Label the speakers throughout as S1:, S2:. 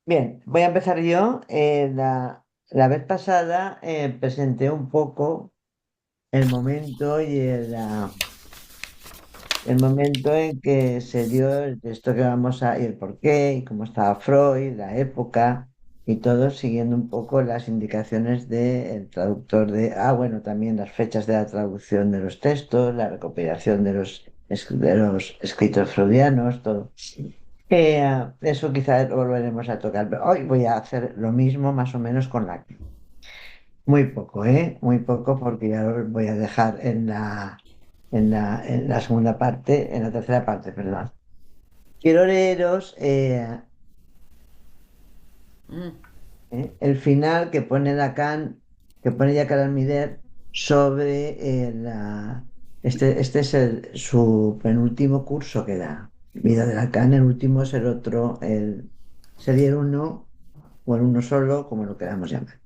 S1: Bien, voy a empezar yo. La vez pasada presenté un poco el momento el momento en que se dio esto que vamos a, y el porqué, y cómo estaba Freud, la época, y todo siguiendo un poco las indicaciones del traductor bueno, también las fechas de la traducción de los textos, la recopilación de los escritos freudianos, todo. Eso quizás lo volveremos a tocar, pero hoy voy a hacer lo mismo más o menos con la... Muy poco, ¿eh? Muy poco porque ya lo voy a dejar en la segunda parte, en la tercera parte, perdón. Quiero leeros
S2: Mm.
S1: el final que pone Lacan, que pone Jacques Almider sobre este es su penúltimo curso que da. Vida de Lacan, el último es el otro, sería el uno o el uno solo, como lo queramos llamar.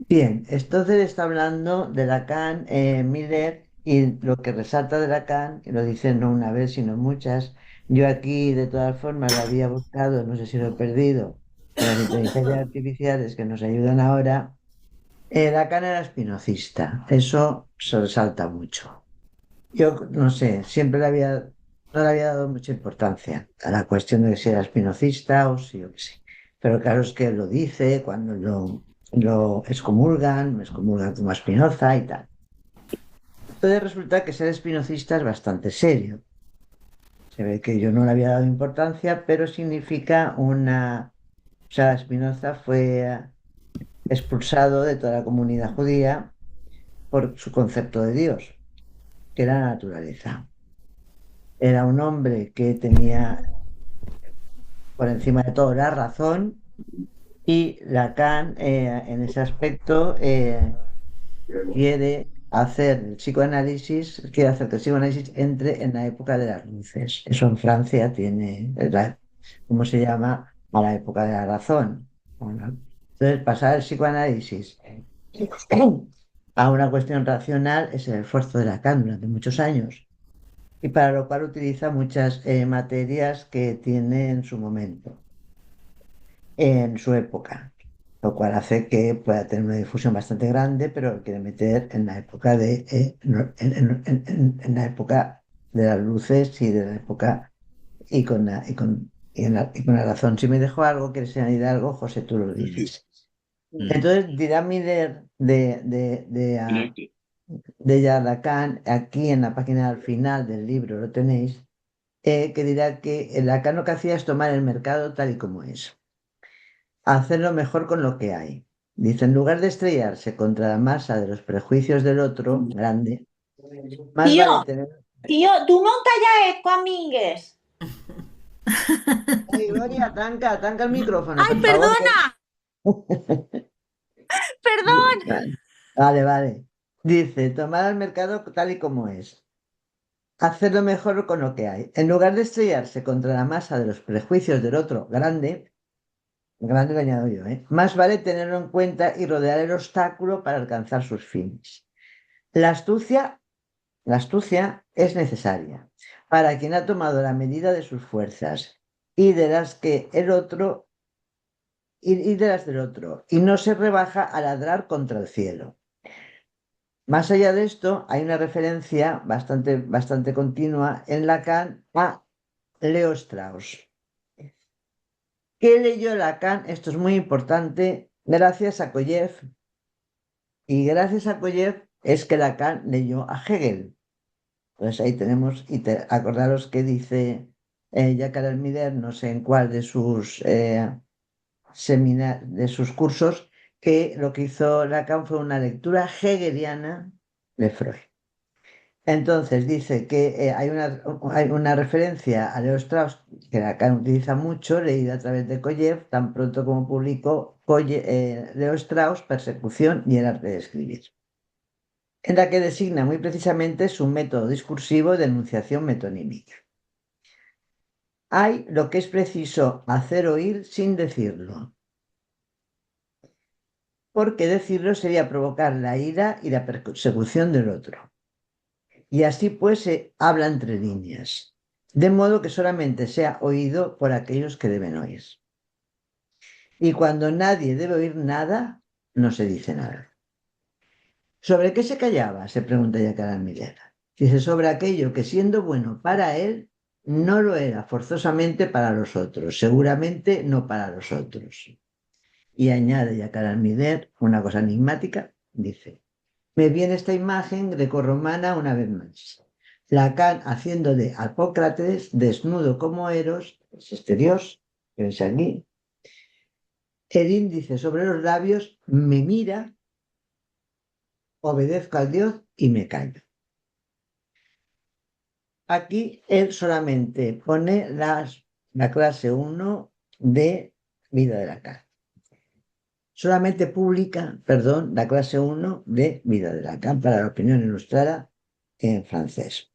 S1: Bien, entonces está hablando de Lacan, Miller, y lo que resalta de Lacan, que lo dice no una vez, sino muchas. Yo aquí, de todas formas, lo había buscado, no sé si lo he perdido, con las inteligencias artificiales que nos ayudan ahora. Lacan era espinocista, eso se resalta mucho. Yo no sé, no le había dado mucha importancia a la cuestión de si era espinocista o si yo qué sé. Pero claro es que lo dice cuando lo excomulgan como a Spinoza y tal. Entonces resulta que ser espinocista es bastante serio. Se ve que yo no le había dado importancia, pero significa O sea, Spinoza fue expulsado de toda la comunidad judía por su concepto de Dios, que era la naturaleza. Era un hombre que tenía por encima de todo la razón y Lacan en ese aspecto quiere hacer que el psicoanálisis entre en la época de las luces. Eso en Francia ¿cómo se llama? A la época de la razón. Bueno, entonces, pasar el psicoanálisis a una cuestión racional es el esfuerzo de Lacan durante muchos años y para lo cual utiliza muchas materias que tiene en su momento, en su época, lo cual hace que pueda tener una difusión bastante grande, pero lo quiere meter en la época en la época de las luces y de la época y con la razón. Si me dejo algo, quieres añadir algo, José, tú lo dices.
S2: Mm.
S1: Entonces, dirá Miller de Lacan, aquí en la página al final del libro lo tenéis, que dirá que Lacan lo que hacía es tomar el mercado tal y como es, hacerlo mejor con lo que hay. Dice, en lugar de estrellarse contra la masa de los prejuicios del otro, grande, más
S3: Tío,
S1: vale tener...
S3: tío, tú no callas esto, amigues.
S1: Ay, Gloria, tanca el micrófono,
S3: ¡Ay,
S1: por favor.
S3: perdona! ¡Perdón!
S1: Vale, vale. Vale. Dice, tomar el mercado tal y como es, hacerlo mejor con lo que hay. En lugar de estrellarse contra la masa de los prejuicios del otro, grande lo añado yo, ¿eh? Más vale tenerlo en cuenta y rodear el obstáculo para alcanzar sus fines. La astucia La astucia es necesaria para quien ha tomado la medida de sus fuerzas y de las que el otro y de las del otro, y no se rebaja a ladrar contra el cielo. Más allá de esto, hay una referencia bastante continua en Lacan a Leo Strauss. ¿Qué leyó Lacan? Esto es muy importante, gracias a Koyev, y gracias a Koyev es que Lacan leyó a Hegel. Entonces ahí tenemos, acordaros que dice Jacques Almider, no sé en cuál de de sus cursos, que lo que hizo Lacan fue una lectura hegeliana de Freud. Entonces dice que hay una referencia a Leo Strauss que Lacan utiliza mucho, leída a través de Koyev, tan pronto como publicó Leo Strauss, Persecución y el arte de escribir, en la que designa muy precisamente su método discursivo de enunciación metonímica. Hay lo que es preciso hacer oír sin decirlo, porque decirlo sería provocar la ira y la persecución del otro. Y así pues se habla entre líneas, de modo que solamente sea oído por aquellos que deben oír. Y cuando nadie debe oír nada, no se dice nada. ¿Sobre qué se callaba? Se pregunta Yacarán Miller. Dice, sobre aquello que siendo bueno para él, no lo era forzosamente para los otros, seguramente no para los otros. Y añade Yacarán Miller una cosa enigmática, dice, me viene esta imagen grecorromana una vez más. Lacan haciendo de Apócrates desnudo como Eros, es este dios, que es aquí. El índice sobre los labios me mira, obedezco al dios y me callo. Aquí él solamente pone la clase 1 de vida de Lacan. Solamente publica, perdón, la clase 1 de vida de Lacan para la opinión ilustrada en francés.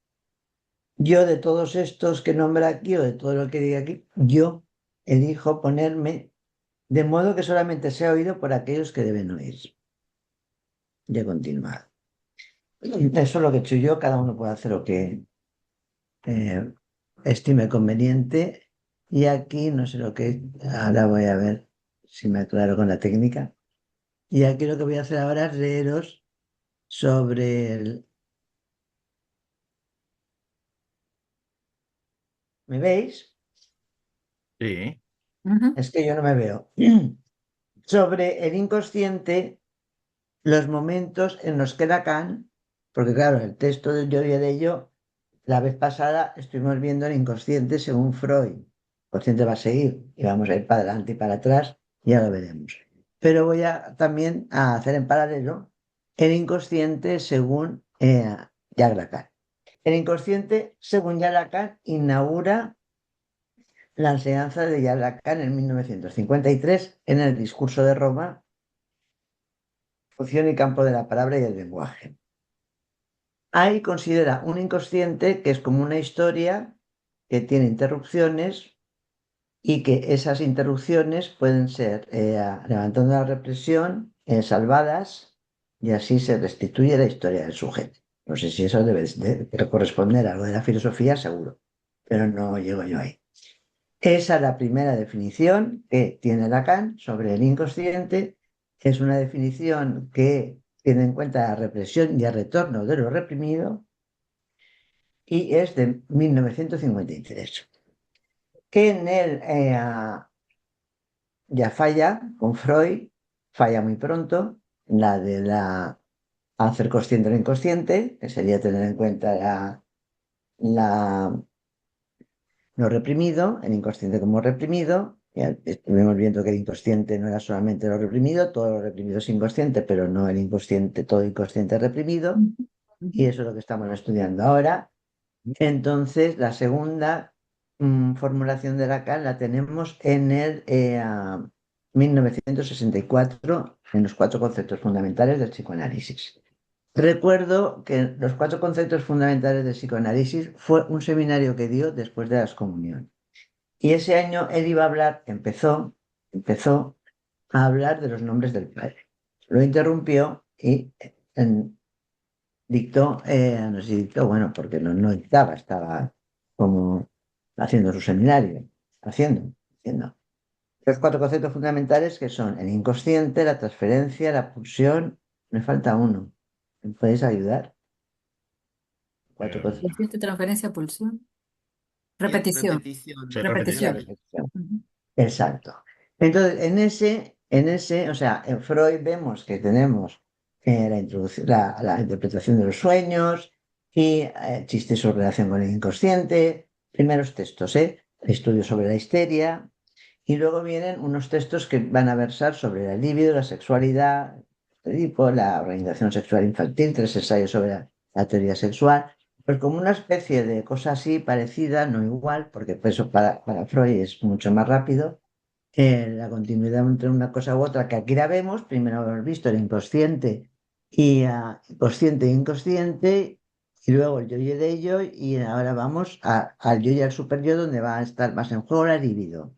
S1: Yo de todos estos que nombra aquí o de todo lo que diga aquí, yo elijo ponerme de modo que solamente sea oído por aquellos que deben oír. Ya he continuado. Eso es lo que he hecho yo, cada uno puede hacer lo que estime conveniente. Y aquí no sé lo que, ahora voy a ver si me aclaro con la técnica. Y aquí lo que voy a hacer ahora es leeros sobre el... ¿Me veis?
S2: Sí.
S1: Es que yo no me veo. Sobre el inconsciente, los momentos en los que Lacan, porque claro, el texto del yo y de ello, la vez pasada estuvimos viendo el inconsciente según Freud. El consciente va a seguir y vamos a ir para adelante y para atrás, ya lo veremos. Pero voy a también a hacer en paralelo el inconsciente según Jacques Lacan. El inconsciente, según Jacques Lacan, inaugura la enseñanza de Jacques Lacan en 1953 en el discurso de Roma, función y campo de la palabra y el lenguaje. Ahí considera un inconsciente que es como una historia que tiene interrupciones y que esas interrupciones pueden ser levantando la represión, salvadas, y así se restituye la historia del sujeto. No sé si eso debe de corresponder a algo de la filosofía, seguro, pero no llego yo ahí. Esa es la primera definición que tiene Lacan sobre el inconsciente. Es una definición que tiene en cuenta la represión y el retorno de lo reprimido y es de 1953. Que en él ya falla con Freud, falla muy pronto, la de hacer consciente lo inconsciente, que sería tener en cuenta lo reprimido, el inconsciente como reprimido. Ya estuvimos viendo que el inconsciente no era solamente lo reprimido, todo lo reprimido es inconsciente, pero no el inconsciente, todo inconsciente reprimido, y eso es lo que estamos estudiando ahora. Entonces, la segunda formulación de Lacan la tenemos en el 1964, en los 4 conceptos fundamentales del psicoanálisis. Recuerdo que los 4 conceptos fundamentales del psicoanálisis fue un seminario que dio después de la excomunión. Y ese año él iba a hablar, empezó a hablar de los nombres del padre. Lo interrumpió y dictó, no sé si dictó, bueno, porque no dictaba, estaba como haciendo su seminario, haciendo. Los 4 conceptos fundamentales que son el inconsciente, la transferencia, la pulsión, me falta uno. ¿Me podéis ayudar? 4 conceptos.
S4: Consciente, transferencia, pulsión. Repetición.
S2: Repetición.
S1: La
S4: Repetición.
S1: repetición.
S4: Ujú.
S1: Exacto. Entonces, en Freud vemos que tenemos la introducción, la interpretación de los sueños y chistes sobre relación con el inconsciente, primeros textos, estudios sobre la histeria, y luego vienen unos textos que van a versar sobre la libido, la sexualidad, tipo, la organización sexual infantil, 3 ensayos sobre la teoría sexual, pues como una especie de cosa así parecida, no igual, porque pues, eso para Freud es mucho más rápido, la continuidad entre una cosa u otra, que aquí la vemos, primero hemos visto el inconsciente y consciente e inconsciente, y luego el yo y el ello, y ahora vamos al yo y al super yo, donde va a estar más en juego la libido.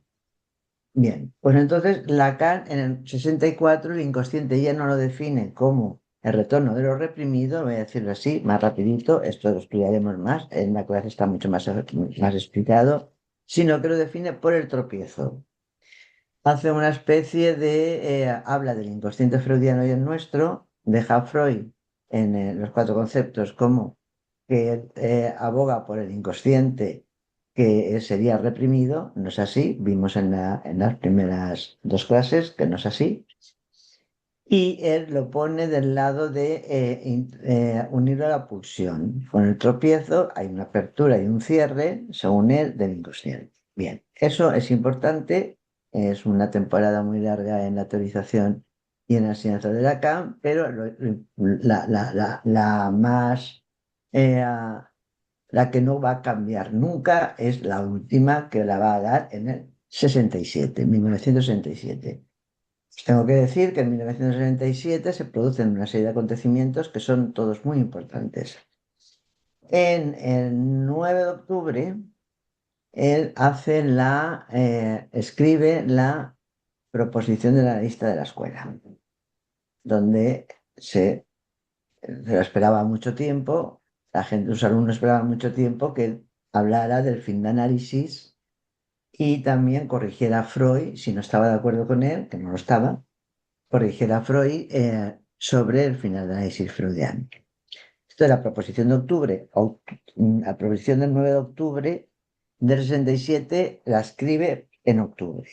S1: Bien, pues entonces Lacan en el 64 el inconsciente ya no lo define como el retorno de lo reprimido, voy a decirlo así, más rapidito, esto lo estudiaremos más, en la clase está mucho más explicado, sino que lo define por el tropiezo. hace una especie de, habla del inconsciente freudiano y el nuestro, deja a Freud en los cuatro conceptos como que él aboga por el inconsciente que sería reprimido, no es así, vimos en las primeras dos clases que no es así, y él lo pone del lado de unirlo a la pulsión. Con el tropiezo hay una apertura y un cierre, según él, del inconsciente. Bien, eso es importante, es una temporada muy larga en la teorización y en la enseñanza de Lacan, pero la más, la que no va a cambiar nunca es la última que la va a dar en el 67, 1967. Os tengo que decir que en 1967 se producen una serie de acontecimientos que son todos muy importantes. En el 9 de octubre, él escribe la proposición de la lista de la escuela, donde se lo esperaba mucho tiempo, la gente, los alumnos esperaban mucho tiempo que él hablara del fin de análisis y también corrigiera a Freud, si no estaba de acuerdo con él, que no lo estaba, corrigiera a Freud sobre el final de análisis freudiano. Esto es la proposición de octubre, la proposición del 9 de octubre del 67 la escribe en octubre.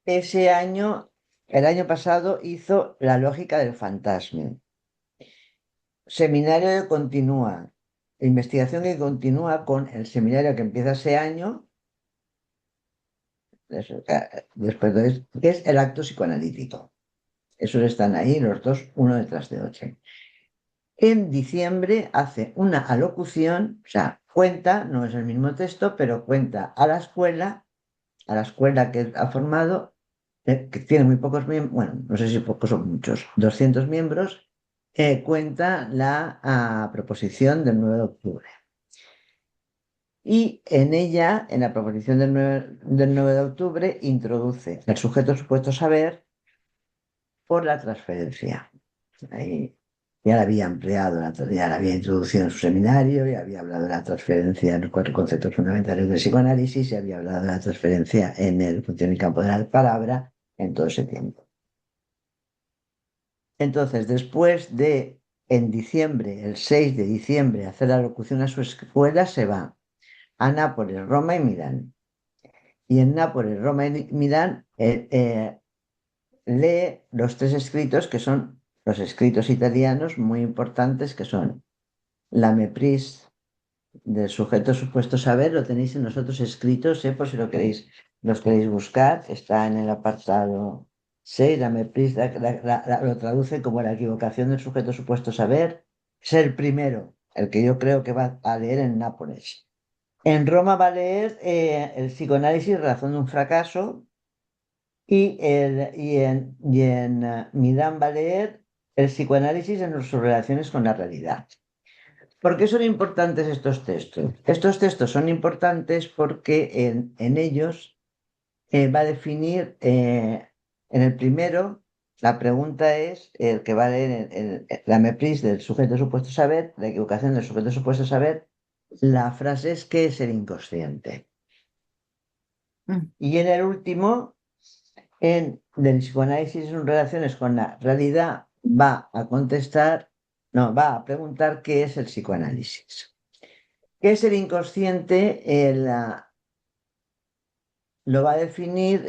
S1: Ese año, el año pasado, hizo La lógica del fantasma. Seminario que continúa, investigación que continúa con el seminario que empieza ese año, después que es el acto psicoanalítico. Esos están ahí los dos, uno detrás de otro. En diciembre hace una alocución, o sea, cuenta, no es el mismo texto, pero cuenta a la escuela que ha formado, que tiene muy pocos miembros, bueno, no sé si pocos o muchos, 200 miembros, cuenta la proposición del 9 de octubre. Y en ella, en la proposición del 9 de octubre, introduce el sujeto supuesto saber por la transferencia. Ahí ya la había empleado, ya la había introducido en su seminario, ya había hablado de la transferencia en los cuatro conceptos fundamentales del psicoanálisis, ya había hablado de la transferencia en el función y campo de la palabra en todo ese tiempo. Entonces, después de, en diciembre, el 6 de diciembre, hacer la locución a su escuela, se va a Nápoles, Roma y Milán. Y en Nápoles, Roma y Milán lee los tres escritos que son los escritos italianos muy importantes, que son la mepris del sujeto supuesto saber, lo tenéis en los otros escritos, por si los queréis buscar, está en el apartado 6, la mepris lo traduce como la equivocación del sujeto supuesto saber, es el primero, el que yo creo que va a leer en Nápoles. En Roma va a leer el psicoanálisis, razón de un fracaso, y en Milán va a leer el psicoanálisis en sus relaciones con la realidad. ¿Por qué son importantes estos textos? Estos textos son importantes porque en ellos va a definir, en el primero, la pregunta es, el que va a leer la mepris del sujeto supuesto saber, la equivocación del sujeto supuesto saber, la frase es ¿qué es el inconsciente? Y en el último, del psicoanálisis en relaciones con la realidad, va a preguntar qué es el psicoanálisis. ¿Qué es el inconsciente? Lo va a definir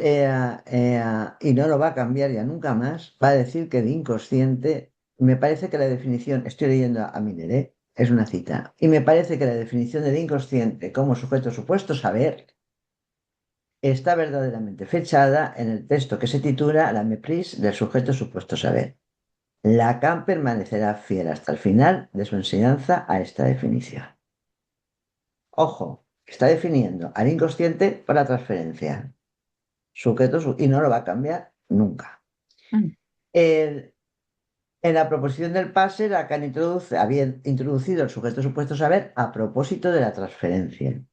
S1: y no lo va a cambiar ya nunca más. Va a decir que el inconsciente, me parece que la definición, estoy leyendo a Miller, es una cita, y me parece que la definición del inconsciente como sujeto supuesto saber está verdaderamente fechada en el texto que se titula La mepris del sujeto supuesto saber. Lacan permanecerá fiel hasta el final de su enseñanza a esta definición. Ojo, está definiendo al inconsciente por la transferencia. Sujeto, y no lo va a cambiar nunca. En la proposición del pase, Lacan había introducido el sujeto supuesto saber a propósito de la transferencia.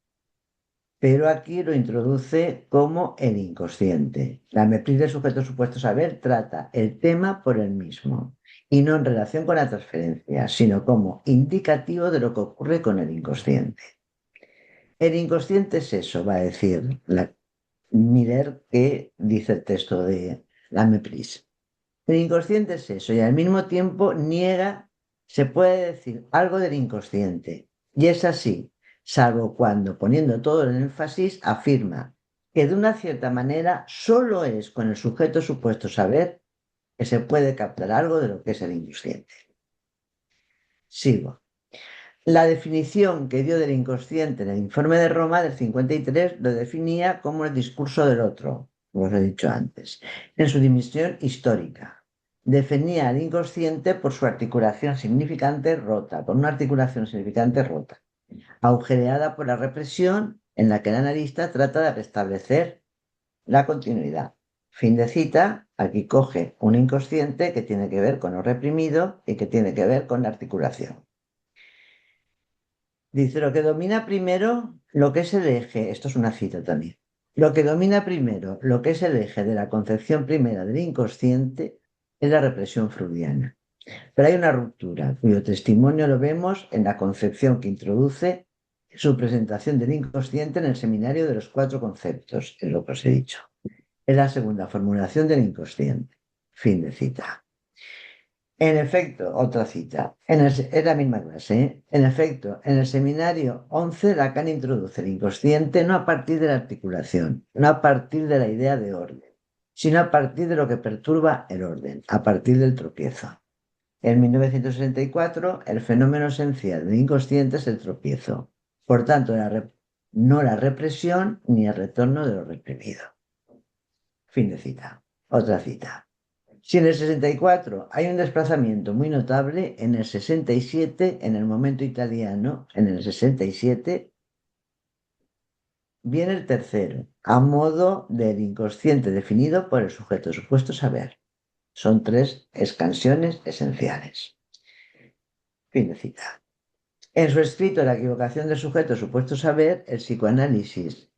S1: Pero aquí lo introduce como el inconsciente. La mepris del sujeto supuesto saber trata el tema por el mismo y no en relación con la transferencia, sino como indicativo de lo que ocurre con el inconsciente. El inconsciente es eso, va a decir Mirer qué dice el texto de la Mepris. El inconsciente es eso y al mismo tiempo niega, se puede decir algo del inconsciente. Y es así, salvo cuando, poniendo todo el énfasis, afirma que de una cierta manera solo es con el sujeto supuesto saber que se puede captar algo de lo que es el inconsciente. Sigo. La definición que dio del inconsciente en el informe de Roma del 53 lo definía como el discurso del otro, como os he dicho antes, en su dimensión histórica. Definía al inconsciente por su articulación significante rota, por una articulación significante rota, agujereada por la represión en la que el analista trata de restablecer la continuidad. Fin de cita, aquí coge un inconsciente que tiene que ver con lo reprimido y que tiene que ver con la articulación. Dice, lo que domina primero, lo que es el eje, esto es una cita también, lo que domina primero, lo que es el eje de la concepción primera del inconsciente es la represión freudiana. Pero hay una ruptura, cuyo testimonio lo vemos en la concepción que introduce su presentación del inconsciente en el seminario de los 4 conceptos, es lo que os he dicho. Es la segunda formulación del inconsciente. Fin de cita. En efecto, otra cita, es la misma clase, ¿eh? En efecto, en el seminario 11 Lacan introduce el inconsciente no a partir de la articulación, no a partir de la idea de orden, sino a partir de lo que perturba el orden, a partir del tropiezo. En 1964, el fenómeno esencial del inconsciente es el tropiezo. Por tanto, no la represión ni el retorno de lo reprimido. Fin de cita. Otra cita. Si en el 64 hay un desplazamiento muy notable, en el 67, en el momento italiano, en el 67, viene el tercero, a modo del inconsciente definido por el sujeto supuesto saber. Son 3 expansiones esenciales. Fin de cita. En su escrito La equivocación del sujeto supuesto saber, el psicoanálisis,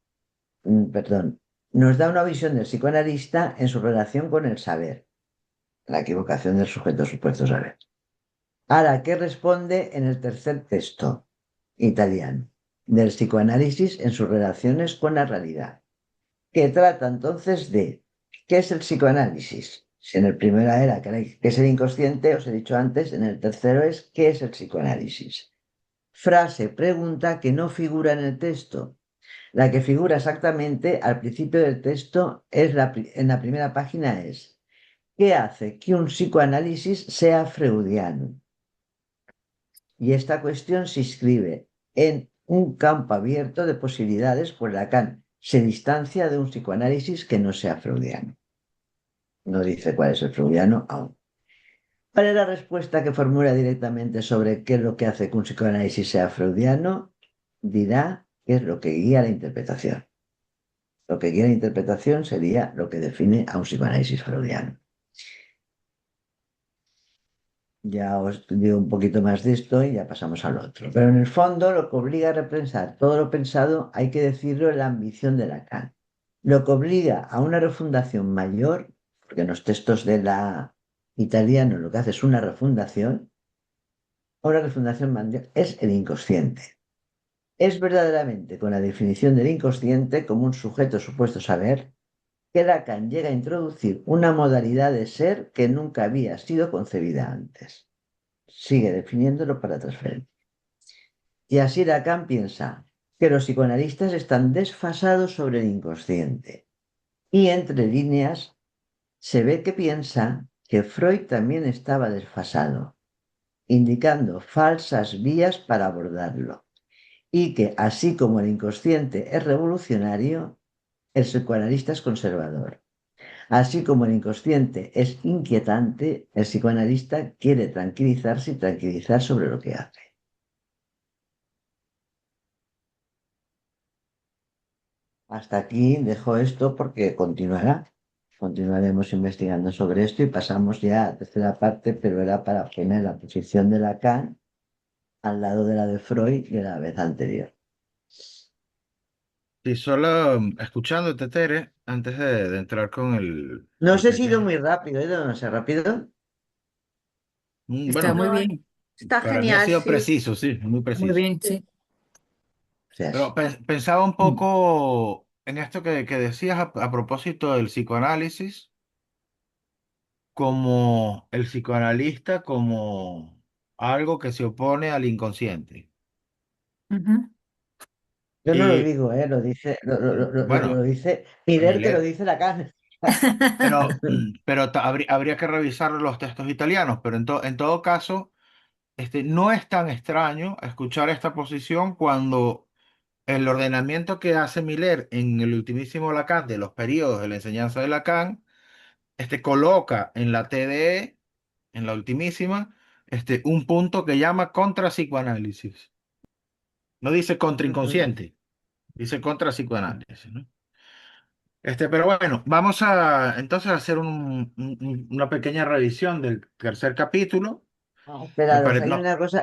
S1: nos da una visión del psicoanalista en su relación con el saber. La equivocación del sujeto supuesto saber. Ahora, ¿qué responde en el tercer texto italiano del psicoanálisis en sus relaciones con la realidad? Que trata entonces de ¿qué es el psicoanálisis? Si en el primero era qué es el inconsciente, os he dicho antes, en el tercero es ¿qué es el psicoanálisis? Frase, pregunta que no figura en el texto. La que figura exactamente al principio del texto en la primera página es ¿qué hace que un psicoanálisis sea freudiano? Y esta cuestión se inscribe en un campo abierto de posibilidades, pues Lacan se distancia de un psicoanálisis que no sea freudiano. No dice cuál es el freudiano aún. ¿Cuál es la respuesta que formula directamente sobre qué es lo que hace que un psicoanálisis sea freudiano? Dirá que es lo que guía la interpretación. Lo que guía la interpretación sería lo que define a un psicoanálisis freudiano. Ya os digo un poquito más de esto y ya pasamos al otro. Pero en el fondo, lo que obliga a repensar todo lo pensado, hay que decirlo, es la ambición de Lacan. Lo que obliga a una refundación mayor, porque en los textos de la italiano lo que hace es una refundación mayor, es el inconsciente. Es verdaderamente con la definición del inconsciente como un sujeto supuesto saber que Lacan llega a introducir una modalidad de ser que nunca había sido concebida antes. Sigue definiéndolo para transferencia. Y así Lacan piensa que los psicoanalistas están desfasados sobre el inconsciente. Y entre líneas se ve que piensa que Freud también estaba desfasado, indicando falsas vías para abordarlo. Y que así como el inconsciente es revolucionario, el psicoanalista es conservador. Así como el inconsciente es inquietante, el psicoanalista quiere tranquilizarse y tranquilizar sobre lo que hace. Hasta aquí dejo esto porque continuará. Continuaremos investigando sobre esto y pasamos ya a la tercera parte, pero era para poner la posición de Lacan al lado de la de Freud de la vez anterior.
S2: Sí, solo escuchándote, Tere, antes de entrar con
S1: No
S2: el
S1: sé si he ido
S2: pequeño.
S1: muy rápido, ¿he ido demasiado rápido?
S4: Está
S2: Bueno,
S4: muy
S3: No,
S4: bien,
S3: está
S2: para mí ha
S3: genial,
S2: sido
S3: sí.
S2: preciso, sí, muy
S4: muy
S2: preciso.
S4: bien, sí.
S1: O sea,
S2: Pero pensaba un
S4: Mm.
S2: poco en esto que decías a propósito del psicoanálisis, como el psicoanalista como algo que se opone al inconsciente.
S4: Ujú.
S1: Yo no lo
S2: Y
S1: digo, lo dice, lo
S2: bueno,
S1: dice Miller, que lo
S2: Miller,
S1: dice Lacan.
S2: pero habría que revisar los textos italianos, pero en todo caso, no es tan extraño escuchar esta posición cuando el ordenamiento que hace Miller en el ultimísimo Lacan de los periodos de la enseñanza de Lacan, coloca en la TDE, en la ultimísima, un punto que llama contra psicoanálisis. No dice contra
S1: Ujú.
S2: inconsciente, dice contra psicoanálisis, ¿no? Pero bueno, vamos a entonces hacer una pequeña revisión del tercer capítulo. Me
S1: Esperaros,
S2: parece, no,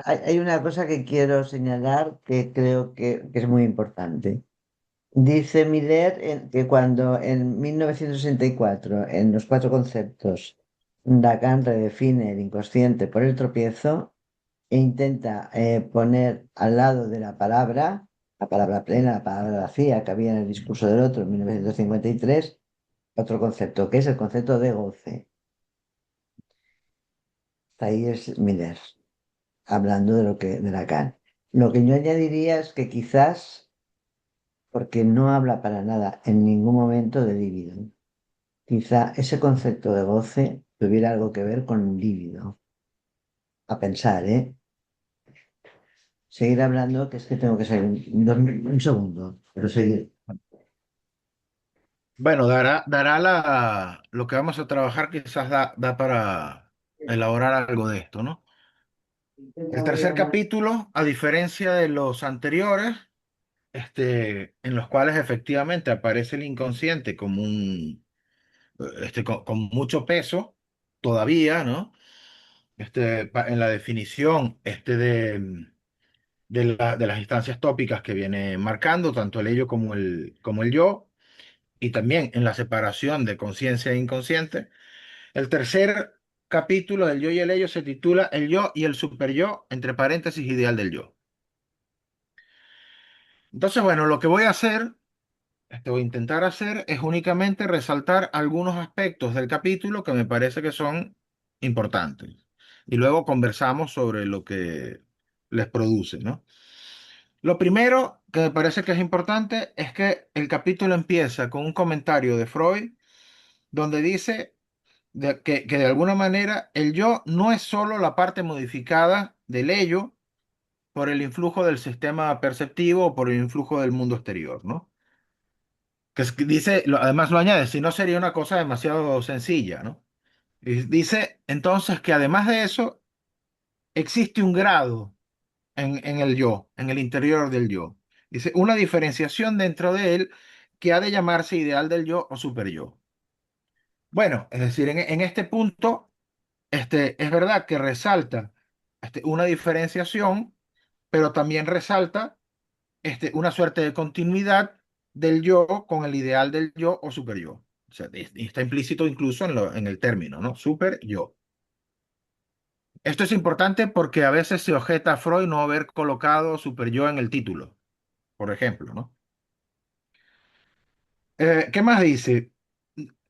S1: hay una cosa que quiero señalar que creo que es muy importante. Dice Miller que cuando en 1964, en los cuatro conceptos, Lacan redefine el inconsciente por el tropiezo e intenta poner al lado de la palabra plena, la palabra vacía que había en el discurso del otro en 1953, otro concepto, que es el concepto de goce. Ahí es Miller, hablando de lo de Lacan. Lo que yo añadiría es que quizás, porque no habla para nada en ningún momento de libido, quizá ese concepto de goce tuviera algo que ver con líbido. A pensar, ¿eh? Seguir hablando, que es que tengo que salir un segundo, pero seguir.
S2: bueno, dará lo que vamos a trabajar, quizás da para elaborar algo de esto, ¿no? El tercer capítulo, a diferencia de los anteriores, en los cuales efectivamente aparece el inconsciente como con mucho peso todavía, ¿no? En la definición de las instancias tópicas que viene marcando, tanto el ello como el yo, y también en la separación de conciencia e inconsciente. El tercer capítulo del yo y el ello se titula El yo y el superyo, entre paréntesis, ideal del yo. Entonces, bueno, lo que voy a hacer, voy a intentar hacer, es únicamente resaltar algunos aspectos del capítulo que me parece que son importantes. Y luego conversamos sobre lo que les produce, ¿no? Lo primero que me parece que es importante es que el capítulo empieza con un comentario de Freud donde dice que de alguna manera el yo no es solo la parte modificada del ello por el influjo del sistema perceptivo o por el influjo del mundo exterior, ¿no? Que dice, además lo añade, si no sería una cosa demasiado sencilla, ¿no? Y dice entonces que además de eso existe un grado en el yo, en el interior del yo. Dice, una diferenciación dentro de él que ha de llamarse ideal del yo o super yo. Bueno, es decir, en este punto, es verdad que resalta una diferenciación, pero también resalta una suerte de continuidad del yo con el ideal del yo o super yo. O sea, está implícito incluso en el término, ¿no? Super yo. Esto es importante porque a veces se objeta a Freud no haber colocado super yo en el título, por ejemplo, ¿no? ¿Qué más dice?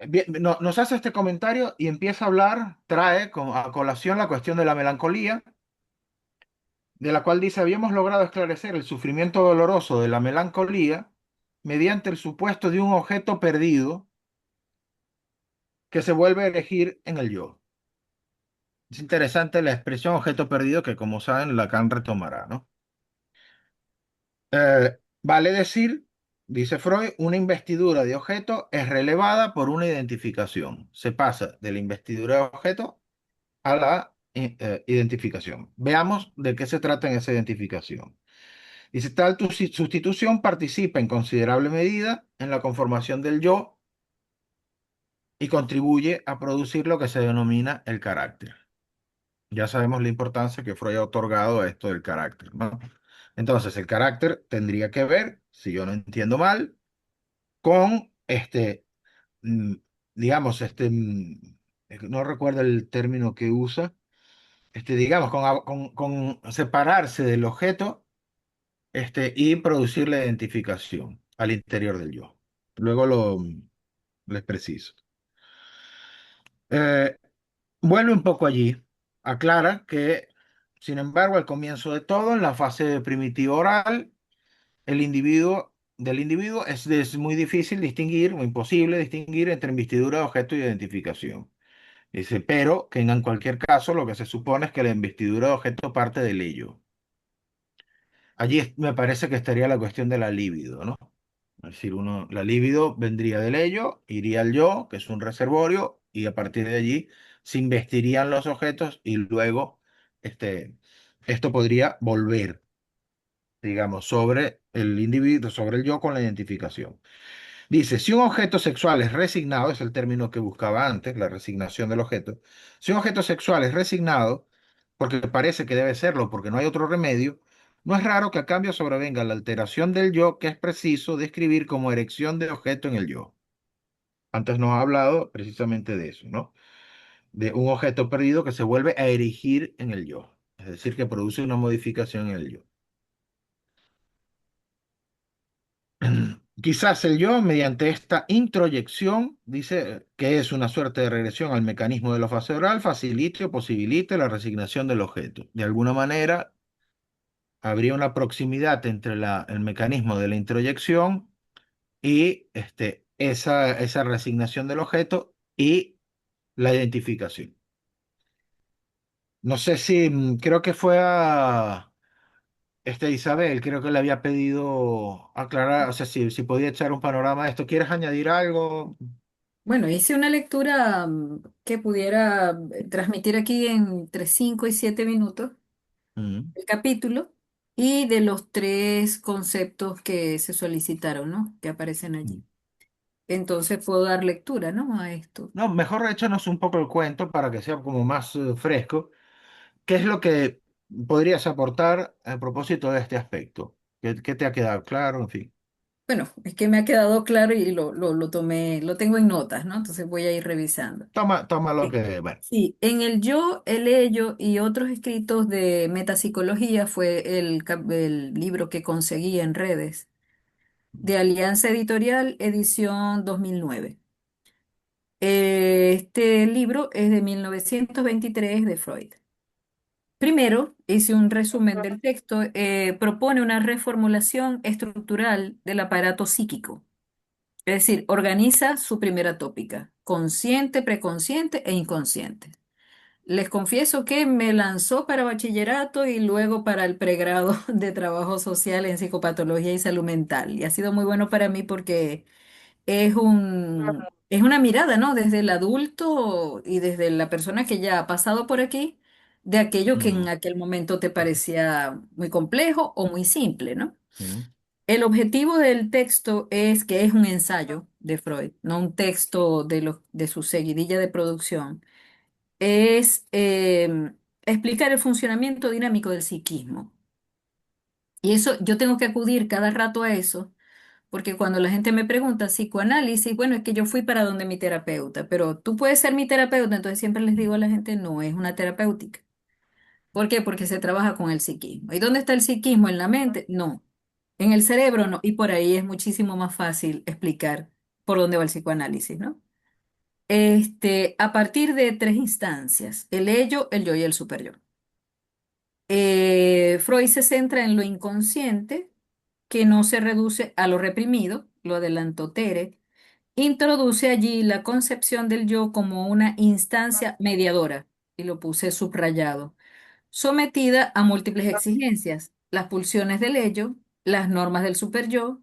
S2: Bien, nos hace este comentario y empieza a hablar, trae a colación la cuestión de la melancolía, de la cual dice, habíamos logrado esclarecer el sufrimiento doloroso de la melancolía mediante el supuesto de un objeto perdido que se vuelve a elegir en el yo. Es interesante la expresión objeto perdido que, como saben, Lacan retomará, ¿no? Vale decir, dice Freud, una investidura de objeto es relevada por una identificación. Se pasa de la investidura de objeto a la identificación. Veamos de qué se trata en esa identificación. Dice, tal sustitución participa en considerable medida en la conformación del yo y contribuye a producir lo que se denomina el carácter. Ya sabemos la importancia que Freud ha otorgado a esto del carácter, ¿no? Entonces, el carácter tendría que ver, si yo no entiendo mal, con mm, digamos, no recuerdo el término que usa, digamos, con separarse del objeto, y producir la identificación al interior del yo. Luego les preciso. Eh, Vuelve un poco allí. Aclara que, sin embargo, al comienzo de todo, en la fase primitiva oral, del individuo es muy difícil distinguir, o imposible distinguir entre investidura de objeto y identificación. Dice, pero que en cualquier caso lo que se supone es que la investidura de objeto parte del ello. Allí me parece que estaría la cuestión de la libido, ¿no? Es decir, la libido vendría del ello, iría al yo, que es un reservorio, y a partir de allí se investirían los objetos y luego este, esto podría volver, digamos, sobre el individuo, sobre el yo con la identificación. Dice, si un objeto sexual es resignado, es el término que buscaba antes, la resignación del objeto. Si un objeto sexual es resignado, porque parece que debe serlo, porque no hay otro remedio, no es raro que a cambio sobrevenga la alteración del yo que es preciso describir como erección de objeto en el yo. Antes nos ha hablado precisamente de eso, ¿no? De un objeto perdido que se vuelve a erigir en el yo, es decir, que produce una modificación en el yo. Quizás el yo, mediante esta introyección, dice que es una suerte de regresión al mecanismo de la fase oral, facilite o posibilite la resignación del objeto. De alguna manera, habría una proximidad entre el mecanismo de la introyección y esa resignación del objeto y la identificación. No sé si, creo que fue a Isabel, creo que le había pedido aclarar, o sea, si podía echar un panorama de esto. ¿Quieres añadir algo?
S4: Bueno, hice una lectura que pudiera transmitir aquí entre 5 y 7 minutos
S2: Mm,
S4: el capítulo y de los tres conceptos que se solicitaron, ¿no? Que aparecen
S2: mm.
S4: allí. Entonces puedo dar lectura, ¿no? A esto.
S2: No, mejor échanos un poco el cuento para que sea como más fresco. ¿Qué es lo que podrías aportar a propósito de este aspecto? ¿Qué te ha quedado claro? En fin.
S4: Bueno, es que me ha quedado claro y lo tomé, lo tengo en notas, ¿no? Entonces voy a ir revisando.
S2: Toma lo
S4: Sí,
S2: que, bueno.
S4: sí, en el yo, el ello y otros escritos de metapsicología fue el libro que conseguí en redes de Alianza Editorial, edición 2009. Este libro es de 1923 de Freud. Primero, hice un resumen del texto. Propone una reformulación estructural del aparato psíquico. Es decir, organiza su primera tópica, consciente, preconsciente e inconsciente. Les confieso que me lanzó para bachillerato y luego para el pregrado de trabajo social en psicopatología y salud mental. Y ha sido muy bueno para mí porque es una mirada, ¿no? Desde el adulto y desde la persona que ya ha pasado por aquí, de aquello que en
S2: Mm,
S4: aquel momento te parecía muy complejo o muy simple, ¿no?
S2: mm,
S4: El objetivo del texto es que es un ensayo de Freud, no un texto de su seguidilla de producción. Es explicar el funcionamiento dinámico del psiquismo. Y eso, yo tengo que acudir cada rato a eso, porque cuando la gente me pregunta psicoanálisis, bueno, es que yo fui para donde mi terapeuta, pero tú puedes ser mi terapeuta, entonces siempre les digo a la gente, no es una terapéutica. ¿Por qué? Porque se trabaja con el psiquismo. ¿Y dónde está el psiquismo? ¿En la mente? No. En el cerebro no. Y por ahí es muchísimo más fácil explicar por dónde va el psicoanálisis, ¿no? A partir de tres instancias, el ello, el yo y el superyo. Freud se centra en lo inconsciente, que no se reduce a lo reprimido, lo adelantó Tere, introduce allí la concepción del yo como una instancia mediadora, y lo puse subrayado, sometida a múltiples exigencias, las pulsiones del ello, las normas del superyo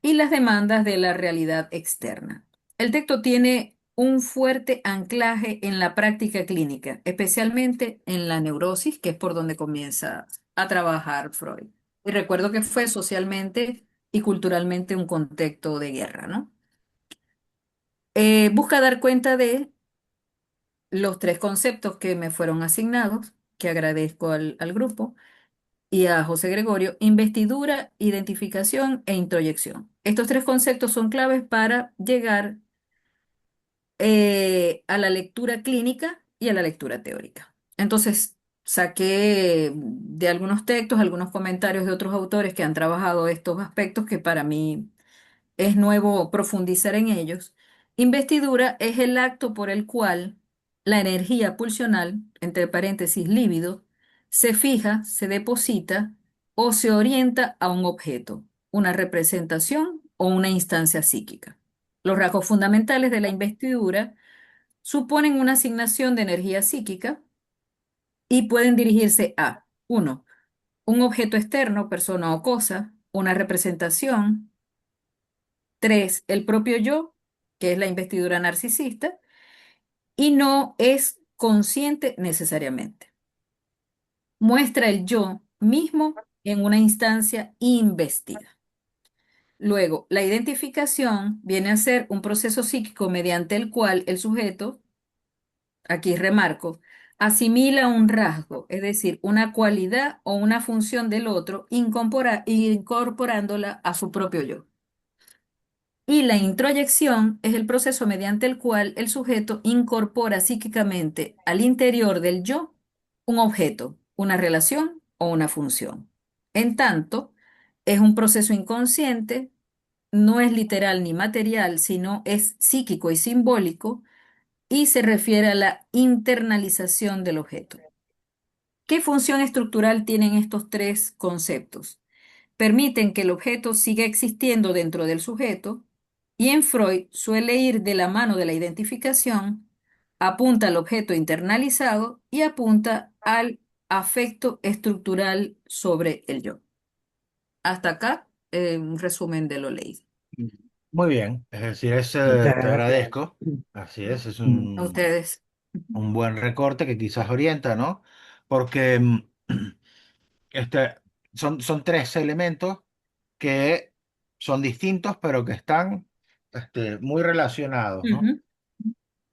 S4: y las demandas de la realidad externa. El texto tiene un fuerte anclaje en la práctica clínica, especialmente en la neurosis, que es por donde comienza a trabajar Freud. Y recuerdo que fue socialmente y culturalmente un contexto de guerra, ¿no? Busca dar cuenta de los tres conceptos que me fueron asignados, que agradezco al grupo y a José Gregorio: investidura, identificación e introyección. Estos tres conceptos son claves para llegar a la lectura clínica y a la lectura teórica. Entonces, saqué de algunos textos, algunos comentarios de otros autores que han trabajado estos aspectos que para mí es nuevo profundizar en ellos. Investidura es el acto por el cual la energía pulsional, entre paréntesis líbido, se fija, se deposita o se orienta a un objeto, una representación o una instancia psíquica. Los rasgos fundamentales de la investidura suponen una asignación de energía psíquica y pueden dirigirse a, uno, un objeto externo, persona o cosa, una representación. Tres, el propio yo, que es la investidura narcisista, y no es consciente necesariamente. Muestra el yo mismo en una instancia investida. Luego, la identificación viene a ser un proceso psíquico mediante el cual el sujeto, aquí remarco, asimila un rasgo, es decir, una cualidad o una función del otro, incorporándola a su propio yo. Y la introyección es el proceso mediante el cual el sujeto incorpora psíquicamente al interior del yo un objeto, una relación o una función. En tanto, es un proceso inconsciente, no es literal ni material, sino es psíquico y simbólico y se refiere a la internalización del objeto. ¿Qué función estructural tienen estos tres conceptos? Permiten que el objeto siga existiendo dentro del sujeto y en Freud suele ir de la mano de la identificación, apunta al objeto internalizado y apunta al afecto estructural sobre el yo. Hasta acá, un resumen de lo leído.
S2: Muy bien, es decir,
S1: Muchas
S2: te
S1: gracias.
S2: agradezco. Así es
S1: Mm.
S4: A ustedes.
S2: un buen recorte que quizás orienta, ¿no? Porque este, son tres elementos que son distintos, pero que están muy relacionados, ¿no?
S4: Ujú,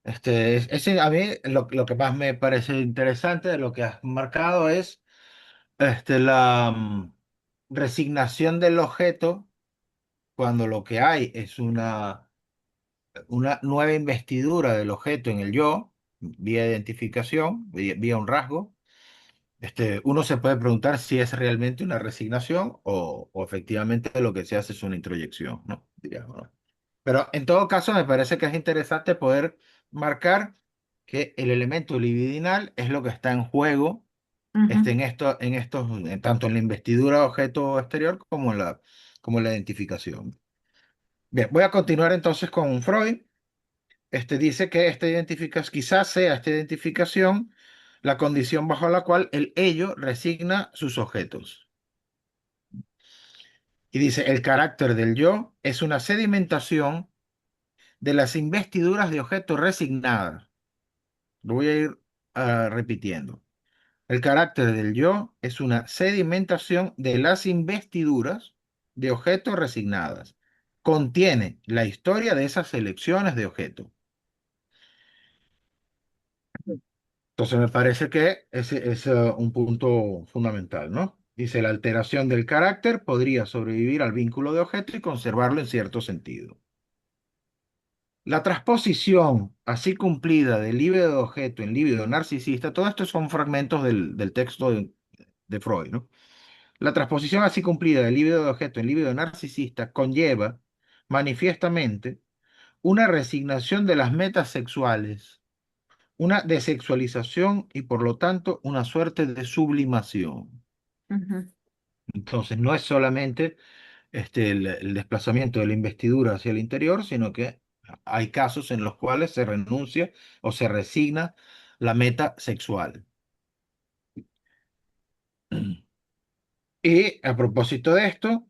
S2: Ese, a mí lo que más me parece interesante de lo que has marcado es la resignación del objeto cuando lo que hay es una nueva investidura del objeto en el yo, vía identificación, vía un rasgo. Uno se puede preguntar si es realmente una resignación o efectivamente lo que se hace es una introyección, ¿no? Diríamos, ¿no? Pero en todo caso me parece que es interesante poder marcar que el elemento libidinal es lo que está en juego
S4: ujú.
S2: tanto en la investidura de objeto exterior como en la identificación. Bien, voy a continuar entonces con Freud. Dice que quizás sea esta identificación la condición bajo la cual el ello resigna sus objetos. Y dice, el carácter del yo es una sedimentación de las investiduras de objetos resignadas. Lo voy a ir repitiendo. El carácter del yo es una sedimentación de las investiduras de objetos resignadas. Contiene la historia de esas selecciones de objetos. Entonces me parece que ese es un punto fundamental, ¿no? Dice, la alteración del carácter podría sobrevivir al vínculo de objeto y conservarlo en cierto sentido. La transposición así cumplida del líbido de objeto en líbido narcisista, todo esto son fragmentos del texto de Freud, ¿no? La transposición así cumplida del líbido de objeto en líbido narcisista conlleva manifiestamente una resignación de las metas sexuales, una desexualización y por lo tanto una suerte de sublimación.
S4: Ujú,
S2: Entonces no es solamente el desplazamiento de la investidura hacia el interior, sino que hay casos en los cuales se renuncia o se resigna la meta sexual. Y a propósito de esto,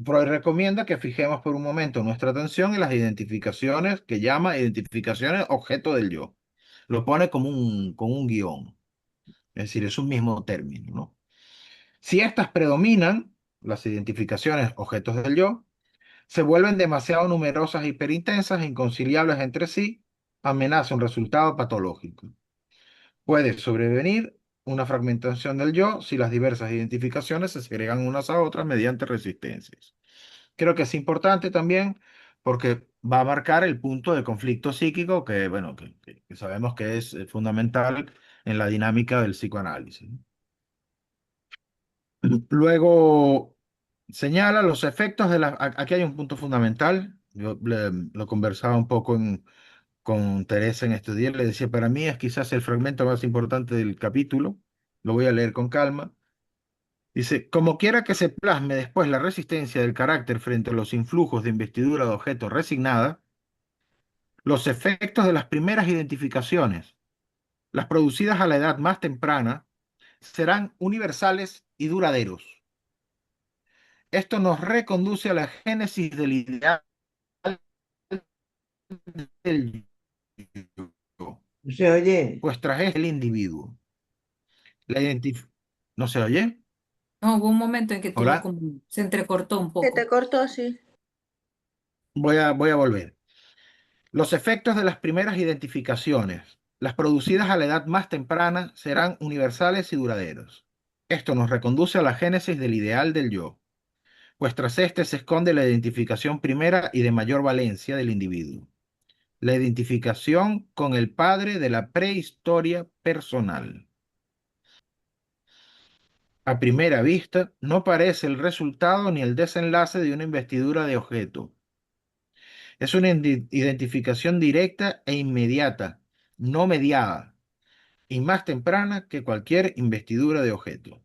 S2: Freud recomienda que fijemos por un momento nuestra atención en las identificaciones que llama identificaciones objeto del yo. Lo pone como un guión, es decir, es un mismo término, ¿no? Si estas predominan, las identificaciones objetos del yo, se vuelven demasiado numerosas, hiperintensas e inconciliables entre sí, amenaza un resultado patológico. Puede sobrevenir una fragmentación del yo si las diversas identificaciones se segregan unas a otras mediante resistencias. Creo que es importante también porque va a marcar el punto de conflicto psíquico que, bueno, que sabemos que es fundamental en la dinámica del psicoanálisis. Luego, señala los efectos de la... Aquí hay un punto fundamental. Yo lo conversaba un poco con Teresa en estos días. Le decía, para mí es quizás el fragmento más importante del capítulo. Lo voy a leer con calma. Dice, como quiera que se plasme después la resistencia del carácter frente a los influjos de investidura de objeto resignada, los efectos de las primeras identificaciones, las producidas a la edad más temprana, serán universales y duraderos. Esto nos reconduce a la génesis del ideal del yo,
S1: No se oye.
S2: pues tras el individuo. La identif- ¿No se oye?
S4: No, hubo un momento en que tuvo
S2: Hola,
S4: como, se entrecortó un
S3: Se te
S4: poco.
S3: cortó, sí.
S2: voy a volver. Los efectos de las primeras identificaciones, las producidas a la edad más temprana, serán universales y duraderos. Esto nos reconduce a la génesis del ideal del yo, pues tras este se esconde la identificación primera y de mayor valencia del individuo, la identificación con el padre de la prehistoria personal. A primera vista, no parece el resultado ni el desenlace de una investidura de objeto. Es una identificación directa e inmediata, no mediada, y más temprana que cualquier investidura de objeto.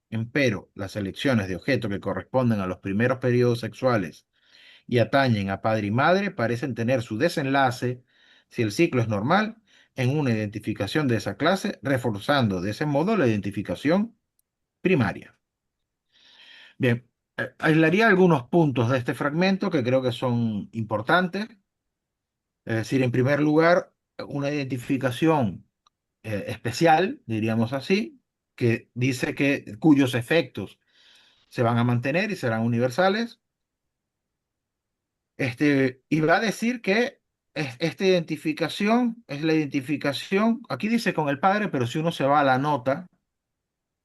S2: Empero, las elecciones de objeto que corresponden a los primeros periodos sexuales y atañen a padre y madre parecen tener su desenlace, si el ciclo es normal, en una identificación de esa clase, reforzando de ese modo la identificación primaria. Bien, aislaría algunos puntos de este fragmento que creo que son importantes. Es decir, en primer lugar, una identificación especial, diríamos así, que dice que cuyos efectos se van a mantener y serán universales. Y va a decir que esta identificación es la identificación, aquí dice con el padre, pero si uno se va a la nota,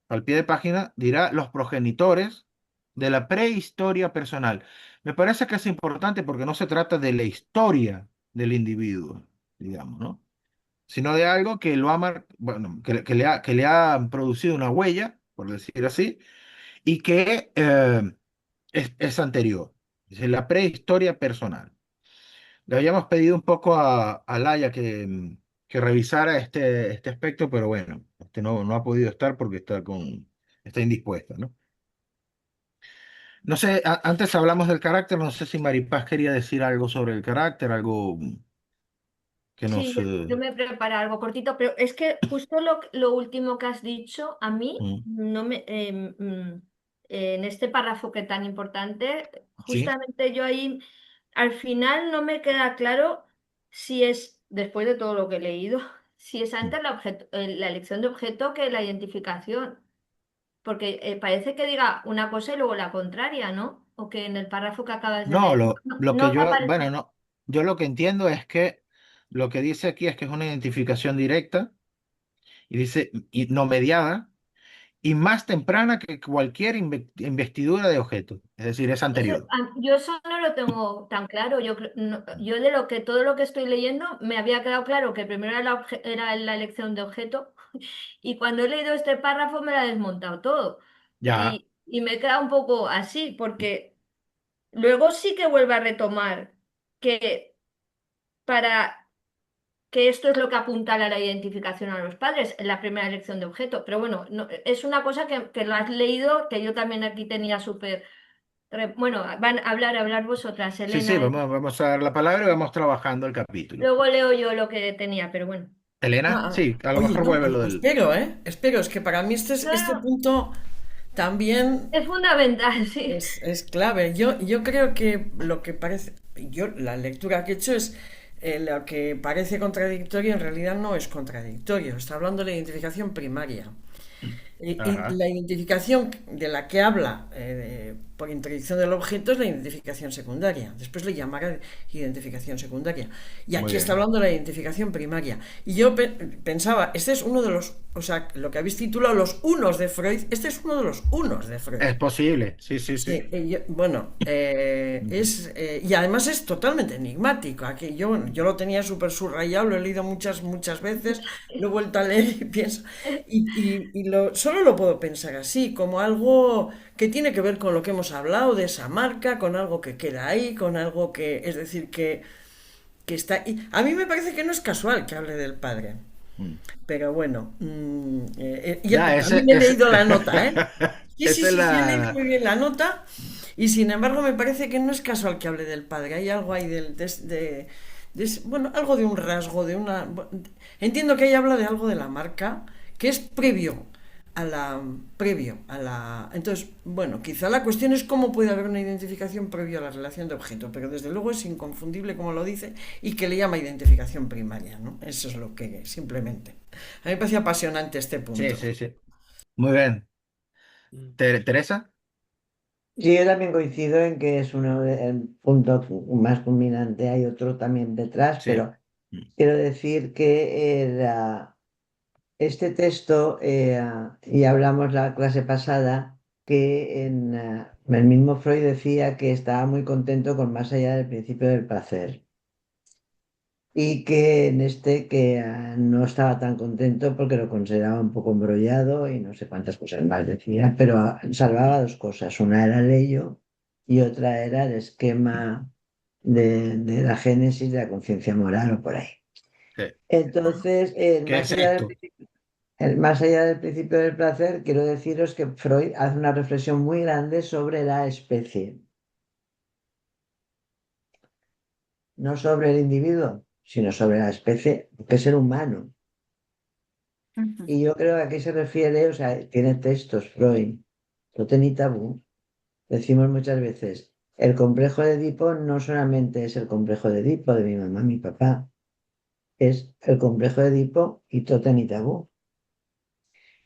S2: al pie de página, dirá los progenitores de la prehistoria personal. Me parece que es importante porque no se trata de la historia del individuo, digamos, ¿no? Sino de algo que lo ha, bueno, que le ha producido una huella, por decir así, y que es anterior. Es decir, la prehistoria personal. Le habíamos pedido un poco a Laia que revisara este aspecto, pero bueno, no ha podido estar porque está indispuesta, ¿no? No sé, antes hablamos del carácter, no sé si Maripaz quería decir algo sobre el carácter, algo que
S3: Sí,
S2: nos...
S3: yo me preparo algo cortito, pero es que justo lo último que has dicho, a mí
S2: mm,
S3: no me en este párrafo que es tan importante,
S2: sí,
S3: justamente yo ahí al final no me queda claro si es, después de todo lo que he leído, si es
S2: mm.
S3: antes la elección de objeto que la identificación. Porque parece que diga una cosa y luego la contraria, ¿no? O que en el párrafo que acabas de
S2: No,
S3: leer. No,
S2: lo que
S3: no
S2: yo, bueno,
S3: aparece.
S2: no, yo lo que entiendo es que lo que dice aquí es que es una identificación directa y dice, y no mediada, y más temprana que cualquier investidura de objeto, es decir, es anterior.
S3: Yo eso no lo tengo tan claro. Yo de lo que todo lo que estoy leyendo me había quedado claro que primero era era la elección de objeto y cuando he leído este párrafo me lo ha desmontado todo.
S2: Ya,
S3: Y me he quedado un poco así porque luego sí que vuelve a retomar que para que esto es lo que apuntala la identificación a los padres en la primera elección de objeto. Pero bueno, es una cosa que lo has leído, que yo también aquí tenía súper... Bueno, van a hablar vosotras,
S2: sí, sí,
S3: Elena.
S2: vamos a dar la palabra y vamos trabajando el capítulo.
S3: Luego leo yo lo que tenía, pero bueno.
S2: Elena,
S5: Ah,
S2: sí, a lo
S5: oye,
S2: mejor
S5: no,
S2: vuelve lo del...
S5: espero, ¿eh? Espero, es que para mí este
S3: No,
S5: punto también
S3: es fundamental, sí.
S5: es clave. Yo creo que lo que parece, la lectura que he hecho es lo que parece contradictorio en realidad no es contradictorio. Está hablando de la identificación primaria. Y
S2: Ajá,
S5: la identificación de la que habla por introducción del objeto es la identificación secundaria. Después le llamará identificación secundaria. Y
S2: muy
S5: aquí está
S2: bien.
S5: hablando de la identificación primaria. Y yo pensaba, este es uno de los, o sea, lo que habéis titulado los unos de Freud, este es uno de los unos de Freud.
S2: Es posible, sí, sí, sí.
S5: Sí, bueno, y además es totalmente enigmático. Aquí yo lo tenía súper subrayado, lo he leído muchas veces, lo he vuelto a leer y pienso, solo lo puedo pensar así, como algo que tiene que ver con lo que hemos hablado de esa marca, con algo que queda ahí, con algo que, es decir, que está... Y a mí me parece que no es casual que hable del padre.
S2: Mm.
S5: Pero bueno,
S2: Ya,
S5: también he leído la nota, ¿eh? Sí, sí,
S2: esa es
S5: sí, sí, he leído
S2: la...
S5: muy bien la nota y sin embargo me parece que no es casual que hable del padre. Hay algo ahí bueno, algo de un rasgo, de una... Entiendo que ella habla de algo de la marca que es previo a la... Entonces, bueno, quizá la cuestión es cómo puede haber una identificación previo a la relación de objeto, pero desde luego es inconfundible como lo dice y que le llama identificación primaria, ¿no? Eso es lo que simplemente. A mí me parece apasionante este
S2: Sí,
S5: punto.
S2: sí, sí. Muy bien. Teresa.
S1: Sí, yo también coincido en que es el punto más culminante. Hay otro también detrás,
S2: Sí.
S1: pero quiero decir que este texto, y hablamos la clase pasada, que el mismo Freud decía que estaba muy contento con Más allá del principio del placer. Y que en este que no estaba tan contento porque lo consideraba un poco embrollado y no sé cuántas cosas más decía, pero salvaba dos cosas. Una era el ello y otra era el esquema de la génesis de la conciencia moral o por ahí.
S2: Sí.
S1: Entonces,
S2: ¿Qué es esto?
S1: más allá del principio del placer, quiero deciros que Freud hace una reflexión muy grande sobre la especie, no sobre el individuo, sino sobre la especie, que es el humano.
S4: Ujú.
S1: Y yo creo que aquí se refiere, o sea, tiene textos, Freud, Totem y Tabú. Decimos muchas veces, el complejo de Edipo no solamente es el complejo de Edipo de mi mamá, mi papá, es el complejo de Edipo y Totem y Tabú.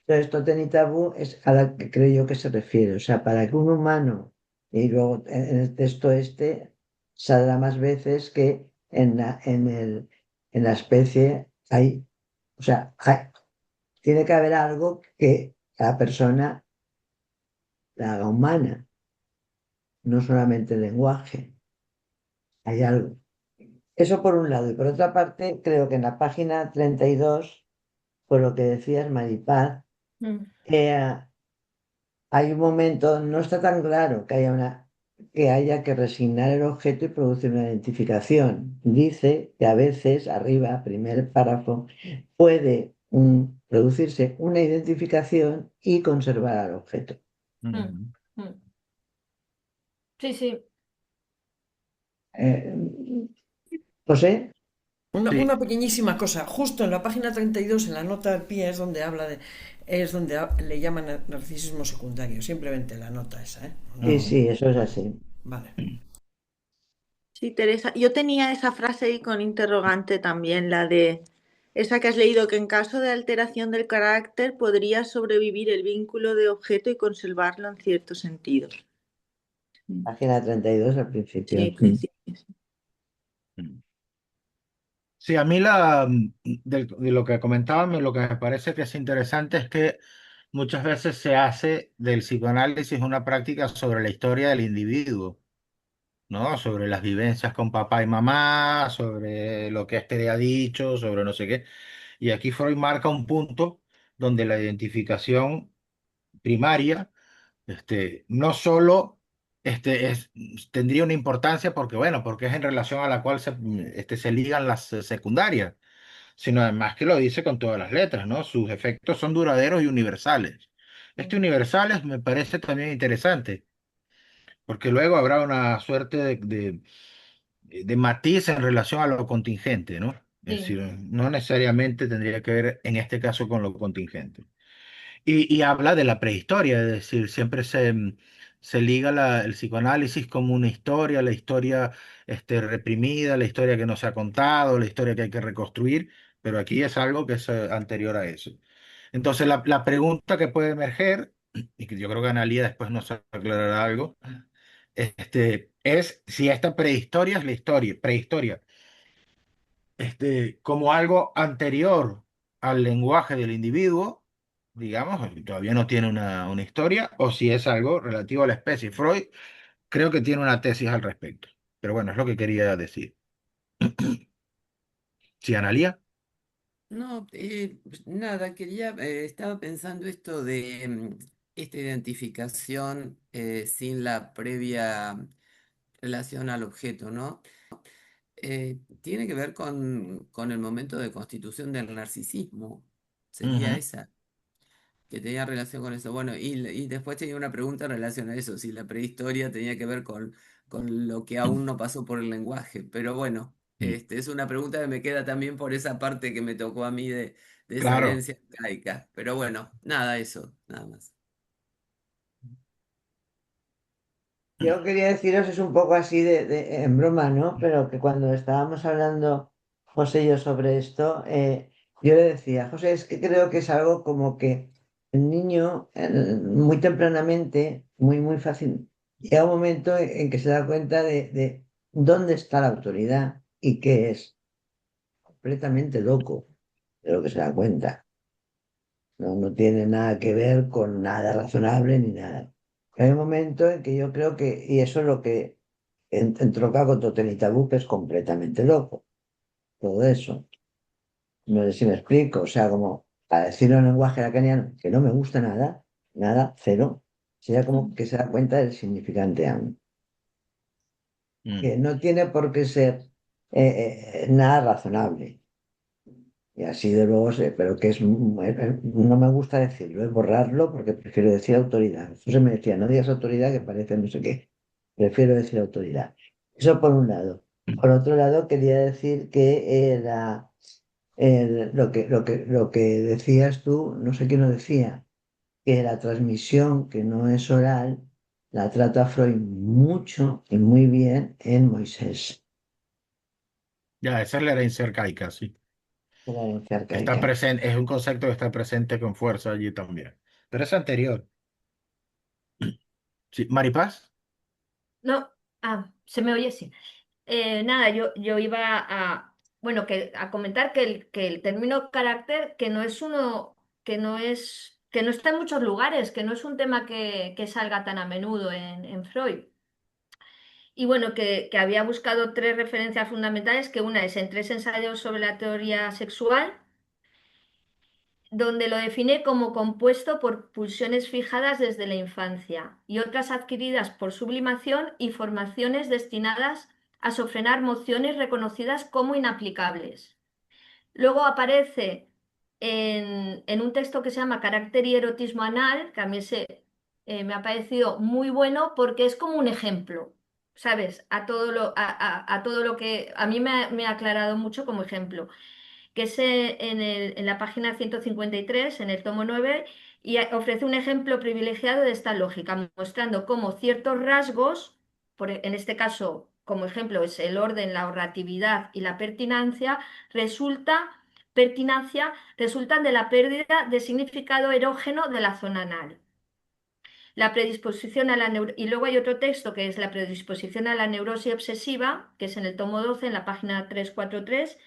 S1: Entonces, Totem y Tabú es a la que creo yo que se refiere. O sea, para que un humano, y luego en el texto este, saldrá más veces que en la especie hay, o sea, tiene que haber algo que la persona la haga humana, no solamente el lenguaje, hay algo. Eso por un lado. Y por otra parte, creo que en la página 32, por lo que decías, Maripaz,
S3: Mm.
S1: eh, hay un momento, no está tan claro que haya que resignar el objeto y producir una identificación. Dice que a veces, arriba, primer párrafo, puede producirse una identificación y conservar al objeto.
S3: Mm. Mm. Sí, sí.
S1: Eh, José,
S5: Una
S2: Sí.
S5: pequeñísima cosa, justo en la página 32, en la nota al pie, es donde le llaman narcisismo secundario, simplemente la nota esa, ¿eh?
S1: sí,
S5: No,
S1: sí, eso es así.
S5: vale.
S6: Sí, Teresa, yo tenía esa frase ahí con interrogante también, la de esa que has leído, que en caso de alteración del carácter podría sobrevivir el vínculo de objeto y conservarlo en cierto sentido. Mm.
S1: Página 32 al
S6: Sí,
S1: principio.
S6: al principio, sí.
S2: Sí, a mí de lo que comentaba, lo que me parece que es interesante es que muchas veces se hace del psicoanálisis una práctica sobre la historia del individuo, ¿no? Sobre las vivencias con papá y mamá, sobre lo que éste le ha dicho, sobre no sé qué. Y aquí Freud marca un punto donde la identificación primaria, no solo tendría una importancia porque, bueno, porque es en relación a la cual se ligan las secundarias, sino además que lo dice con todas las letras, ¿no? Sus efectos son duraderos y universales. Universales me parece también interesante, porque luego habrá una suerte de matiz en relación a lo contingente, ¿no? Es
S3: Sí.
S2: decir, no necesariamente tendría que ver en este caso con lo contingente. Y habla de la prehistoria, es decir, siempre se liga el psicoanálisis como una historia, la historia reprimida, la historia que no se ha contado, la historia que hay que reconstruir, pero aquí es algo que es anterior a eso. Entonces, la pregunta que puede emerger, y que yo creo que Analía después nos aclarará algo, es si esta prehistoria es la historia, prehistoria, como algo anterior al lenguaje del individuo, digamos, todavía no tiene una historia, o si es algo relativo a la especie. Freud creo que tiene una tesis al respecto, pero bueno, es lo que quería decir. ¿Sí, Analía?
S7: No, pues nada, estaba pensando esto de esta identificación sin la previa relación al objeto, ¿no? Tiene que ver con el momento de constitución del narcisismo. Sería
S2: Ujú.
S7: esa, que tenía relación con eso. Bueno, y después tenía una pregunta en relación a eso, si la prehistoria tenía que ver con lo que aún no pasó por el lenguaje. Pero bueno, es una pregunta que me queda también por esa parte que me tocó a mí de esa
S2: Claro.
S7: herencia arcaica. Pero bueno, nada, eso, nada más.
S1: Yo quería deciros, es un poco así en broma, ¿no? Pero que cuando estábamos hablando, José y yo, sobre esto, yo le decía, José, es que creo que es algo como que el niño, muy tempranamente, muy fácil, llega un momento en que se da cuenta de dónde está la autoridad y que es completamente loco de lo que se da cuenta. No tiene nada que ver con nada razonable ni nada. Hay un momento en que yo creo que, y eso es lo que entronca con Totem y Tabú, que es completamente loco, todo eso. No sé si me explico, o sea, como para decirlo en lenguaje lacaniano, que no me gusta nada, nada, cero, sería como que se da cuenta del significante am, que
S2: Mm.
S1: no tiene por qué ser nada razonable. Y así de luego sé, pero que es, no me gusta decirlo, es borrarlo porque prefiero decir autoridad. Entonces me decía, no digas autoridad que parece no sé qué, prefiero decir autoridad. Eso por un lado. Por otro lado, quería decir que lo que decías tú, no sé quién lo decía, que la transmisión que no es oral, la trata Freud mucho y muy bien en Moisés,
S2: Ya, esa es la herencia arcaica, sí.
S1: de la herencia
S2: Está
S1: arcaica.
S2: presente, es un concepto que está presente con fuerza allí también. Pero es anterior. Sí. Maripaz.
S3: No, se me oye, sí. Nada, yo iba bueno, a comentar que el término carácter, que no es uno, que no está en muchos lugares, que no es un tema que salga tan a menudo en Freud. Y bueno, que había buscado tres referencias fundamentales, que una es en tres ensayos sobre la teoría sexual, donde lo define como compuesto por pulsiones fijadas desde la infancia y otras adquiridas por sublimación y formaciones destinadas a sofrenar mociones reconocidas como inaplicables. Luego aparece en un texto que se llama Carácter y erotismo anal, que a mí me ha parecido muy bueno porque es como un ejemplo, ¿sabes? A todo lo que a mí me ha aclarado mucho como ejemplo, que es en la página 153, en el tomo 9, y ofrece un ejemplo privilegiado de esta lógica, mostrando cómo ciertos rasgos, en este caso, como ejemplo, es el orden, la oratividad y la pertinacia, resultan de la pérdida de significado erógeno de la zona anal. La predisposición a y luego hay otro texto que es la predisposición a la neurosis obsesiva, que es en el tomo 12, en la página 343,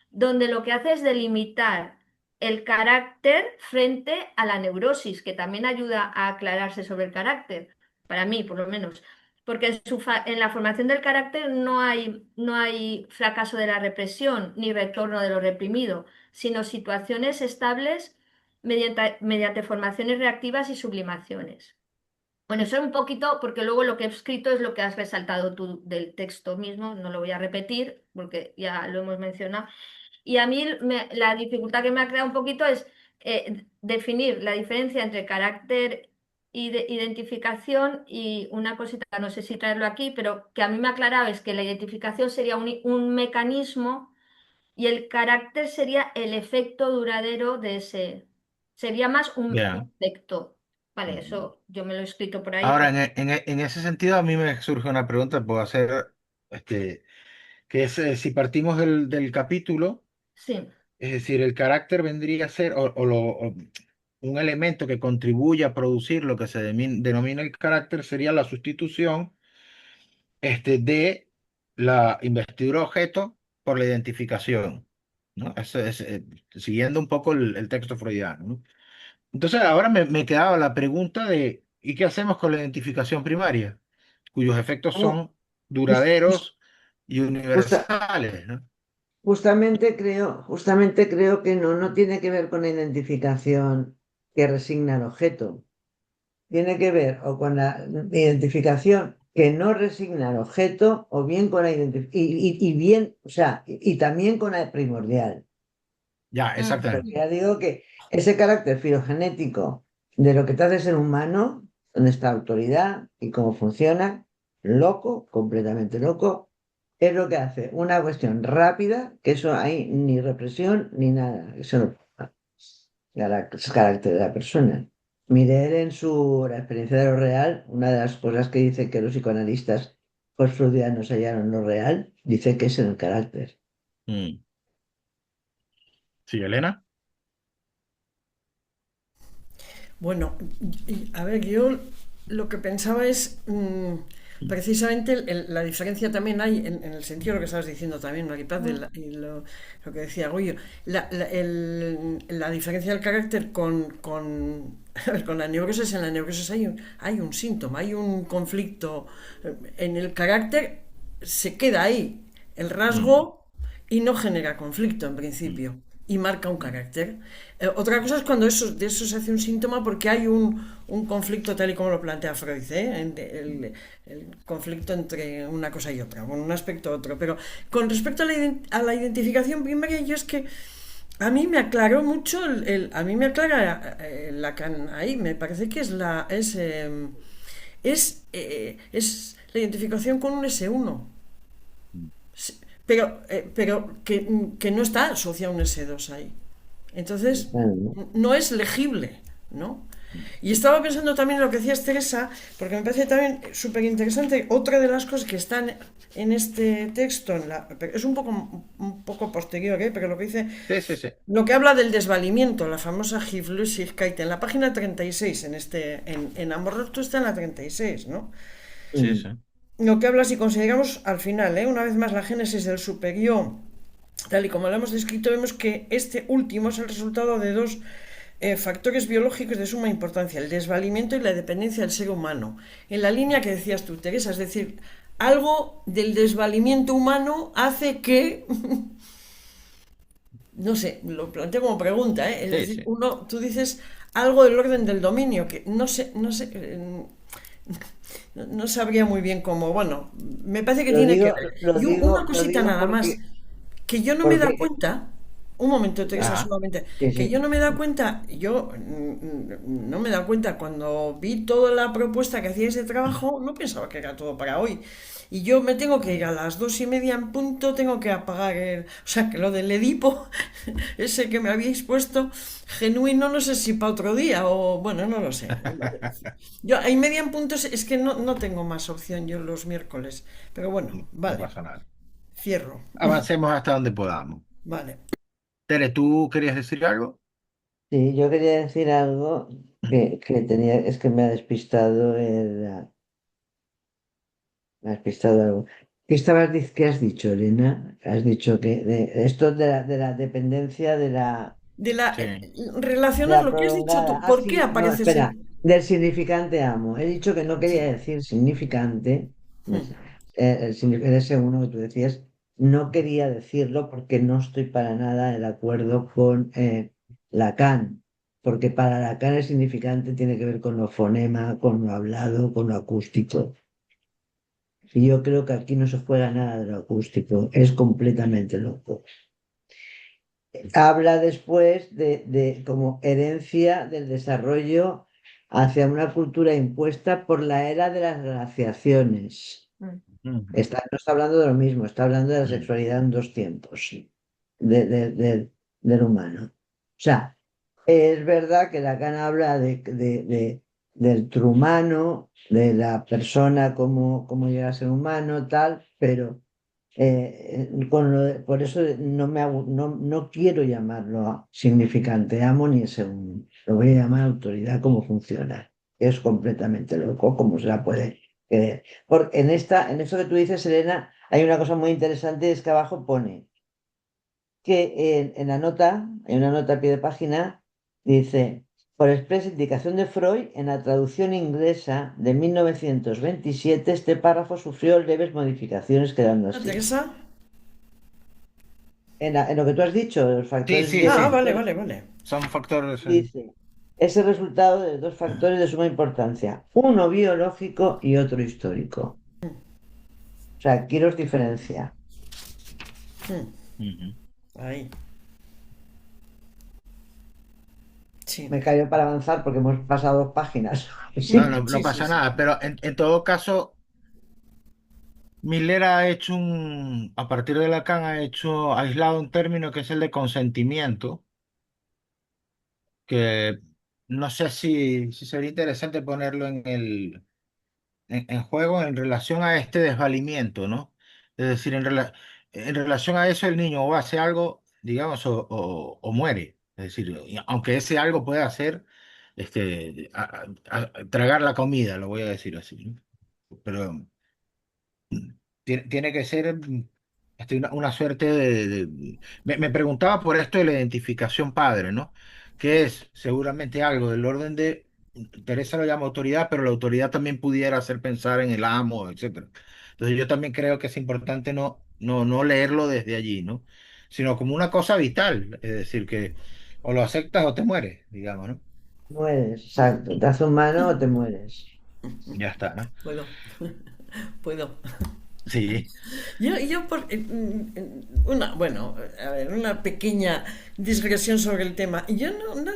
S3: donde lo que hace es delimitar el carácter frente a la neurosis, que también ayuda a aclararse sobre el carácter, para mí por lo menos, porque en la formación del carácter no hay fracaso de la represión ni retorno de lo reprimido, sino situaciones estables mediante formaciones reactivas y sublimaciones. Bueno, eso es un poquito, porque luego lo que he escrito es lo que has resaltado tú del texto mismo, no lo voy a repetir porque ya lo hemos mencionado. Y a mí la dificultad que me ha creado un poquito es definir la diferencia entre carácter y identificación y una cosita, no sé si traerlo aquí, pero que a mí me ha aclarado es que la identificación sería un mecanismo y el carácter sería el efecto duradero de ese, sería más un
S2: Ya.
S3: efecto. Vale, eso yo me lo he escrito por ahí.
S2: Ahora, en ese sentido, a mí me surge una pregunta, puedo hacer, este, que es si partimos del capítulo,
S3: Sí,
S2: es decir, el carácter vendría a ser un elemento que contribuye a producir lo que se denomina el carácter, sería la sustitución de la investidura objeto por la identificación, ¿no? Eso es, siguiendo un poco el texto freudiano, ¿no? Entonces, ahora me quedaba la pregunta de, ¿y qué hacemos con la identificación primaria? Cuyos efectos
S1: Como,
S2: son
S1: jus- jus-
S2: duraderos y
S1: justa-
S2: universales, ¿no?
S1: justamente creo que no tiene que ver con la identificación que resigna el objeto, tiene que ver o con la identificación que no resigna al objeto o bien con la identificación, y bien, o sea, y también con la primordial.
S2: Ya,
S3: Mm.
S2: exactamente.
S1: Porque ya digo que ese carácter filogenético de lo que te hace ser humano, donde está la autoridad y cómo funciona, loco, completamente loco, es lo que hace una cuestión rápida, que eso hay ni represión ni nada, eso no es carácter de la persona. Mire, él en la experiencia de lo real, una de las cosas que dice que los psicoanalistas post-freudianos hallaron lo real, dice que es en el carácter.
S2: Mm. Sí, Elena.
S5: Bueno, a ver, yo lo que pensaba es precisamente la diferencia también hay en el sentido de lo que estabas diciendo también, Maripaz, y lo que decía Goyo, la diferencia del carácter con la neurosis. En la neurosis hay un síntoma, hay un conflicto. En el carácter se queda ahí el
S2: Mm,
S5: rasgo y no genera conflicto en
S2: mm,
S5: principio y marca un carácter. Otra cosa es cuando de eso se hace un síntoma porque hay un conflicto tal y como lo plantea Freud, ¿eh? El conflicto entre una cosa y otra, con un aspecto u otro. Pero con respecto a la identificación primaria, yo es que a mí me aclaró mucho, a mí me aclara Lacan ahí, me parece que es la identificación con un S1.
S2: mm.
S5: Pero que no está asociado a un S2 ahí. Entonces,
S1: Bueno,
S5: no es legible, ¿no?
S2: Mm.
S5: Y estaba pensando también en lo que decías, Teresa, porque me parece también súper interesante. Otra de las cosas que están en este texto, es un poco posterior, ¿eh? Pero lo que dice,
S2: Sí, sí, sí.
S5: lo que habla del desvalimiento, la famosa Hilflosigkeit, en la página 36, en Amor Roto está en la 36, ¿no?
S2: Sí, sí.
S5: Lo que habla, si consideramos al final, una vez más, la génesis del superior, tal y como lo hemos descrito, vemos que este último es el resultado de dos factores biológicos de suma importancia, el desvalimiento y la dependencia del ser humano. En la línea que decías tú, Teresa, es decir, algo del desvalimiento humano hace que, no sé, lo planteo como pregunta, es
S2: Sí,
S5: decir,
S2: sí.
S5: tú dices algo del orden del dominio, que no sé, no sabría muy bien cómo, bueno, me parece que
S1: lo
S5: tiene que
S1: digo,
S5: ver.
S1: lo
S5: Y una
S1: digo, lo
S5: cosita
S1: digo
S5: nada más, que yo no me he dado
S1: porque,
S5: cuenta, un momento, Teresa,
S2: Ah,
S5: solamente,
S1: sí,
S5: que yo
S1: sí.
S5: no me he dado cuenta, no me he dado cuenta cuando vi toda la propuesta que hacíais de trabajo, no pensaba que era todo para hoy. Y yo me tengo que ir a las 2:30 en punto, tengo que apagar o sea, que lo del Edipo, ese que me habíais puesto, genuino, no sé si para otro día o, bueno, no lo sé. Yo, hay media en punto, es que no tengo más opción yo los miércoles. Pero bueno,
S2: no
S5: vale,
S2: pasa nada.
S5: cierro.
S2: Avancemos hasta donde podamos.
S5: Vale.
S2: Tere, ¿tú querías decir algo?
S1: Sí, yo quería decir algo que tenía, es que me ha despistado me ha despistado algo. ¿Qué has dicho, Elena? Has dicho que esto de la dependencia
S5: De la,
S2: Sí.
S1: de
S5: relacionar
S1: la
S5: lo que has dicho
S1: prolongada.
S5: tú,
S1: Ah,
S5: ¿por qué
S1: sí, no,
S5: aparece ese?
S1: espera, del significante amo. He dicho que no quería
S5: Sí.
S1: decir significante,
S5: Hmm.
S1: el ese uno que tú decías, no quería decirlo porque no estoy para nada de acuerdo con Lacan, porque para Lacan el significante tiene que ver con lo fonema, con lo hablado, con lo acústico. Y yo creo que aquí no se juega nada de lo acústico, es completamente loco. Habla después de como herencia del desarrollo hacia una cultura impuesta por la era de las glaciaciones.
S3: Mm.
S2: Ujú,
S1: No está hablando de lo mismo, está hablando de la
S2: mm,
S1: sexualidad en dos tiempos del humano. O sea, es verdad que Lacan habla del trumano, de la persona como llega a ser humano, tal, pero por eso no quiero llamarlo significante amo ni segundo. Lo voy a llamar autoridad como funciona. Es completamente loco, como se la puede creer. Porque en eso que tú dices, Elena, hay una cosa muy interesante, es que abajo pone que en la nota, hay una nota a pie de página, dice, por expresa indicación de Freud, en la traducción inglesa de 1927, este párrafo sufrió leves modificaciones quedando
S5: ¿Ah,
S1: así.
S5: Teresa?
S1: En lo que tú has dicho, los
S2: Sí,
S1: factores
S2: sí, sí.
S5: Ah, vale,
S1: biológicos,
S5: vale, vale.
S2: Son factores.
S1: dice. es el resultado de dos factores de suma importancia, uno biológico y otro histórico. O sea, aquí los diferencia.
S5: Mm,
S2: Ujú.
S5: ahí, sí.
S1: Me callo para avanzar porque hemos pasado 2 páginas.
S2: No,
S1: Sí,
S2: no
S5: Sí, sí,
S2: pasa
S5: sí.
S2: nada, pero en todo caso, Miller ha hecho a partir de Lacan ha aislado un término que es el de consentimiento, que no sé si sería interesante ponerlo en juego en relación a este desvalimiento, ¿no? Es decir, en relación a eso el niño o hace algo, digamos, o muere. Es decir, y aunque ese algo pueda hacer, tragar la comida, lo voy a decir así, ¿no? Pero tiene que ser una suerte me preguntaba por esto de la identificación padre, ¿no? Que es seguramente algo del orden de, Teresa lo llama autoridad, pero la autoridad también pudiera hacer pensar en el amo, etcétera. Entonces yo también creo que es importante no leerlo desde allí, ¿no? Sino como una cosa vital, es decir, que o lo aceptas o te mueres, digamos, ¿no?
S1: mueres, exacto. Te hace humano o te mueres.
S2: Ya está, ¿no?
S5: Puedo, puedo.
S2: Sí.
S5: Bueno, a ver, una pequeña digresión sobre el tema. Yo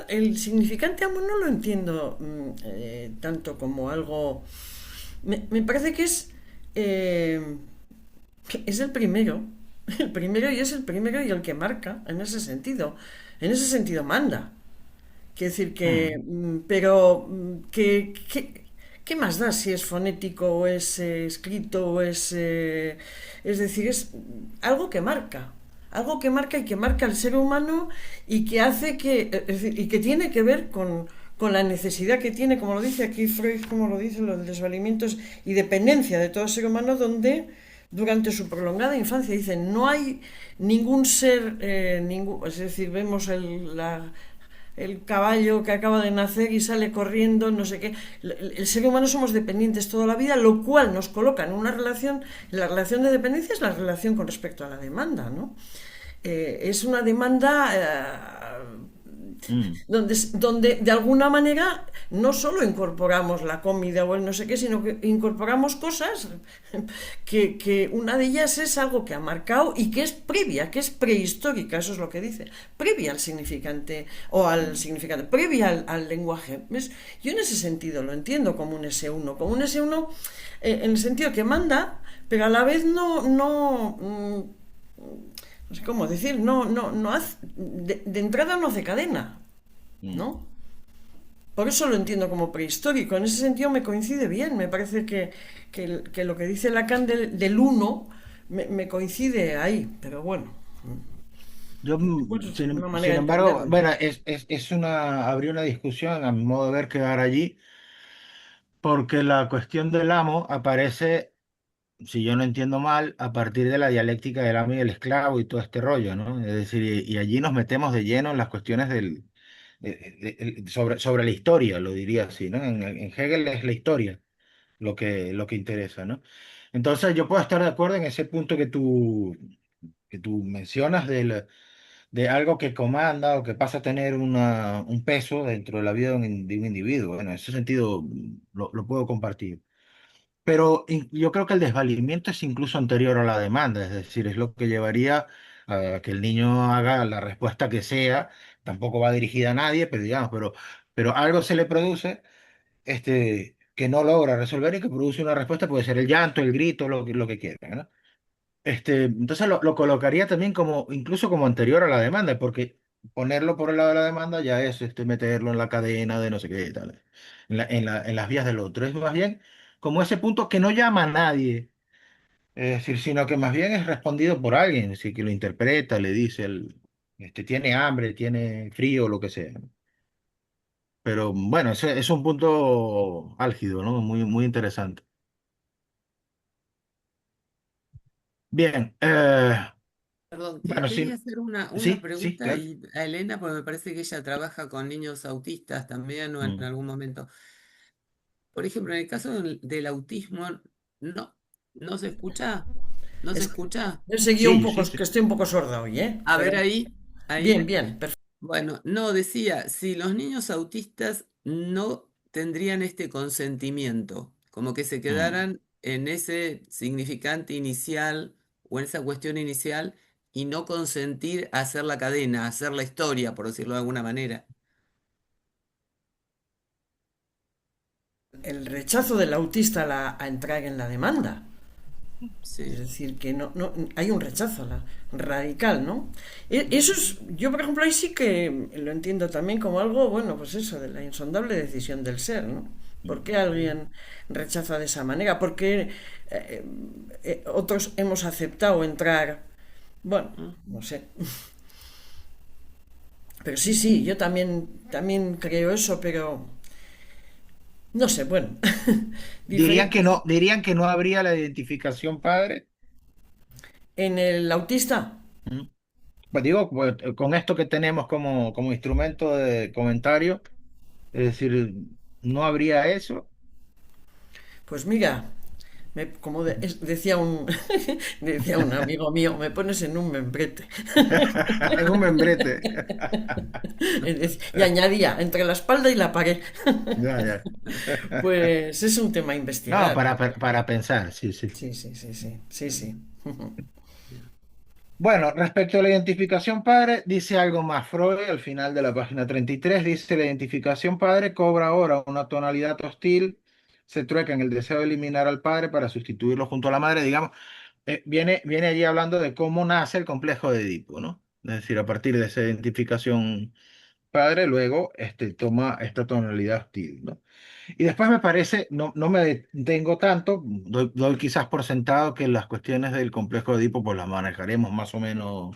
S5: el significante amo no lo entiendo tanto como algo. Me parece que es el primero y es el primero y el que marca en ese sentido manda. Quiero decir que,
S2: Mm,
S5: pero ¿qué más da si es fonético o es escrito o es decir, es algo que marca al ser humano y que hace es decir, y que tiene que ver con la necesidad que tiene, como lo dice aquí Freud, como lo dice, los desvalimientos y dependencia de todo ser humano, donde durante su prolongada infancia dice no hay ningún ser, es decir, vemos el caballo que acaba de nacer y sale corriendo, no sé qué. El ser humano somos dependientes toda la vida, lo cual nos coloca en una relación, la relación de dependencia es la relación con respecto a la demanda, ¿no? Es una demanda
S2: mm.
S5: donde de alguna manera no solo incorporamos la comida o el no sé qué, sino que incorporamos cosas que una de ellas es algo que ha marcado y que es previa, que es prehistórica, eso es lo que dice, previa al significante previa al lenguaje. ¿Ves? Yo en ese sentido lo entiendo como un S1 en el sentido que manda, pero a la vez no sé cómo decir, no hace, de entrada no hace cadena,
S2: Mm.
S5: ¿no? Por eso lo entiendo como prehistórico. En ese sentido me coincide bien. Me parece que lo que dice Lacan del uno me coincide ahí. Pero bueno,
S2: Yo,
S5: pues es una
S2: sin
S5: manera de
S2: embargo,
S5: entenderlo.
S2: bueno, habría una discusión a mi modo de ver quedar allí, porque la cuestión del amo aparece, si yo no entiendo mal, a partir de la dialéctica del amo y el esclavo y todo este rollo, ¿no? Es decir, y allí nos metemos de lleno en las cuestiones sobre la historia, lo diría así, ¿no? En Hegel es la historia lo que interesa, ¿no? Entonces yo puedo estar de acuerdo en ese punto que tú mencionas de algo que comanda o que pasa a tener un peso dentro de la vida de un individuo. Bueno, en ese sentido lo puedo compartir. Pero yo creo que el desvalimiento es incluso anterior a la demanda, es decir, es lo que llevaría a que el niño haga la respuesta que sea, tampoco va dirigida a nadie, pero digamos, pero algo se le produce que no logra resolver y que produce una respuesta, puede ser el llanto, el grito, lo que quiera, ¿no? Entonces lo colocaría también incluso como anterior a la demanda, porque ponerlo por el lado de la demanda ya es meterlo en la cadena de no sé qué y tal, en las vías del otro. Es más bien como ese punto que no llama a nadie, es decir, sino que más bien es respondido por alguien, es decir, que lo interpreta, le dice, tiene hambre, tiene frío, lo que sea, ¿no? Pero bueno, ese es un punto álgido, ¿no? Muy, muy interesante. Bien,
S7: Perdón,
S2: bueno,
S7: quería
S2: sí,
S7: hacer una
S2: sí, sí,
S7: pregunta
S2: claro.
S7: a Elena, porque me parece que ella trabaja con niños autistas también o en
S2: Mm.
S7: algún momento. Por ejemplo, en el caso del autismo, no, no se escucha, no se
S5: Es,
S7: escucha.
S5: yo seguí un
S2: Sí,
S5: poco,
S2: sí,
S5: que
S2: sí.
S5: estoy un poco sorda hoy, ¿eh?
S7: A
S5: Pero
S7: ver ahí,
S5: bien,
S7: ahí.
S5: bien, perfecto.
S7: Bueno, no, decía, si los niños autistas no tendrían este consentimiento, como que se
S2: Mm.
S7: quedaran en ese significante inicial o en esa cuestión inicial y no consentir a hacer la cadena, a hacer la historia, por decirlo de alguna manera.
S5: El rechazo del autista a entrar en la demanda. Es
S7: Sí.
S5: decir, que no hay un rechazo radical, ¿no? Eso es, yo por ejemplo ahí sí que lo entiendo también como algo, bueno, pues eso, de la insondable decisión del ser, ¿no? ¿Por qué alguien rechaza de esa manera? ¿Por qué otros hemos aceptado entrar? Bueno, no sé. Pero sí, sí, yo también creo eso, pero no sé, bueno. Diferentes.
S2: Dirían que no habría la identificación padre.
S5: En el autista,
S2: Mm. Pues digo, pues, con esto que tenemos como instrumento de comentario, es decir, no habría eso.
S5: pues mira, decía decía un amigo mío, me pones en un membrete.
S2: Es un membrete.
S5: Y añadía, entre la espalda y la pared.
S2: Ya, ya.
S5: Pues es un tema a
S2: No,
S5: investigar.
S2: para pensar, sí, sí.
S5: Sí, sí, sí, sí, sí, sí.
S2: Bueno, respecto a la identificación padre, dice algo más. Freud, al final de la página 33, dice: la identificación padre cobra ahora una tonalidad hostil, se trueca en el deseo de eliminar al padre para sustituirlo junto a la madre. Digamos, viene allí hablando de cómo nace el complejo de Edipo, ¿no? Es decir, a partir de esa identificación padre, luego toma esta tonalidad hostil, ¿no? Y después me parece, no me detengo tanto, doy quizás por sentado que las cuestiones del complejo de Edipo pues las manejaremos más o menos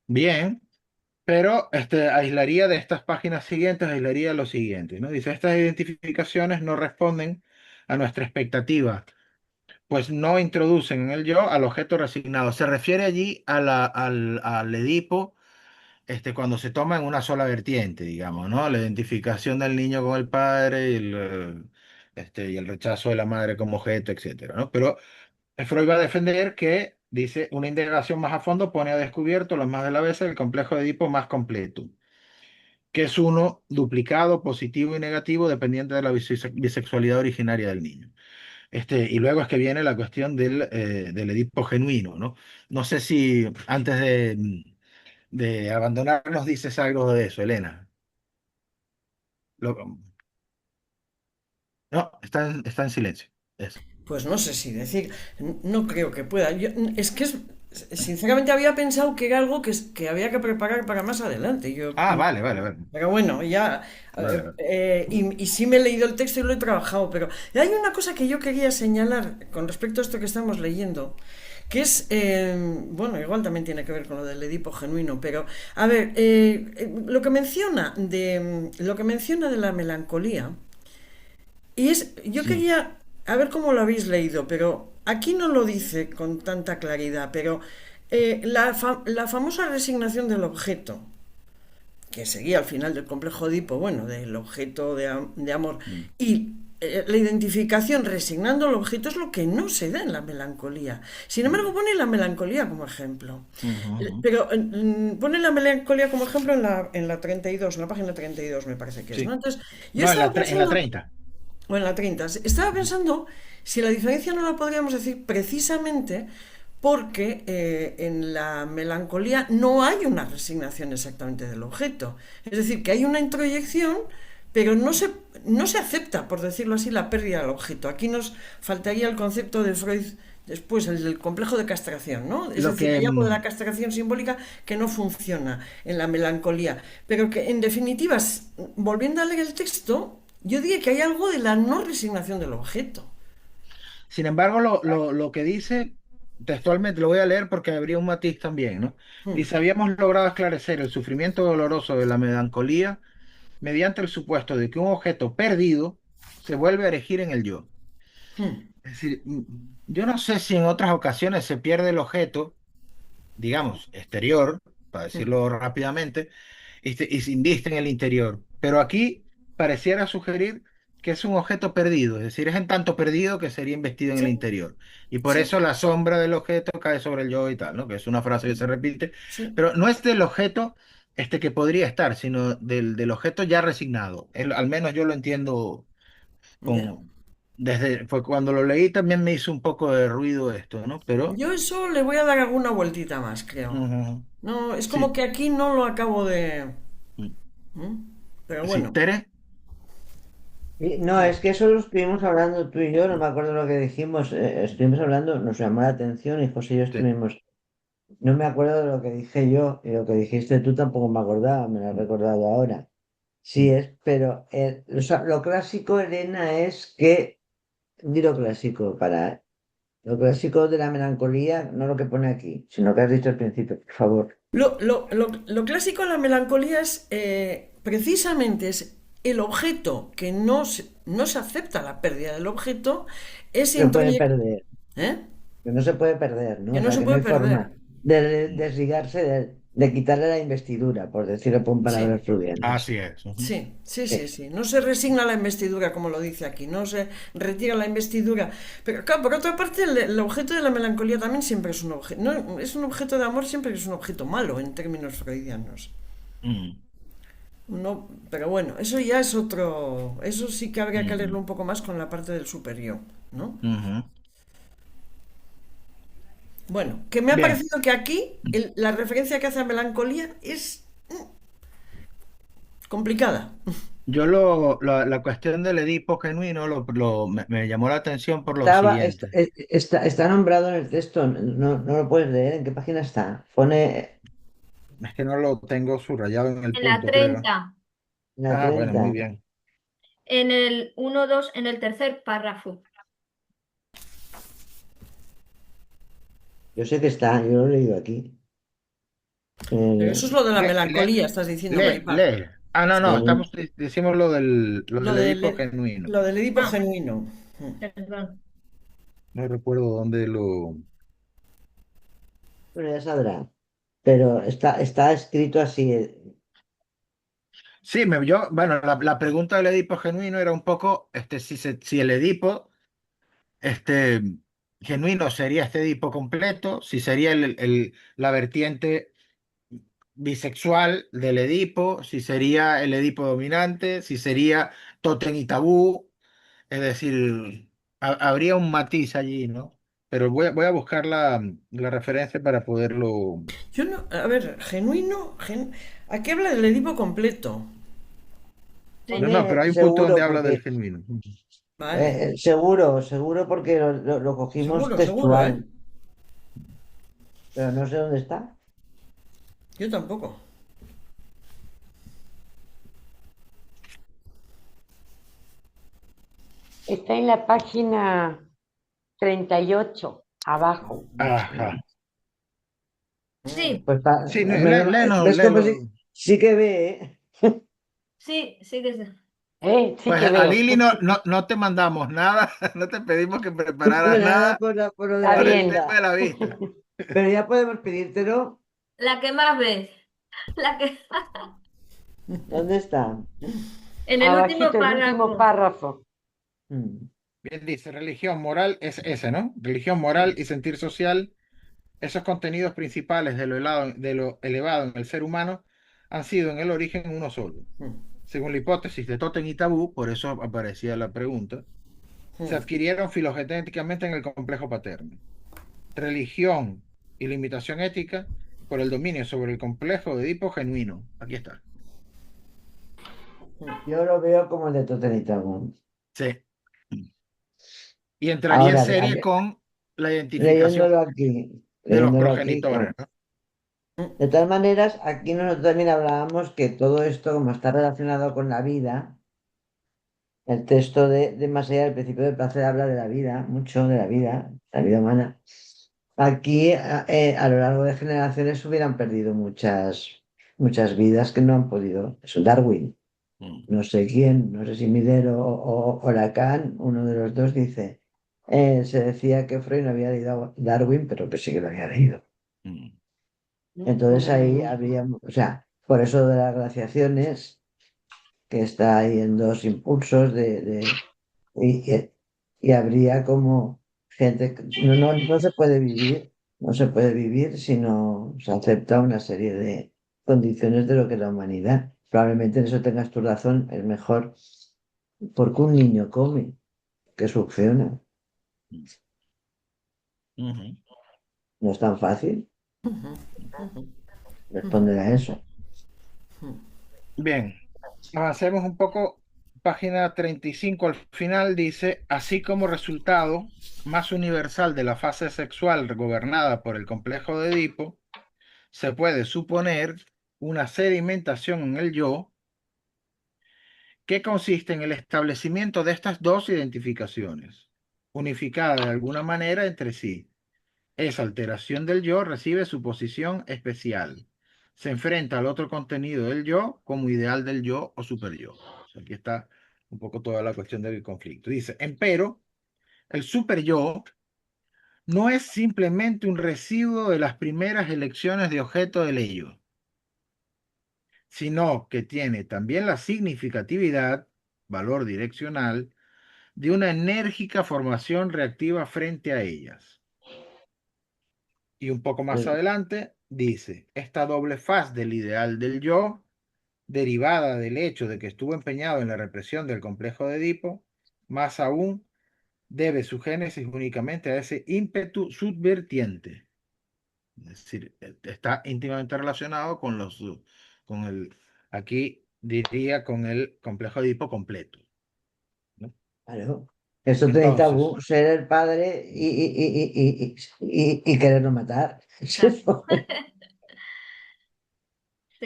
S2: bien, pero aislaría de estas páginas siguientes, aislaría lo siguiente, ¿no? Dice: estas identificaciones no responden a nuestra expectativa, pues no introducen en el yo al objeto resignado. Se refiere allí al Edipo, cuando se toma en una sola vertiente, digamos, ¿no? La identificación del niño con el padre y el rechazo de la madre como objeto, etcétera, ¿no? Pero Freud va a defender que, dice, una indagación más a fondo pone a descubierto las más de las veces el complejo de Edipo más completo, que es uno duplicado, positivo y negativo, dependiente de la bisexualidad originaria del niño. Y luego es que viene la cuestión del Edipo genuino, ¿no? No sé si antes de abandonarnos dices algo de eso, Elena. Lo- no, está en silencio. Eso.
S5: Pues no sé si decir, no creo que pueda. Sinceramente había pensado que era algo que había que preparar para más adelante.
S2: Ah, vale, vale, vale.
S5: Pero bueno, ya.
S2: Vale, vale.
S5: Y sí me he leído el texto y lo he trabajado, pero hay una cosa que yo quería señalar con respecto a esto que estamos leyendo, que es, bueno, igual también tiene que ver con lo del Edipo genuino, pero a ver, lo que menciona de la melancolía, y yo
S2: Sí.
S5: quería, a ver cómo lo habéis leído, pero aquí no lo dice con tanta claridad, pero la famosa resignación del objeto, que seguía al final del complejo Edipo, bueno, del objeto de amor,
S2: Mm.
S5: y la identificación resignando el objeto es lo que no se da en la melancolía. Sin embargo, pone la melancolía como ejemplo.
S2: Ujú, ujú.
S5: Pero pone la melancolía como ejemplo en la 32, en la página 32 me parece que es, ¿no?
S2: Sí.
S5: Entonces, yo
S2: No,
S5: estaba
S2: en la
S5: pensando,
S2: 30.
S5: o en la 30, estaba pensando si la diferencia no la podríamos decir precisamente porque en la melancolía no hay una resignación exactamente del objeto. Es decir, que hay una introyección, pero no se acepta, por decirlo así, la pérdida del objeto. Aquí nos faltaría el concepto de Freud después, el del complejo de castración, ¿no? Es
S2: Lo
S5: decir,
S2: que,
S5: hay algo de la castración simbólica que no funciona en la melancolía. Pero que, en definitiva, volviendo a leer el texto, yo diría que hay algo de la no resignación del objeto.
S2: sin embargo, lo que dice textualmente, lo voy a leer porque habría un matiz también, ¿no?
S5: Hmm,
S2: Dice: habíamos logrado esclarecer el sufrimiento doloroso de la melancolía mediante el supuesto de que un objeto perdido se vuelve a erigir en el yo.
S5: hmm,
S2: Es decir, yo no sé si en otras ocasiones se pierde el objeto, digamos, exterior, para
S5: hmm,
S2: decirlo rápidamente, y se inviste en el interior. Pero aquí pareciera sugerir que es un objeto perdido, es decir, es en tanto perdido que sería investido en el
S5: sí,
S2: interior. Y por
S5: sí,
S2: eso la sombra del objeto cae sobre el yo y tal, ¿no? Que es una frase que se repite,
S5: sí.
S2: pero no es del objeto que podría estar, sino del objeto ya resignado. Al menos yo lo entiendo
S5: Ya.
S2: con, fue cuando lo leí también me hizo un poco de ruido esto, ¿no? Pero,
S5: Yo eso le voy a dar alguna vueltita más, creo.
S2: ujú,
S5: No, es como
S2: sí,
S5: que aquí no lo acabo de...
S2: mm,
S5: ¿Mm? Pero
S2: sí,
S5: bueno,
S2: Tere,
S1: No, es que eso lo estuvimos hablando tú y yo, no me acuerdo lo que dijimos, estuvimos hablando, nos llamó la atención y José y yo
S2: sí,
S1: estuvimos, no me acuerdo de lo que dije yo y lo que dijiste tú tampoco me acordaba, me lo has recordado ahora. Sí
S2: mm,
S1: es, pero o sea, lo clásico, Elena, es que, di lo clásico, lo clásico de la melancolía, no lo que pone aquí, sino que has dicho al principio, por favor.
S5: lo clásico de la melancolía es precisamente es el objeto que no se acepta la pérdida del objeto, es
S1: Se puede
S5: introyectar,
S1: perder,
S5: ¿eh?
S1: que no se puede perder, ¿no?
S5: Que
S1: O
S5: no
S1: sea,
S5: se
S1: que no
S5: puede
S1: hay
S5: perder.
S1: forma de
S2: mm,
S1: desligarse, de quitarle la investidura, por decirlo con palabras
S5: Sí,
S1: fluviales.
S2: así es. Ujú,
S5: sí, sí, sí,
S1: Sí.
S5: sí. No se resigna la investidura, como lo dice aquí, no se retira la investidura. Pero claro, por otra parte, el objeto de la melancolía también siempre es un objeto. No, es un objeto de amor siempre que es un objeto malo en términos freudianos.
S2: mm,
S5: No, pero bueno, eso ya es otro. Eso sí que habría que leerlo
S2: mm,
S5: un poco más con la parte del superior, ¿no?
S2: ujú.
S5: Bueno, que me ha
S2: Bien,
S5: parecido que aquí la referencia que hace a melancolía es complicada.
S2: la cuestión del Edipo genuino me llamó la atención por lo
S1: Estaba,
S2: siguiente.
S1: está nombrado en el texto, no lo puedes leer, ¿en qué página está? Pone
S2: Es que no lo tengo subrayado en el
S3: En la
S2: punto, creo.
S3: 30,
S1: en la
S2: Ah, bueno, muy
S1: 30.
S2: bien.
S3: en el 1-2, en el tercer párrafo.
S1: Yo sé que está, yo lo he leído aquí.
S5: Pero
S1: Eh,
S5: eso es lo de la
S2: Le, le,
S5: melancolía, estás diciendo, Maripaz.
S2: lee. Ah, no, no,
S1: sí.
S2: decimos lo
S5: Lo
S2: del Edipo
S5: del,
S2: genuino.
S5: lo del Edipo
S3: Ah,
S5: genuino.
S3: perdón.
S2: No recuerdo dónde lo...
S1: Pero ya saldrá. Pero está escrito así.
S2: Sí, bueno, la pregunta del Edipo genuino era un poco, si el Edipo, este, genuino sería este Edipo completo, si sería la vertiente bisexual del Edipo, si sería el Edipo dominante, si sería tótem y tabú, es decir, habría un matiz allí, ¿no? Pero voy a buscar la referencia para poderlo...
S5: Yo no, a ver, genuino, aquí habla del Edipo completo.
S2: No,
S3: Sí.
S2: no, pero
S1: Pone
S2: hay un punto donde
S1: seguro,
S2: habla del
S1: porque
S2: genuino.
S5: Vale,
S1: seguro porque lo cogimos
S5: seguro, seguro, ¿eh?
S1: textual, pero no sé dónde está.
S5: Yo tampoco.
S8: Está en la página 38 abajo.
S2: Ajá.
S5: Mm.
S3: Sí,
S1: Pues
S2: Sí,
S1: ves que pues
S2: léelo.
S1: sí que ve, ¿eh?
S3: sí que es.
S8: Sí
S2: Pues
S8: que
S2: a
S8: ve.
S2: Lili no te mandamos nada, no te pedimos que prepararas
S1: Pues nada
S2: nada
S1: por lo de
S8: Está
S1: la
S2: por el tema
S8: bien.
S2: de
S1: vista.
S2: la vista.
S1: Pero ya podemos pedírtelo.
S3: La que más ves. La que...
S1: ¿Dónde está?
S3: En el último
S8: Abajito, el último
S3: párrafo.
S8: párrafo.
S1: Mm.
S2: Bien, dice, religión moral es ese, ¿no? Religión moral y sentir social, esos contenidos principales de lo elevado en el ser humano han sido en el origen uno solo.
S5: Mm.
S2: Según la hipótesis de Totem y Tabú, por eso aparecía la pregunta, se
S5: Mm.
S2: adquirieron filogenéticamente en el complejo paterno. Religión y limitación ética por el dominio sobre el complejo de Edipo genuino. Aquí está.
S1: Yo lo veo como el de Totenitagun.
S2: Sí. Y entraría en
S1: Ahora,
S2: serie con la identificación
S1: leyéndolo aquí,
S2: de los
S1: leyéndolo aquí,
S2: progenitores, ¿no?
S5: Mm.
S1: de todas maneras, aquí nosotros también hablábamos que todo esto, como está relacionado con la vida, el texto de Más allá del principio del placer habla de la vida, mucho de la vida humana. Aquí, a lo largo de generaciones, hubieran perdido muchas vidas que no han podido. Eso, Darwin,
S2: Mm,
S1: no sé quién, no sé si Midero o Lacan, uno de los dos dice, se decía que Freud no había leído a Darwin, pero que sí que lo había leído.
S2: mm,
S1: Entonces ahí habría, o sea, por eso de las glaciaciones, que está ahí en dos impulsos y, y habría como gente, no se puede vivir, no se puede vivir si no se acepta una serie de condiciones de lo que es la humanidad. Probablemente en eso tengas tu razón, es mejor porque un niño come, que succiona.
S2: Ujú.
S1: No es tan fácil
S5: Ujú, ujú,
S1: responder a eso.
S2: Bien, avancemos un poco. Página 35 al final dice, así como resultado más universal de la fase sexual gobernada por el complejo de Edipo, se puede suponer una sedimentación en el yo que consiste en el establecimiento de estas dos identificaciones, unificadas de alguna manera entre sí. Esa alteración del yo recibe su posición especial. Se enfrenta al otro contenido del yo como ideal del yo o superyo. O sea, aquí está un poco toda la cuestión del conflicto. Dice, empero, el superyo no es simplemente un residuo de las primeras elecciones de objeto del ello, sino que tiene también la significatividad, valor direccional, de una enérgica formación reactiva frente a ellas. Y un poco más adelante dice, esta doble faz del ideal del yo, derivada del hecho de que estuvo empeñado en la represión del complejo de Edipo, más aún debe su génesis únicamente a ese ímpetu subvertiente. Es decir, está íntimamente relacionado con con el, aquí diría con el complejo de Edipo completo, ¿no?
S1: Claro. Eso te
S2: Entonces,
S1: tabú, ser el padre y quererlo matar.
S3: Exacto.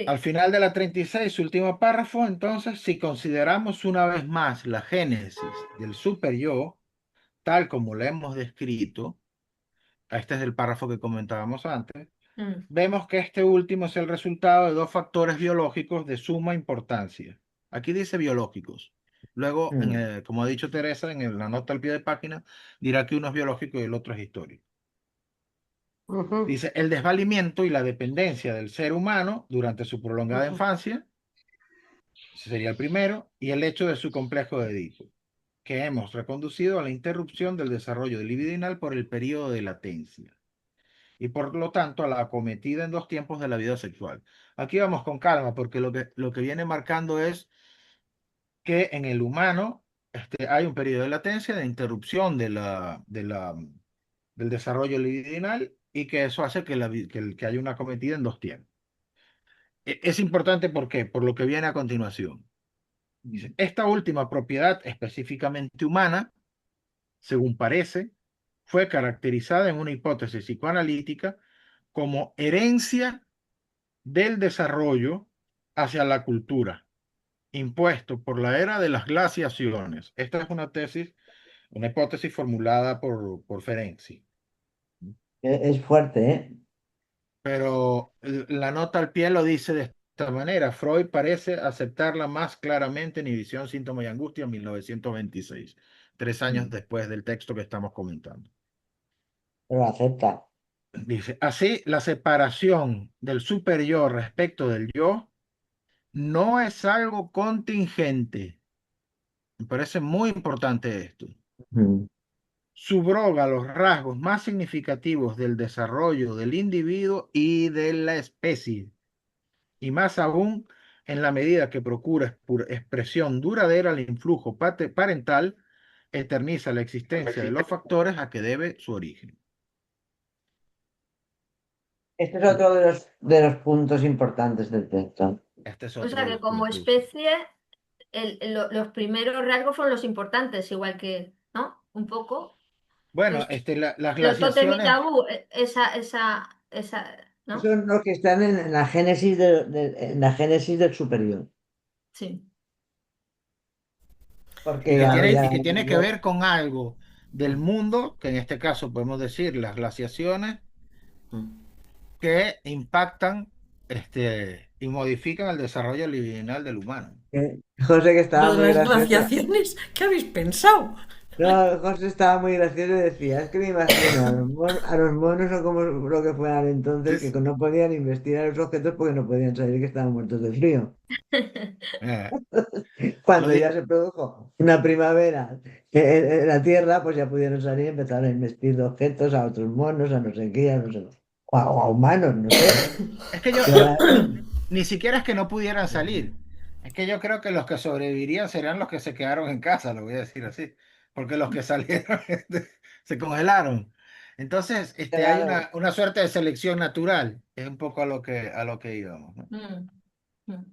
S2: al
S3: Sí.
S2: final de la 36, último párrafo, entonces, si consideramos una vez más la génesis del superyo, tal como la hemos descrito, este es el párrafo que comentábamos antes,
S3: Mm.
S2: vemos que este último es el resultado de dos factores biológicos de suma importancia. Aquí dice biológicos. Luego, como ha dicho Teresa, la nota al pie de página, dirá que uno es biológico y el otro es histórico.
S8: Ujú,
S2: Dice, el desvalimiento y la dependencia del ser humano durante su prolongada
S8: ujú.
S2: infancia, ese sería el primero, y el hecho de su complejo de Edipo, que hemos reconducido a la interrupción del desarrollo libidinal por el periodo de latencia y por lo tanto a la acometida en dos tiempos de la vida sexual. Aquí vamos con calma porque lo que viene marcando es que en el humano hay un periodo de latencia, de interrupción del desarrollo libidinal y que eso hace que haya una acometida en dos tiempos. Es importante ¿por qué? Por lo que viene a continuación. Dice, esta última propiedad específicamente humana, según parece, fue caracterizada en una hipótesis psicoanalítica como herencia del desarrollo hacia la cultura, impuesto por la era de las glaciaciones. Esta es una hipótesis formulada por Ferenczi.
S1: Es fuerte, ¿eh?
S2: Pero la nota al pie lo dice de esta manera. Freud parece aceptarla más claramente en Visión, Síntoma y Angustia en 1926, 3 años después del texto que estamos comentando.
S1: Pero acepta.
S2: Dice, así la separación del superyo respecto del yo no es algo contingente. Me parece muy importante esto.
S1: Mm.
S2: Subroga los rasgos más significativos del desarrollo del individuo y de la especie, y más aún en la medida que procura por expresión duradera el influjo parental, eterniza la existencia de los factores a que debe su origen.
S1: Este es otro de los puntos importantes del texto.
S2: Este es
S3: O
S2: otro
S3: sea
S2: de
S3: que
S2: los
S3: como
S2: puntos.
S3: especie, los primeros rasgos fueron los importantes, igual que, ¿no? Un poco.
S2: Bueno,
S3: Es,
S2: las
S3: los tótem y
S2: glaciaciones,
S3: tabú, ¿no?
S1: Son los que están en la génesis en la génesis del superior.
S3: Sí.
S1: Porque ya,
S2: y que tiene que
S1: digo,
S2: ver con algo del mundo, que en este caso podemos decir las glaciaciones, que impactan y modifican el desarrollo libidinal del humano.
S1: José que
S5: Lo
S1: estaba
S5: de
S1: muy
S5: las
S1: gracioso.
S5: glaciaciones, ¿qué habéis pensado?
S1: No, José estaba muy gracioso y decía, es que me imagino a los monos o como lo que fueran entonces, que no podían investigar los objetos porque no podían saber que estaban muertos de frío.
S2: Eh, lo
S1: Cuando
S2: di-
S1: ya se produjo una primavera en la Tierra, pues ya pudieron salir y empezar a investir de objetos a otros monos, a no sé qué, a no sé, o a humanos, no sé.
S2: es que
S1: Y ahora,
S2: ni siquiera es que no pudieran salir. Es que yo creo que los que sobrevivirían serían los que se quedaron en casa, lo voy a decir así. Porque los que salieron se congelaron. Entonces, hay
S1: Claro,
S2: una suerte de selección natural. Es un poco a lo que íbamos, ¿no?
S4: Mm, mm.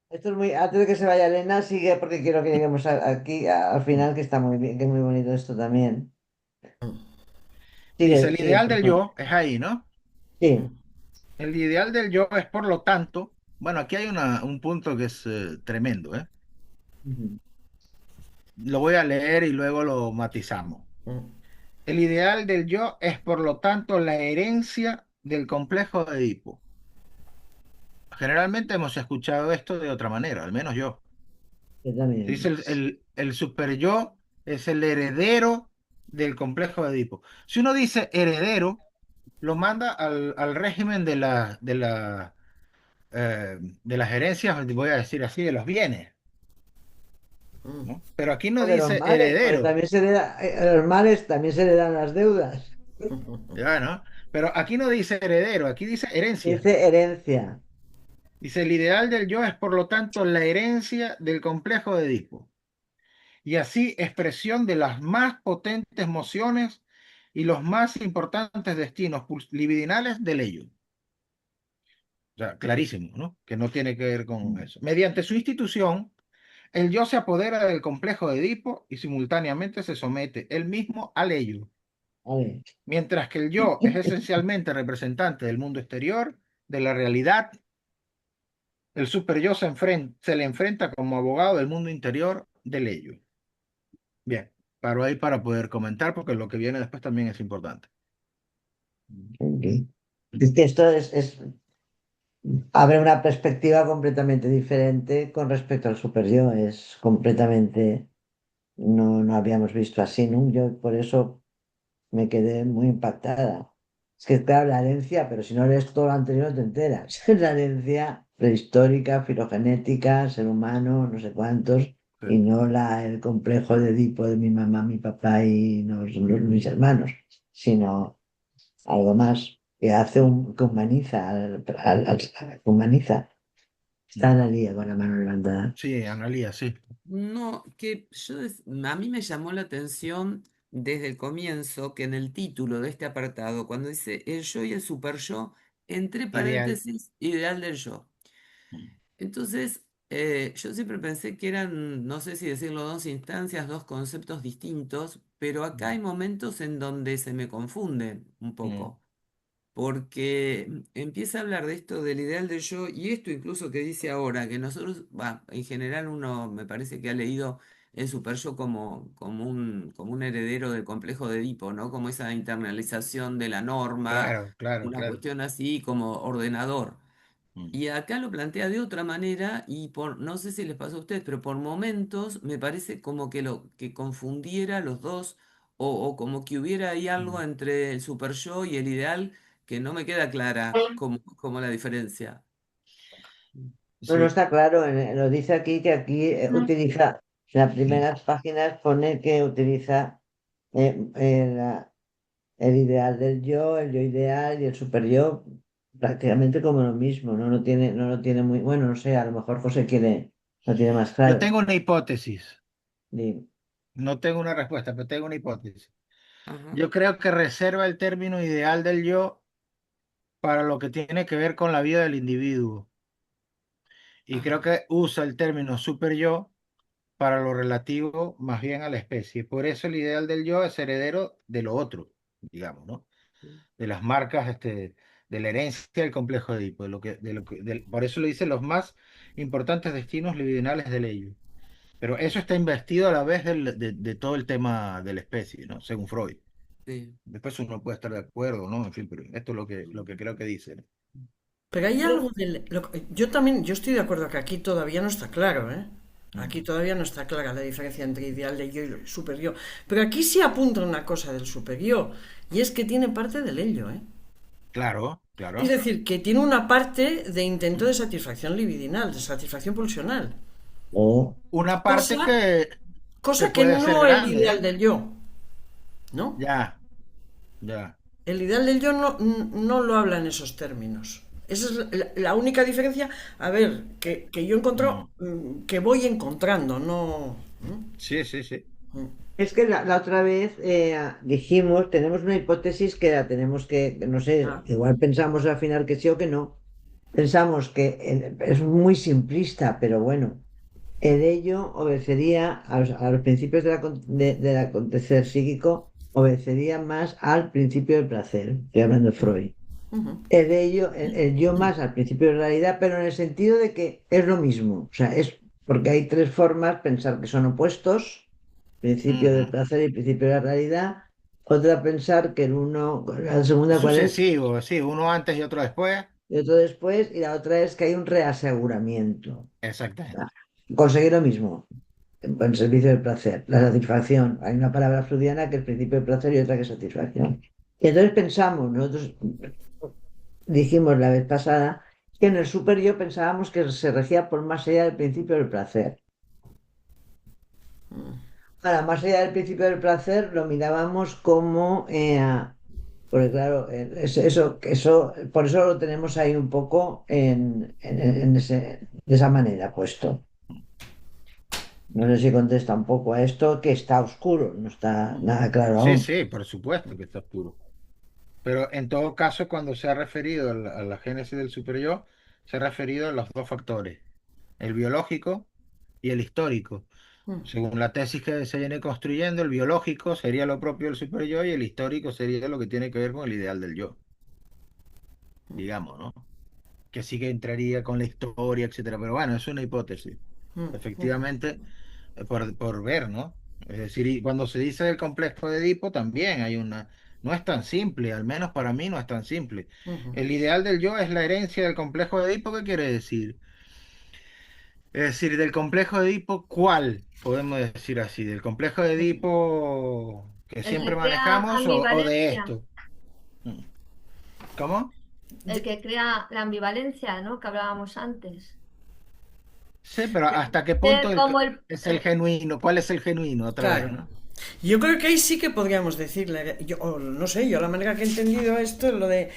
S1: esto es muy, antes de que se vaya Elena, sigue porque quiero que lleguemos aquí al final, que está muy bien, que es muy bonito esto también.
S2: Dice,
S1: Sigue,
S2: el
S1: sigue,
S2: ideal
S1: por
S2: del
S1: favor.
S2: yo es ahí, ¿no?
S1: Sí.
S2: El ideal del yo es, por lo tanto, bueno, aquí hay un punto que es tremendo, ¿eh?
S1: Ujú.
S2: Lo voy a leer y luego lo matizamos.
S5: Mm,
S2: El ideal del yo es, por lo tanto, la herencia del complejo de Edipo. Generalmente hemos escuchado esto de otra manera, al menos yo.
S1: Yo
S2: Dice
S1: también.
S2: el super yo es el heredero del complejo de Edipo. Si uno dice heredero, lo manda al régimen de las herencias, voy a decir así, de los bienes,
S5: mm.
S2: ¿no? Pero aquí no
S1: O de los
S2: dice
S1: males, porque
S2: heredero,
S1: también se le da, los males también se le dan las deudas.
S2: ¿ya, no? Pero aquí no dice heredero, aquí dice herencia.
S1: Dice herencia.
S2: Dice, el ideal del yo es, por lo tanto, la herencia del complejo de Edipo. Y así expresión de las más potentes mociones y los más importantes destinos libidinales del ello. O sea, clarísimo, ¿no? Que no tiene que ver con eso. Mediante su institución, el yo se apodera del complejo de Edipo y simultáneamente se somete él mismo al ello.
S1: Vale.
S2: Mientras que el yo es esencialmente representante del mundo exterior, de la realidad, el super yo se le enfrenta como abogado del mundo interior del ello. Bien, paro ahí para poder comentar porque lo que viene después también es importante.
S1: Ok. Es que esto abre una perspectiva completamente diferente con respecto al super yo. Es completamente, no habíamos visto así, ¿no? Yo por eso me quedé muy impactada. Es que, claro, la herencia, pero si no lees todo lo anterior no te enteras. La herencia prehistórica, filogenética, ser humano, no sé cuántos, y
S2: Sí.
S1: no el complejo de Edipo de mi mamá, mi papá y mis hermanos, sino algo más que hace que humaniza, que humaniza. Está en la lía con la mano levantada.
S2: Sí, Analía, sí.
S7: No, a mí me llamó la atención desde el comienzo que en el título de este apartado, cuando dice el yo y el super yo, entre
S2: Ideal.
S7: paréntesis, ideal del yo. Entonces, yo siempre pensé que eran, no sé si decirlo, dos instancias, dos conceptos distintos, pero acá hay momentos en donde se me confunden un
S2: Mm.
S7: poco, porque empieza a hablar de esto del ideal del yo y esto incluso que dice ahora, que nosotros, en general uno me parece que ha leído el super yo como un heredero del complejo de Edipo, ¿no? Como esa internalización de la norma,
S2: Claro, claro,
S7: una
S2: claro.
S7: cuestión así como ordenador.
S2: Mm.
S7: Y acá lo plantea de otra manera y no sé si les pasó a ustedes, pero por momentos me parece como que lo que confundiera los dos o como que hubiera ahí algo
S2: Mm.
S7: entre el super yo y el ideal que no me queda clara como la diferencia.
S1: No, no
S2: Sí,
S1: está claro, lo dice aquí que aquí utiliza, en las primeras páginas pone que utiliza el ideal del yo, el yo ideal y el super yo prácticamente como lo mismo, no lo tiene, no lo tiene muy, bueno, no sé, a lo mejor José lo tiene más
S2: yo
S1: claro.
S2: tengo una hipótesis.
S1: Di-
S2: No tengo una respuesta, pero tengo una hipótesis.
S7: Ajá.
S2: Yo creo que reserva el término ideal del yo para lo que tiene que ver con la vida del individuo. Y creo
S7: Ajá.
S2: que usa el término super yo para lo relativo más bien a la especie. Por eso el ideal del yo es heredero de lo otro, digamos, ¿no? De las marcas, de la herencia del complejo de Edipo, por eso lo dicen los más importantes destinos libidinales del ello. Pero eso está investido a la vez de todo el tema de la especie, ¿no? Según Freud.
S7: Sí.
S2: Después uno puede estar de acuerdo, ¿no? En fin, pero esto es lo que creo que dice, ¿no?
S5: Pero hay algo yo también, yo estoy de acuerdo que aquí todavía no está claro, ¿eh? Aquí
S2: Mm.
S5: todavía no está clara la diferencia entre ideal de yo y super yo. Pero aquí sí apunta una cosa del super yo, y es que tiene parte del ello, ¿eh?
S2: Claro,
S5: Es
S2: claro.
S5: decir, que tiene una parte de intento de satisfacción libidinal, de satisfacción pulsional.
S1: o
S2: Una parte
S5: Cosa,
S2: que
S5: cosa que
S2: puede ser
S5: no el
S2: grande,
S5: ideal
S2: ¿eh?
S5: del yo, ¿no?
S2: Ya, ya.
S5: El ideal del yo no lo habla en esos términos. Esa es la única diferencia, a ver, que yo encuentro,
S2: Mm.
S5: que voy encontrando, no.
S2: Sí, sí, sí.
S5: Mm.
S1: Es que la otra vez dijimos, tenemos una hipótesis que la tenemos que, no sé,
S5: Ah,
S1: igual pensamos al final que sí o que no. Pensamos que es muy simplista, pero bueno, el ello obedecería a los principios del acontecer psíquico, obedecería más al principio del placer. Estoy hablando de Freud.
S5: ujú,
S1: El yo más al principio de realidad, pero en el sentido de que es lo mismo. O sea, es porque hay tres formas, pensar que son opuestos, principio del
S2: Ujú.
S1: placer y principio de la realidad. Otra, pensar que el uno, la segunda, ¿cuál es?
S2: Sucesivo, sí, uno antes y otro después.
S1: Y otro después. Y la otra es que hay un reaseguramiento. O sea,
S2: Exactamente.
S1: conseguir lo mismo, en servicio del placer, la satisfacción. Hay una palabra freudiana que es principio del placer y otra que es satisfacción. Y entonces pensamos, nosotros dijimos la vez pasada que en el super yo pensábamos que se regía por más allá del principio del placer. Ahora, más allá del principio del placer, lo mirábamos como, porque claro, por eso lo tenemos ahí un poco de esa manera puesto. No sé si contesta un poco a esto, que está oscuro, no está nada claro
S2: Sí,
S1: aún.
S2: sí, por supuesto que está oscuro. Pero en todo caso, cuando se ha referido a la génesis del superyo, se ha referido a los dos factores, el biológico y el histórico.
S5: mm,
S2: Según la tesis que se viene construyendo, el biológico sería lo propio del superyo y el histórico sería lo que tiene que ver con el ideal del yo, digamos, ¿no? Que sí que entraría con la historia, etcétera. Pero bueno, es una hipótesis.
S5: mm, mm,
S2: Efectivamente, por ver, ¿no? Es decir, y cuando se dice del complejo de Edipo, también hay una. No es tan simple, al menos para mí no es tan simple.
S5: ujú.
S2: El ideal del yo es la herencia del complejo de Edipo, ¿qué quiere decir? Es decir, del complejo de Edipo, ¿cuál? Podemos decir así, del complejo de Edipo que
S3: El
S2: siempre
S3: que crea
S2: manejamos o de
S3: ambivalencia,
S2: esto. Mm. ¿Cómo?
S3: el que crea la ambivalencia, ¿no? Que hablábamos antes.
S2: Sí, pero ¿hasta qué punto
S3: Ser como
S2: es el genuino? ¿Cuál es el genuino otra vez,
S5: Claro.
S2: ¿no?
S5: Yo creo que ahí sí que podríamos decirle, yo, o no sé, yo la manera que he entendido esto, lo de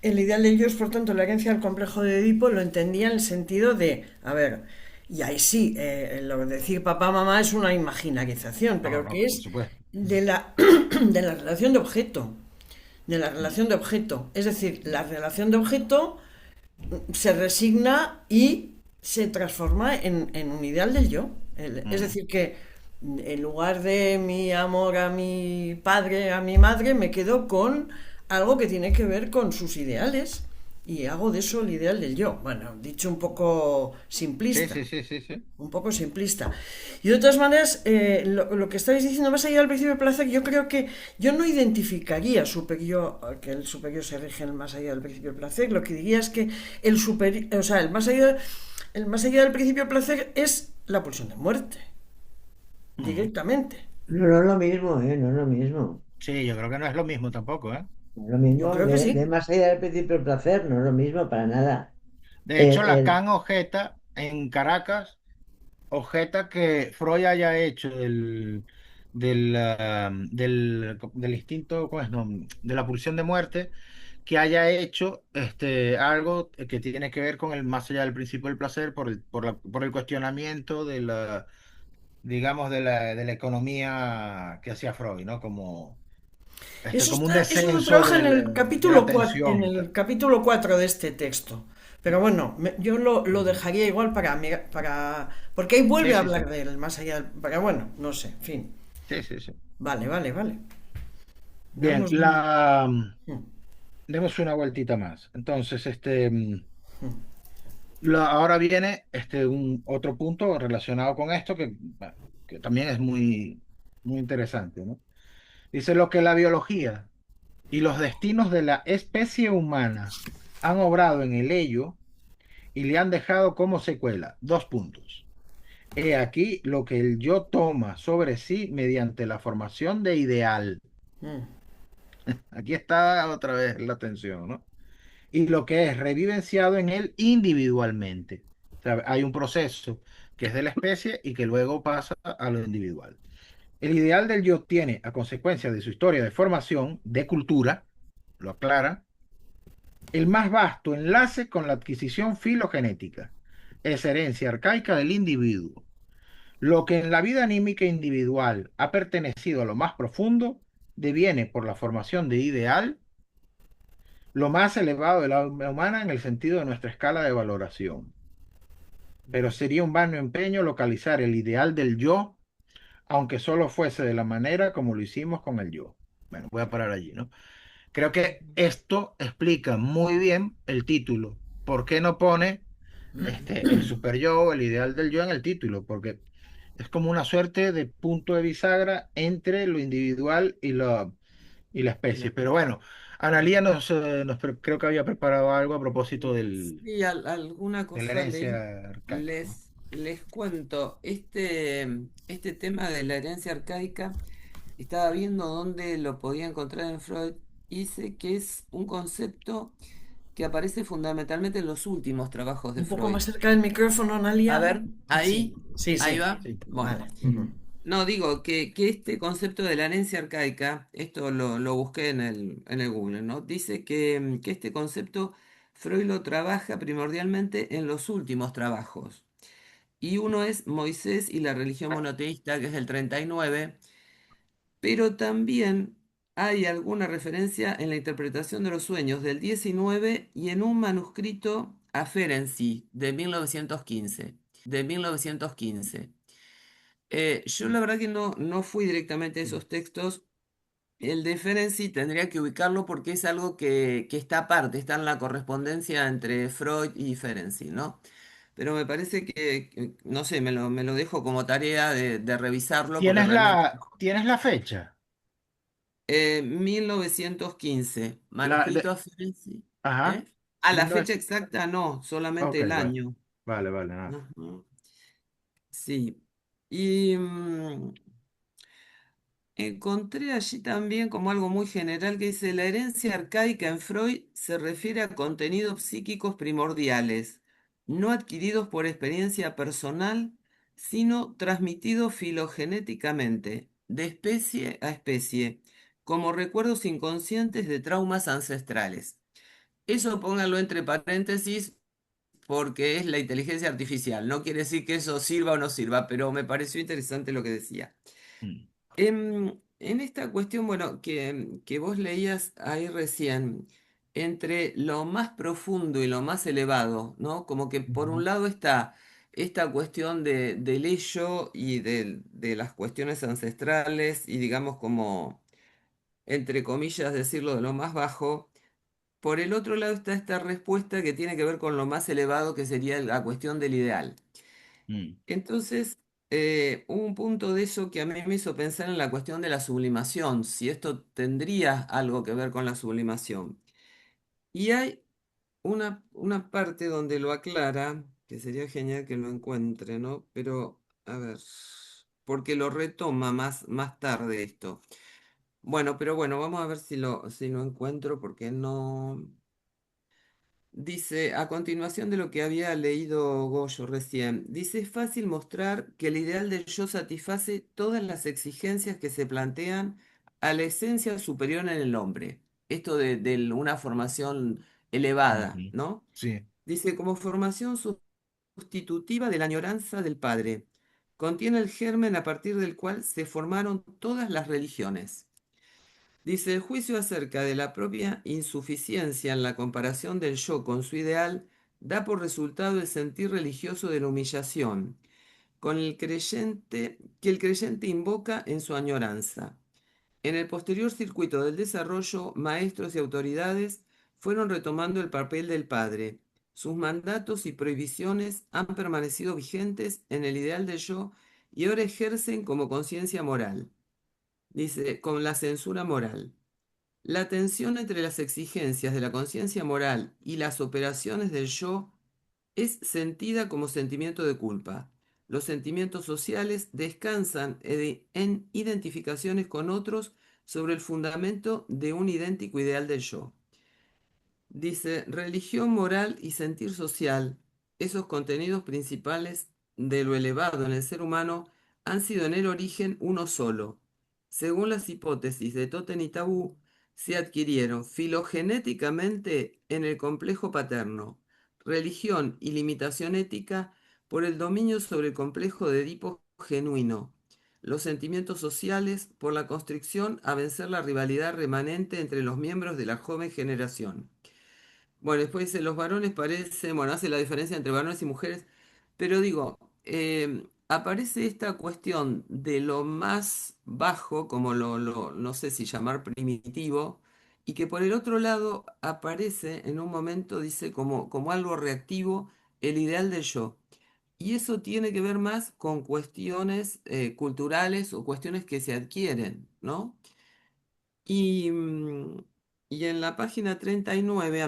S5: el ideal de ellos, por tanto, la herencia del complejo de Edipo, lo entendía en el sentido de, a ver, y ahí sí, lo de decir papá, mamá es una imaginación,
S2: No,
S5: pero
S2: no,
S5: que
S2: por
S5: es
S2: supuesto.
S5: de la, de la relación de objeto, de la
S2: Mm,
S5: relación de objeto. Es decir, la relación de objeto se resigna y se transforma en un ideal del yo. Es
S2: mm.
S5: decir, que en lugar de mi amor a mi padre, a mi madre, me quedo con algo que tiene que ver con sus ideales y hago de eso el ideal del yo. Bueno, dicho un poco
S2: Sí,
S5: simplista.
S2: sí, sí, sí, sí.
S5: Un poco simplista. Y de todas maneras, lo que estáis diciendo más allá del principio de placer, yo creo que yo no identificaría superior, que el superior se rige en el más allá del principio de placer. Lo que diría es que el superior, o sea, el más allá del principio de placer es la pulsión de muerte,
S2: Mm.
S5: directamente.
S1: No, no es lo mismo, ¿eh? No es lo mismo.
S2: Sí, yo creo que no es lo mismo tampoco, ¿eh?
S1: No es lo
S5: Yo
S1: mismo
S5: creo que
S1: de
S5: sí.
S1: más allá del principio del placer, no es lo mismo para nada.
S2: De
S1: El,
S2: hecho,
S1: el-
S2: Lacan objeta en Caracas, objeta que Freud haya hecho del instinto, ¿cómo es? No, de la pulsión de muerte, que haya hecho algo que tiene que ver con el más allá del principio del placer por el cuestionamiento de la, digamos, de la economía que hacía Freud, ¿no? Como un
S5: Eso lo
S2: descenso
S5: trabaja
S2: de la
S5: en
S2: atención y tal.
S5: el capítulo 4 de este texto. Pero bueno, yo lo
S2: Ujú.
S5: dejaría igual porque ahí vuelve
S2: Sí,
S5: a
S2: sí,
S5: hablar
S2: sí.
S5: de él, más allá. Pero bueno, no sé, en fin.
S2: Sí, sí, sí.
S5: Vale, vale, vale. No
S2: Bien,
S5: hemos... Mm,
S2: demos una vueltita más. Entonces,
S5: mm.
S2: ahora viene un otro punto relacionado con esto bueno, que también es muy, muy interesante, ¿no? Dice lo que la biología y los destinos de la especie humana han obrado en el ello y le han dejado como secuela. Dos puntos. He aquí lo que el yo toma sobre sí mediante la formación de ideal.
S5: Mm.
S2: Aquí está otra vez la atención, ¿no? Y lo que es revivenciado en él individualmente. O sea, hay un proceso que es de la especie y que luego pasa a lo individual. El ideal del yo tiene, a consecuencia de su historia de formación, de cultura, lo aclara, el más vasto enlace con la adquisición filogenética. Es herencia arcaica del individuo. Lo que en la vida anímica individual ha pertenecido a lo más profundo, deviene por la formación de ideal lo más elevado de la alma humana en el sentido de nuestra escala de valoración. Pero sería un vano empeño localizar el ideal del yo, aunque solo fuese de la manera como lo hicimos con el yo. Bueno, voy a parar allí, ¿no? Creo que esto explica muy bien el título. ¿Por qué no pone el super yo, el ideal del yo en el título? Porque es como una suerte de punto de bisagra entre lo individual y la
S7: Y la
S2: especie. Pero
S7: especie.
S2: bueno, Analía creo que había preparado algo a propósito
S7: Sí, alguna
S2: de la
S7: cosa leí.
S2: herencia arcaica, ¿no?
S7: Les cuento, este tema de la herencia arcaica, estaba viendo dónde lo podía encontrar en Freud, y dice que es un concepto que aparece fundamentalmente en los últimos trabajos de
S5: Un poco
S7: Freud.
S5: más cerca del micrófono,
S7: A
S5: Analia.
S7: ver,
S5: Sí, sí,
S7: ahí
S5: sí.
S7: va.
S2: Sí.
S7: Bueno,
S5: Vale. Ujú.
S7: no, digo que este concepto de la herencia arcaica, esto lo busqué en el Google, ¿no? Dice que este concepto Freud lo trabaja primordialmente en los últimos trabajos. Y uno es Moisés y la religión monoteísta, que es del 39, pero también hay alguna referencia en la interpretación de los sueños del 19 y en un manuscrito a Ferenczi de 1915. De 1915. Yo la verdad que no fui directamente a esos textos. El de Ferenczi tendría que ubicarlo porque es algo que está aparte, está en la correspondencia entre Freud y Ferenczi, ¿no? Pero me parece no sé, me lo dejo como tarea de revisarlo porque realmente...
S2: ¿Tienes la fecha?
S7: 1915,
S2: La
S7: manuscrito
S2: de,
S7: a Ferenczi. ¿Eh?
S2: ajá,
S7: A la fecha
S2: 19
S7: exacta no, solamente
S2: ok,
S7: el
S2: vale,
S7: año.
S2: vale, vale, nada.
S7: Ujú. Sí. Y encontré allí también como algo muy general que dice, la herencia arcaica en Freud se refiere a contenidos psíquicos primordiales, no adquiridos por experiencia personal, sino transmitidos filogenéticamente, de especie a especie, como recuerdos inconscientes de traumas ancestrales. Eso pónganlo entre paréntesis porque es la inteligencia artificial. No quiere decir que eso sirva o no sirva, pero me pareció interesante lo que decía.
S2: Mm,
S7: En esta cuestión, bueno, que vos leías ahí recién, entre lo más profundo y lo más elevado, ¿no? Como que por
S2: ujú,
S7: un lado está esta cuestión del ello y de las cuestiones ancestrales y digamos como, entre comillas, decirlo de lo más bajo. Por el otro lado está esta respuesta que tiene que ver con lo más elevado, que sería la cuestión del ideal.
S2: mm,
S7: Entonces, hubo un punto de eso que a mí me hizo pensar en la cuestión de la sublimación, si esto tendría algo que ver con la sublimación. Y hay una parte donde lo aclara, que sería genial que lo encuentre, ¿no? Pero, a ver, porque lo retoma más tarde esto. Bueno, pero bueno, vamos a ver si lo encuentro, porque no... Dice, a continuación de lo que había leído Goyo recién, dice, es fácil mostrar que el ideal del yo satisface todas las exigencias que se plantean a la esencia superior en el hombre. Esto de una formación elevada,
S2: ujú.
S7: ¿no?
S2: Sí.
S7: Dice, como formación sustitutiva de la añoranza del Padre, contiene el germen a partir del cual se formaron todas las religiones. Dice, el juicio acerca de la propia insuficiencia en la comparación del yo con su ideal da por resultado el sentir religioso de la humillación, con el creyente, que el creyente invoca en su añoranza. En el posterior circuito del desarrollo, maestros y autoridades fueron retomando el papel del Padre. Sus mandatos y prohibiciones han permanecido vigentes en el ideal del yo y ahora ejercen como conciencia moral. Dice, con la censura moral. La tensión entre las exigencias de la conciencia moral y las operaciones del yo es sentida como sentimiento de culpa. Los sentimientos sociales descansan en identificaciones con otros sobre el fundamento de un idéntico ideal del yo. Dice, religión, moral y sentir social, esos contenidos principales de lo elevado en el ser humano han sido en el origen uno solo. Según las hipótesis de Totten y Tabú, se adquirieron filogenéticamente en el complejo paterno, religión y limitación ética por el dominio sobre el complejo de Edipo genuino, los sentimientos sociales por la constricción a vencer la rivalidad remanente entre los miembros de la joven generación. Bueno, después dice, los varones parecen, bueno, hace la diferencia entre varones y mujeres, pero digo, aparece esta cuestión de lo más bajo, como no sé si llamar primitivo, y que por el otro lado aparece en un momento, dice, como algo reactivo, el ideal del yo. Y eso tiene que ver más con cuestiones culturales o cuestiones que se adquieren, ¿no? Y, y en la página 39,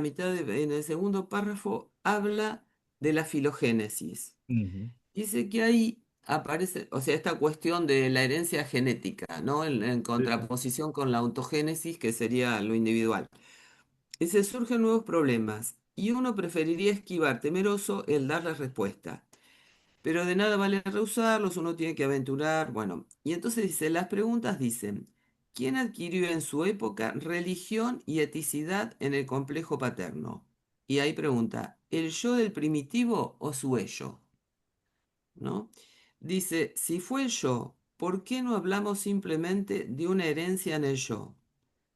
S7: en el segundo párrafo, habla de la filogénesis.
S2: Ujú.
S7: Dice que ahí aparece, o sea, esta cuestión de la herencia genética, ¿no? En
S2: Sí, sí.
S7: contraposición con la ontogénesis, que sería lo individual. Dice, surgen nuevos problemas y uno preferiría esquivar temeroso el dar la respuesta. Pero de nada vale rehusarlos, uno tiene que aventurar. Bueno, y entonces dice, las preguntas dicen, ¿quién adquirió en su época religión y eticidad en el complejo paterno? Y ahí pregunta, ¿el yo del primitivo o su ello? ¿No? Dice, si fue el yo, ¿por qué no hablamos simplemente de una herencia en el yo?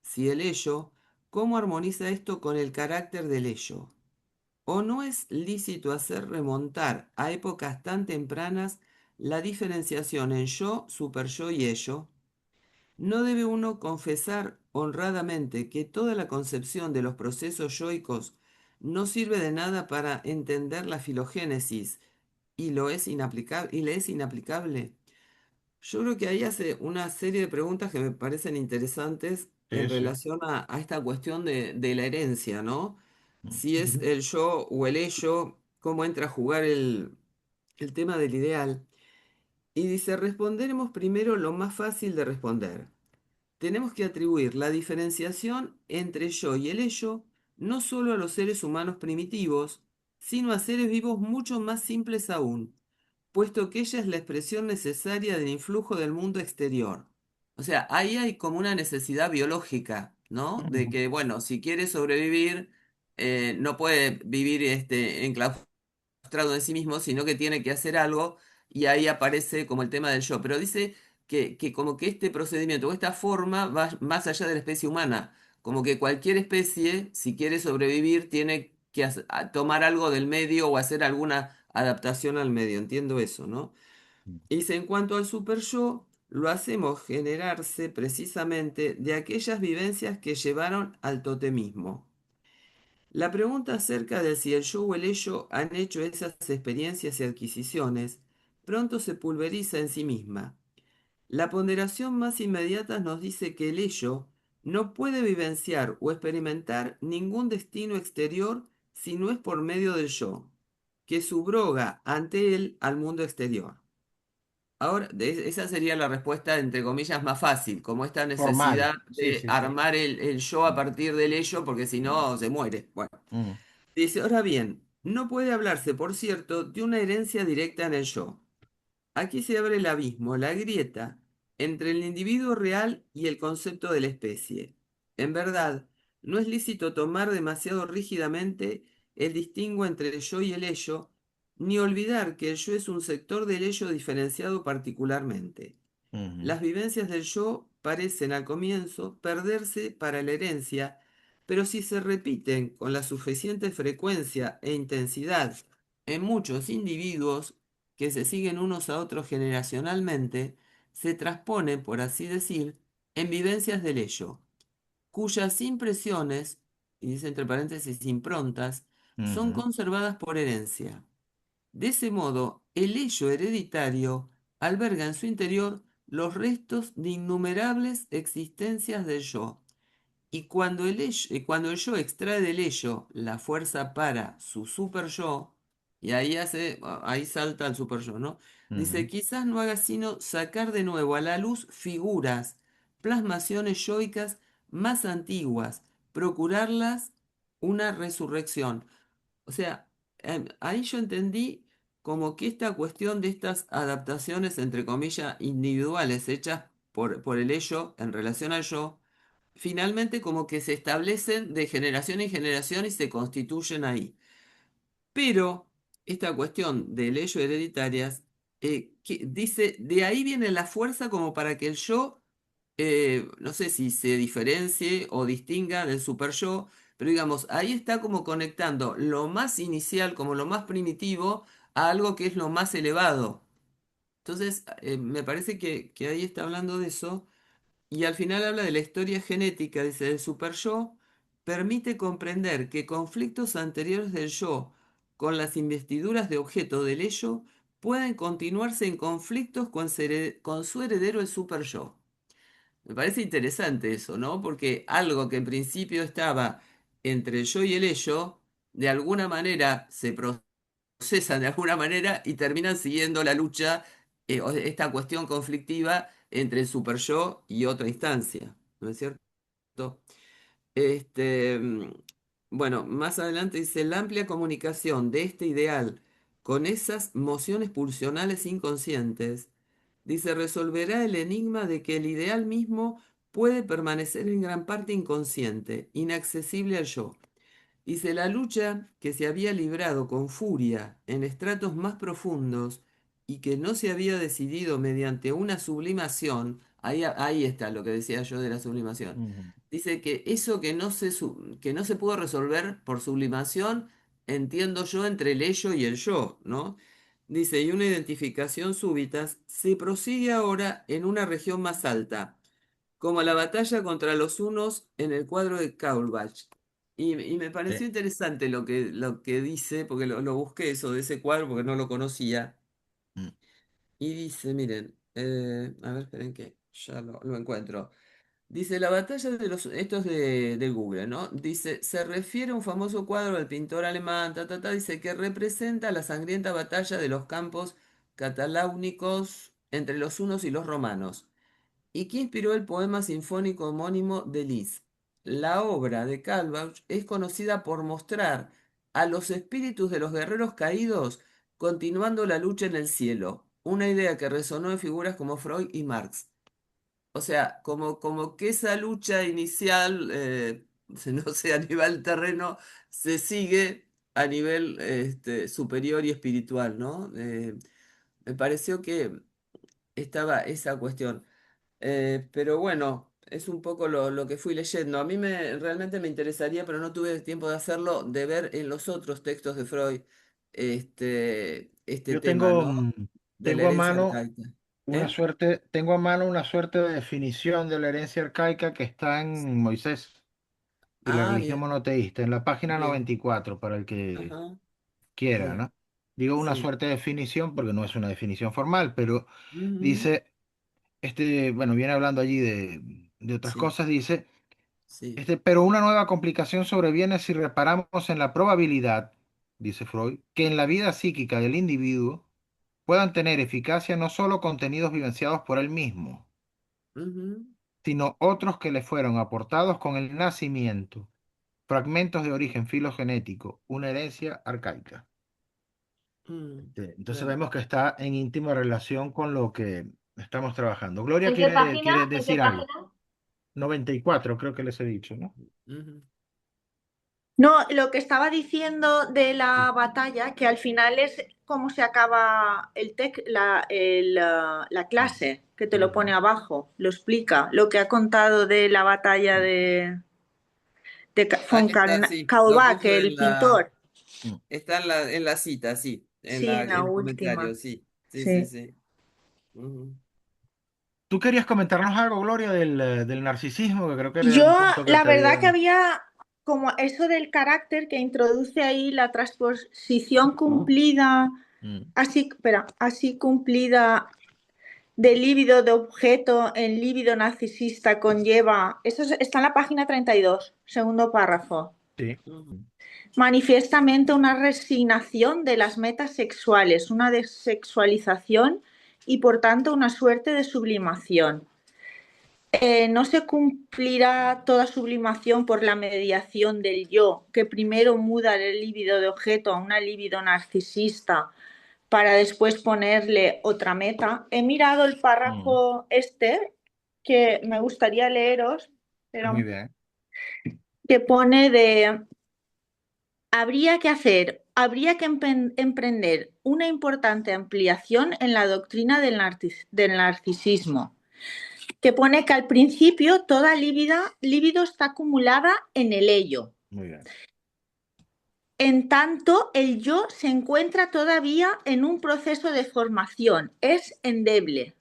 S7: Si el ello, ¿cómo armoniza esto con el carácter del ello? ¿O no es lícito hacer remontar a épocas tan tempranas la diferenciación en yo, superyo y ello? ¿No debe uno confesar honradamente que toda la concepción de los procesos yoicos no sirve de nada para entender la filogénesis y le es inaplicable? Yo creo que ahí hace una serie de preguntas que me parecen interesantes en
S2: Sí, sí.
S7: relación a esta cuestión de la herencia, ¿no? Si es
S2: Ujú.
S7: el yo o el ello, cómo entra a jugar el tema del ideal. Y dice, responderemos primero lo más fácil de responder. Tenemos que atribuir la diferenciación entre yo y el ello no solo a los seres humanos primitivos, sino a seres vivos mucho más simples aún, puesto que ella es la expresión necesaria del influjo del mundo exterior. O sea, ahí hay como una necesidad biológica, ¿no? De
S2: Ujú.
S7: que, bueno, si quiere sobrevivir, no puede vivir enclaustrado en sí mismo, sino que tiene que hacer algo, y ahí aparece como el tema del yo. Pero dice que como que este procedimiento o esta forma va más allá de la especie humana, como que cualquier especie, si quiere sobrevivir, tiene que tomar algo del medio o hacer alguna adaptación al medio. Entiendo eso, ¿no? Y dice, en cuanto al super yo, lo hacemos generarse precisamente de aquellas vivencias que llevaron al totemismo. La pregunta acerca de si el yo o el ello han hecho esas experiencias y adquisiciones pronto se pulveriza en sí misma. La ponderación más inmediata nos dice que el ello no puede vivenciar o experimentar ningún destino exterior si no es por medio del yo, que subroga ante él al mundo exterior. Ahora, esa sería la respuesta, entre comillas, más fácil, como esta
S2: Formal.
S7: necesidad
S2: Sí,
S7: de
S2: sí, sí.
S7: armar el yo a partir del ello, porque si no se muere. Bueno,
S2: Mm.
S7: dice, ahora bien, no puede hablarse, por cierto, de una herencia directa en el yo. Aquí se abre el abismo, la grieta entre el individuo real y el concepto de la especie. En verdad, no es lícito tomar demasiado rígidamente el distingo entre el yo y el ello, ni olvidar que el yo es un sector del ello diferenciado particularmente.
S2: Ujú.
S7: Las vivencias del yo parecen al comienzo perderse para la herencia, pero si se repiten con la suficiente frecuencia e intensidad en muchos individuos que se siguen unos a otros generacionalmente, se transponen, por así decir, en vivencias del ello, cuyas impresiones, y dice entre paréntesis improntas, son
S2: Ujú.
S7: conservadas por herencia. De ese modo, el ello hereditario alberga en su interior los restos de innumerables existencias del yo, y cuando el yo extrae del ello la fuerza para su super yo, y ahí salta al super yo, ¿no? Dice,
S2: Ujú.
S7: quizás no haga sino sacar de nuevo a la luz figuras, plasmaciones yoicas más antiguas, procurarlas una resurrección. O sea, ahí yo entendí como que esta cuestión de estas adaptaciones, entre comillas, individuales hechas por el ello en relación al yo, finalmente como que se establecen de generación en generación y se constituyen ahí. Pero esta cuestión de leyes hereditarias, dice, de ahí viene la fuerza como para que el yo, no sé si se diferencie o distinga del super yo, pero digamos, ahí está como conectando lo más inicial, como lo más primitivo, a algo que es lo más elevado. Entonces, me parece que ahí está hablando de eso. Y al final habla de la historia genética, dice, del superyo, permite comprender que conflictos anteriores del yo con las investiduras de objeto del ello pueden continuarse en conflictos con su heredero, el superyo. Me parece interesante eso, ¿no? Porque algo que en principio estaba entre el yo y el ello, de alguna manera se procesan de alguna manera y terminan siguiendo la lucha, esta cuestión conflictiva entre el super yo y otra instancia, ¿no es cierto? Este, mm, bueno, más adelante dice, la amplia comunicación de este ideal con esas mociones pulsionales inconscientes, dice, resolverá el enigma de que el ideal mismo puede permanecer en gran parte inconsciente, inaccesible al yo. Dice, la lucha que se había librado con furia en estratos más profundos y que no se había decidido mediante una sublimación, ahí está lo que decía yo de la sublimación.
S2: Ujú.
S7: Dice que eso que no se pudo resolver por sublimación, entiendo yo, entre el ello y el yo, ¿no? Dice, y una identificación súbita se prosigue ahora en una región más alta como la batalla contra los hunos en el cuadro de Kaulbach. Y me
S2: Sí.
S7: pareció interesante lo que dice, porque lo busqué eso de ese cuadro porque no lo conocía.
S2: Mm.
S7: Y dice, miren, a ver, esperen que ya lo encuentro. Dice, la batalla de los... Esto es de Google, ¿no? Dice, se refiere a un famoso cuadro del pintor alemán, dice que representa la sangrienta batalla de los campos cataláunicos entre los hunos y los romanos y que inspiró el poema sinfónico homónimo de Liszt. La obra de Kalbach es conocida por mostrar a los espíritus de los guerreros caídos continuando la lucha en el cielo, una idea que resonó en figuras como Freud y Marx. O sea, como que esa lucha inicial, no sé, a nivel terreno, se sigue a nivel superior y espiritual, ¿no? Me pareció que estaba esa cuestión. Pero bueno, es un poco lo que fui leyendo. A mí realmente me interesaría, pero no tuve tiempo de hacerlo, de ver en los otros textos de Freud este
S2: Yo
S7: tema,
S2: tengo,
S7: ¿no? De la
S2: tengo a
S7: herencia
S2: mano
S7: arcaica. ¿Eh?
S2: tengo a mano una suerte de definición de la herencia arcaica que está en Moisés y la
S7: Ah,
S2: religión
S7: bien,
S2: monoteísta, en la página
S7: bien.
S2: 94, para el que
S7: Ajá,
S2: quiera,
S7: bien.
S2: ¿no? Digo una
S7: Sí.
S2: suerte de definición porque no es una definición formal, pero
S7: Ujú,
S2: dice, bueno, viene hablando allí de otras
S7: sí,
S2: cosas, dice,
S7: sí.
S2: pero una nueva complicación sobreviene si reparamos en la probabilidad, dice Freud, que en la vida psíquica del individuo puedan tener eficacia no solo contenidos vivenciados por él mismo,
S7: Ujú,
S2: sino otros que le fueron aportados con el nacimiento, fragmentos de origen filogenético, una herencia arcaica. Entonces
S7: claro.
S2: vemos que está en íntima relación con lo que estamos trabajando. Gloria
S3: ¿En qué página?
S2: quiere
S3: ¿En qué
S2: decir algo.
S3: página?
S2: 94 creo que les he dicho, ¿no?
S7: Ujú,
S6: No, lo que estaba diciendo de
S2: Sí.
S6: la batalla, que al final es cómo se acaba la clase, que te lo pone
S2: Ujú.
S6: abajo, lo explica, lo que ha contado de la batalla
S2: Sí.
S6: de
S7: Ahí está, sí. Lo
S6: Kaulbach,
S7: puso
S6: el pintor.
S2: Mm.
S7: está en la cita, sí.
S6: Sí, en la
S7: En el
S6: última.
S7: comentario, sí. Sí, sí,
S6: Sí.
S7: sí. Ujú.
S2: Tú querías comentarnos algo, Gloria, del narcisismo, que creo que era
S6: Yo,
S2: un punto que
S6: la
S2: te
S6: verdad que
S2: había...
S6: había como eso del carácter que introduce ahí la transposición cumplida,
S2: Mm.
S6: así, espera, así cumplida de líbido de objeto en líbido narcisista conlleva, está en la página 32, segundo párrafo,
S2: Sí.
S7: Ujú.
S6: manifiestamente una resignación de las metas sexuales, una desexualización y por tanto una suerte de sublimación. No se cumplirá toda sublimación por la mediación del yo, que primero muda el líbido de objeto a una líbido narcisista para después ponerle otra meta. He mirado el
S2: Mm.
S6: párrafo este, que me gustaría leeros.
S2: Muy
S6: Pero
S2: bien.
S6: que pone de habría que emprender una importante ampliación en la doctrina del narcisismo, que pone que al principio toda libido está acumulada en el ello.
S2: Muy bien.
S6: En tanto, el yo se encuentra todavía en un proceso de formación, es endeble.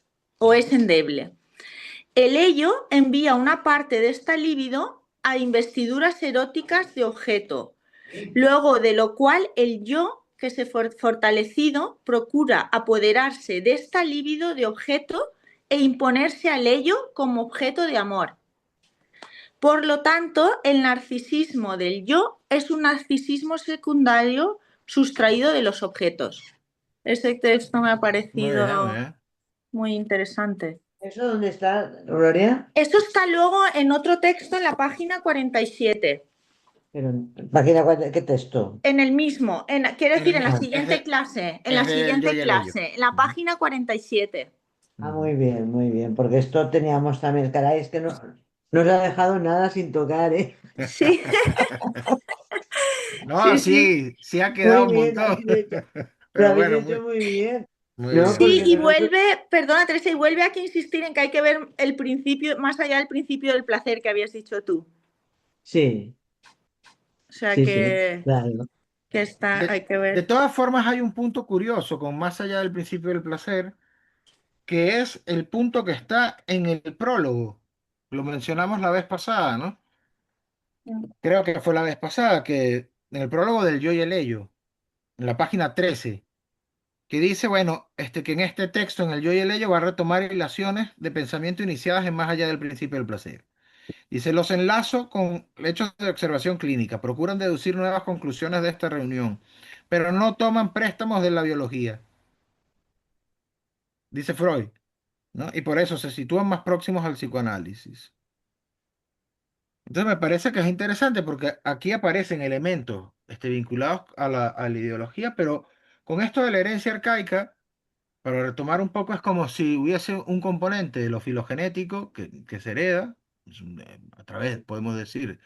S6: El ello envía una parte de esta libido a investiduras eróticas de objeto, luego de lo cual el yo que se fortalecido procura apoderarse de esta libido de objeto e imponerse al ello como objeto de amor. Por lo tanto, el narcisismo del yo es un narcisismo secundario sustraído de los objetos. Ese texto me ha
S2: Muy bien, muy
S6: parecido
S2: bien.
S6: muy interesante.
S1: ¿Eso dónde está, Gloria?
S6: Eso está luego en otro texto en la página 47.
S1: Pero, página ¿qué texto?
S6: En el mismo, quiero
S2: En el
S6: decir, en la
S1: Ah,
S2: mismo.
S6: siguiente clase,
S2: Es del yo y el ello.
S6: en la
S2: Ujú,
S6: página 47.
S1: muy bien, porque esto teníamos también, caray, es que no nos ha dejado nada sin tocar, ¿eh?
S6: Sí,
S2: No,
S6: sí, sí.
S2: sí, sí ha quedado
S1: Muy
S2: un
S1: bien,
S2: montón.
S1: lo
S2: Pero
S1: habéis
S2: bueno,
S1: hecho muy bien.
S2: muy
S1: No,
S2: bien, muy
S6: Sí,
S1: porque
S6: y
S2: bien.
S1: nosotros,
S6: vuelve, perdona Teresa, y vuelve aquí a insistir en que hay que ver el principio, más allá del principio del placer que habías dicho tú.
S1: sí,
S6: O sea
S1: sí, claro.
S6: que está,
S2: De,
S6: hay que
S2: de
S6: ver.
S2: todas formas, hay un punto curioso con más allá del principio del placer, que es el punto que está en el prólogo. Lo mencionamos la vez pasada, ¿no? Creo que fue la vez pasada, que en el prólogo del yo y el ello, en la página 13, que dice, bueno, que en este texto, en el yo y el ello, va a retomar relaciones de pensamiento iniciadas en más allá del principio del placer. Dice, los enlazo con hechos de observación clínica, procuran deducir nuevas conclusiones de esta reunión, pero no toman préstamos de la biología, dice Freud, ¿no? Y por eso se sitúan más próximos al psicoanálisis. Entonces me parece que es interesante porque aquí aparecen elementos vinculados a la ideología, pero con esto de la herencia arcaica, para retomar un poco, es como si hubiese un componente de lo filogenético que se hereda, a través, podemos decir,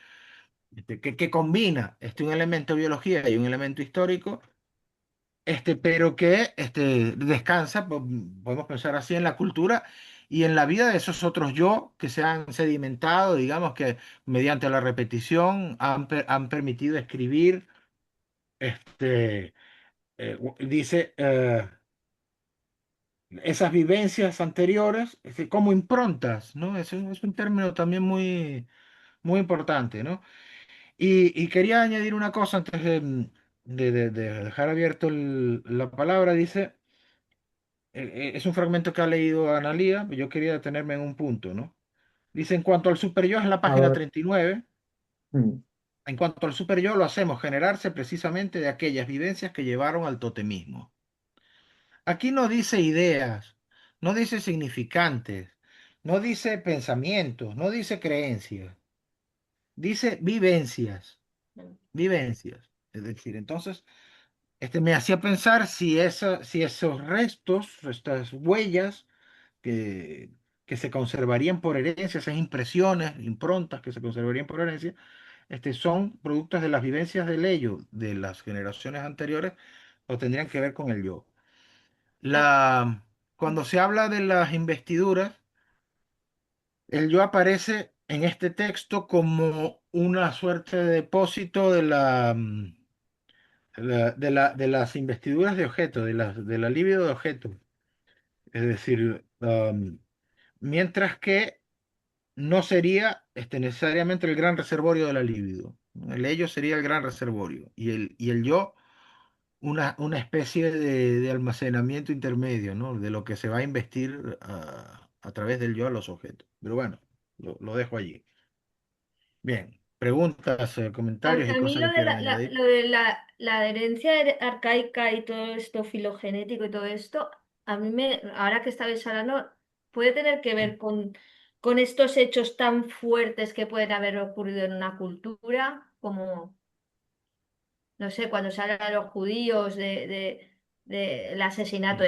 S2: que combina un elemento de biología y un elemento histórico, pero que descansa, podemos pensar así, en la cultura y en la vida de esos otros yo que se han sedimentado, digamos que mediante la repetición han permitido escribir, dice, esas vivencias anteriores como improntas, ¿no? Es un término también muy importante, ¿no? Y quería añadir una cosa antes de dejar abierto la palabra. Dice, es un fragmento que ha leído Analía, yo quería detenerme en un punto, ¿no? Dice, en cuanto al superyo, es en la página
S1: Ahora,
S2: 39,
S1: mm,
S2: en cuanto al superyo lo hacemos generarse precisamente de aquellas vivencias que llevaron al totemismo. Aquí no dice ideas, no dice significantes, no dice pensamientos, no dice creencias, dice vivencias, vivencias. Es decir, entonces, me hacía pensar si esos restos, estas huellas que, que se conservarían por herencia, esas impresiones, improntas que se conservarían por herencia, son productos de las vivencias del ello de las generaciones anteriores o tendrían que ver con el yo. Cuando se habla de las investiduras, el yo aparece en este texto como una suerte de depósito de las investiduras de objetos, de la libido de objetos. Es decir, mientras que no sería necesariamente el gran reservorio de la libido, ¿no? El ello sería el gran reservorio y el yo una especie de almacenamiento intermedio, ¿no? De lo que se va a investir a través del yo a los objetos. Pero bueno, lo dejo allí. Bien, preguntas, comentarios y
S3: A mí
S2: cosas
S3: lo
S2: que
S3: de
S2: quieran añadir.
S3: la herencia arcaica y todo esto filogenético y todo esto, ahora que estabais hablando, puede tener que ver con estos hechos tan fuertes que pueden haber ocurrido en una cultura, como, no sé, cuando se habla de los judíos, del asesinato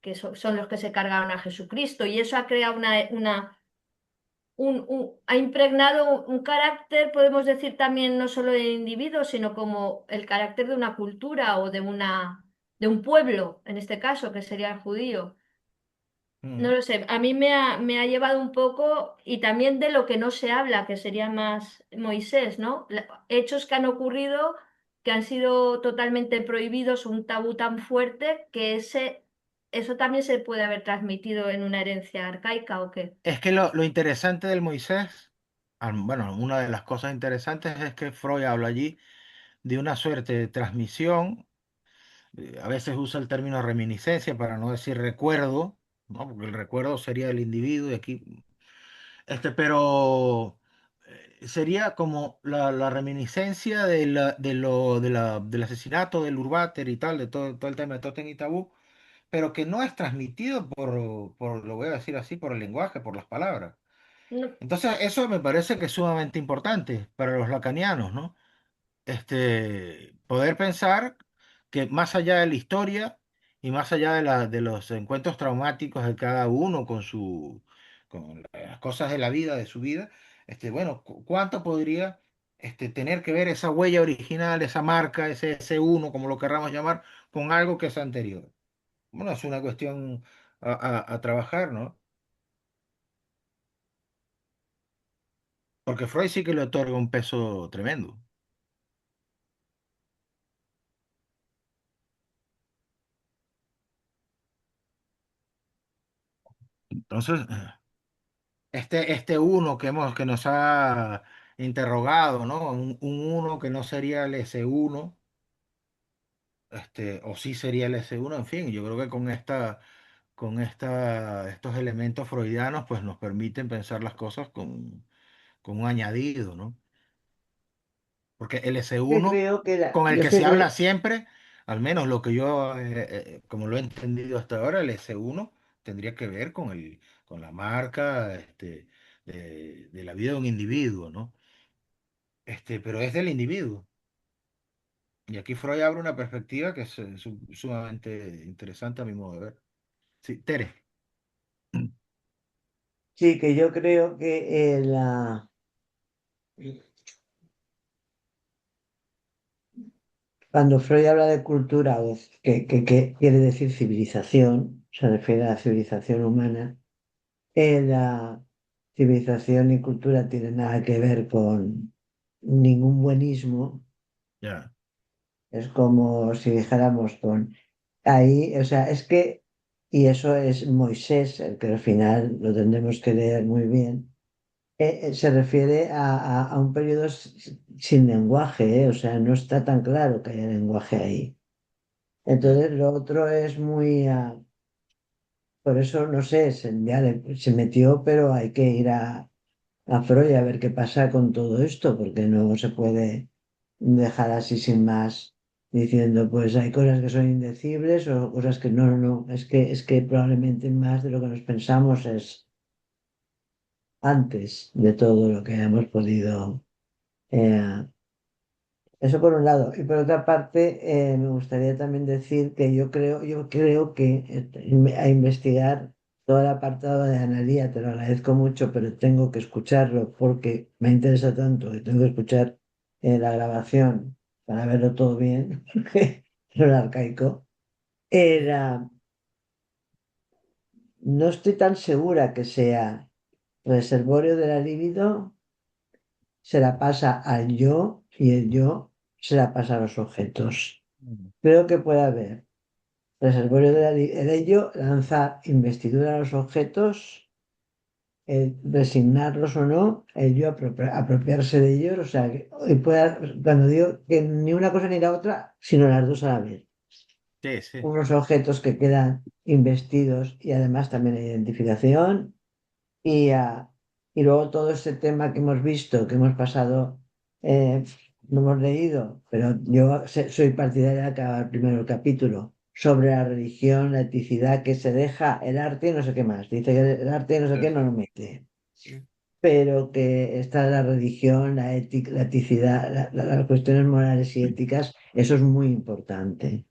S3: que son los que se cargaron a Jesucristo, y eso ha creado ha impregnado un carácter, podemos decir también no solo del individuo, sino como el carácter de una cultura o de un pueblo, en este caso, que sería el judío. No
S2: Mm.
S3: lo sé, a mí me ha llevado un poco y también de lo que no se habla, que sería más Moisés, ¿no? Hechos que han ocurrido que han sido totalmente prohibidos, un tabú tan fuerte que eso también se puede haber transmitido en una herencia arcaica o qué.
S2: Es que lo interesante del Moisés, bueno, una de las cosas interesantes es que Freud habla allí de una suerte de transmisión. A veces usa el término reminiscencia para no decir recuerdo, ¿no? Porque el recuerdo sería el individuo y aquí, pero sería como la reminiscencia del asesinato del Urbáter y tal, de todo el tema de Totem y Tabú, pero que no es transmitido lo voy a decir así, por el lenguaje, por las palabras.
S3: No,
S2: Entonces, eso me parece que es sumamente importante para los lacanianos, ¿no? Poder pensar que más allá de la historia y más allá de los encuentros traumáticos de cada uno con las cosas de la vida, de su vida, bueno, ¿cuánto podría tener que ver esa huella original, esa marca, ese uno, como lo querramos llamar, con algo que es anterior? Bueno, es una cuestión a trabajar, ¿no? Porque Freud sí que le otorga un peso tremendo. Entonces, este uno que nos ha interrogado, ¿no? Un uno que no sería el S1, o sí sería el S1, en fin, yo creo que estos elementos freudianos, pues nos permiten pensar las cosas con un añadido, ¿no? Porque el
S1: Que
S2: S1
S1: creo que
S2: con el
S1: yo
S2: que
S1: sé
S2: se habla
S1: que
S2: siempre, al menos lo que yo, como lo he entendido hasta ahora, el S1 tendría que ver con la marca, de la vida de un individuo, ¿no? Pero es del individuo. Y aquí Freud abre una perspectiva que es sumamente interesante a mi modo de ver. Sí, Tere.
S1: sí, que yo creo que cuando Freud habla de cultura, o que quiere decir civilización, se refiere a la civilización humana, la civilización y cultura tienen nada que ver con ningún buenismo.
S2: Ya.
S1: Es como si dijéramos con ahí, o sea, es que, y eso es Moisés, el que al final lo tendremos que leer muy bien, se refiere a un periodo sin lenguaje, o sea, no está tan claro que haya lenguaje ahí.
S2: Ya.
S1: Entonces, lo otro es muy, por eso, no sé, se metió, pero hay que ir a Freud a ver qué pasa con todo esto, porque no se puede dejar así sin más, diciendo, pues hay cosas que son indecibles o cosas que no, no, no, es que probablemente más de lo que nos pensamos es antes de todo lo que hemos podido. eh, Eso por un lado. Y por otra parte, me gustaría también decir que yo creo que a investigar todo el apartado de Analía, te lo agradezco mucho, pero tengo que escucharlo porque me interesa tanto que tengo que escuchar la grabación para verlo todo bien, lo arcaico. Era, no estoy tan segura que sea reservorio de la libido, se la pasa al yo y el yo se la pasa a los objetos.
S2: Mm.
S1: Creo que puede haber reservorio el ello, lanzar investidura a los objetos, resignarlos o no, el yo apropiarse de ellos, o sea, cuando digo que ni una cosa ni la otra, sino las dos a la vez.
S2: Sí, sí.
S1: Unos objetos que quedan investidos y además también hay identificación y luego todo este tema que hemos visto, que hemos pasado, no hemos leído, pero yo soy partidaria de acabar primero el capítulo sobre la religión, la eticidad que se deja, el arte y no sé qué más. Dice que el arte y no sé qué no lo mete,
S7: Sí,
S1: pero que está la religión, la ética, la eticidad, las cuestiones morales y éticas, eso es muy importante.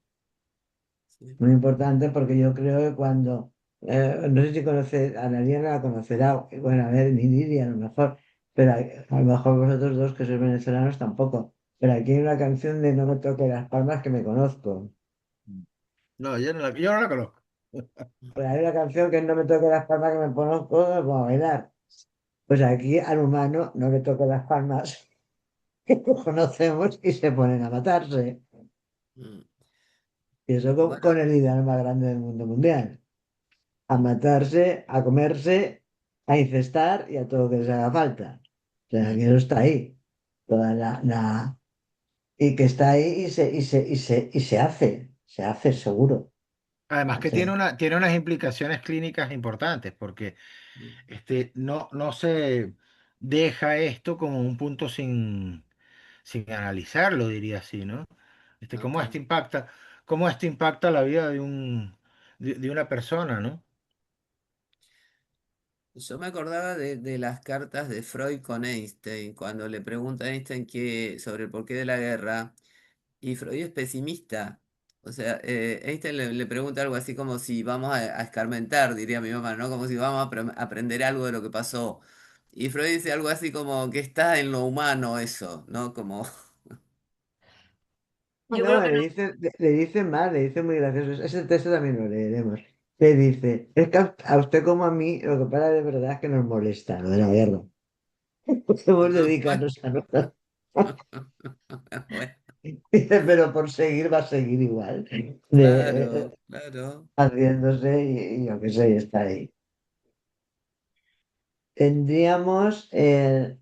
S7: sí.
S1: Muy importante porque yo creo que cuando No sé si conoce, Analia no la conocerá, bueno, a ver, ni Lidia a lo mejor, pero a lo mejor vosotros dos que sois venezolanos tampoco. Pero aquí hay una canción de No me toque las palmas que me conozco.
S2: No, yo no la conozco.
S1: Pero hay una canción que es No me toque las palmas que me conozco, vamos a bailar. Pues aquí al humano no le toque las palmas que conocemos y se ponen a matarse.
S7: Mm.
S1: Y eso con
S7: Bueno,
S1: el ideal más grande del mundo mundial. A matarse, a comerse, a infestar y a todo lo que les haga falta. O sea, que eso está ahí. Toda y que está ahí se hace seguro.
S2: Además
S1: O
S2: que
S1: sea,
S2: tiene unas implicaciones clínicas importantes, porque no se deja esto como un punto sin analizarlo, diría así, ¿no?
S7: ok.
S2: Cómo esto impacta la vida de una persona, ¿no?
S7: Yo me acordaba de las cartas de Freud con Einstein, cuando le pregunta a Einstein sobre el porqué de la guerra, y Freud es pesimista. O sea, Einstein le pregunta algo así como si vamos a escarmentar, diría mi mamá, ¿no? Como si vamos a aprender algo de lo que pasó. Y Freud dice algo así como que está en lo humano eso, ¿no? Como,
S3: Yo
S1: no,
S3: creo que no.
S1: le dice mal, le dice muy gracioso. Ese texto también lo leeremos. Le dice, es que a usted como a mí, lo que pasa de verdad es que nos molesta lo de la guerra. Podemos dedicarnos a nosotros.
S7: bueno,
S1: Dice, pero por seguir va a seguir igual.
S7: claro, claro.
S1: Haciéndose y yo qué sé, y está ahí. Tendríamos el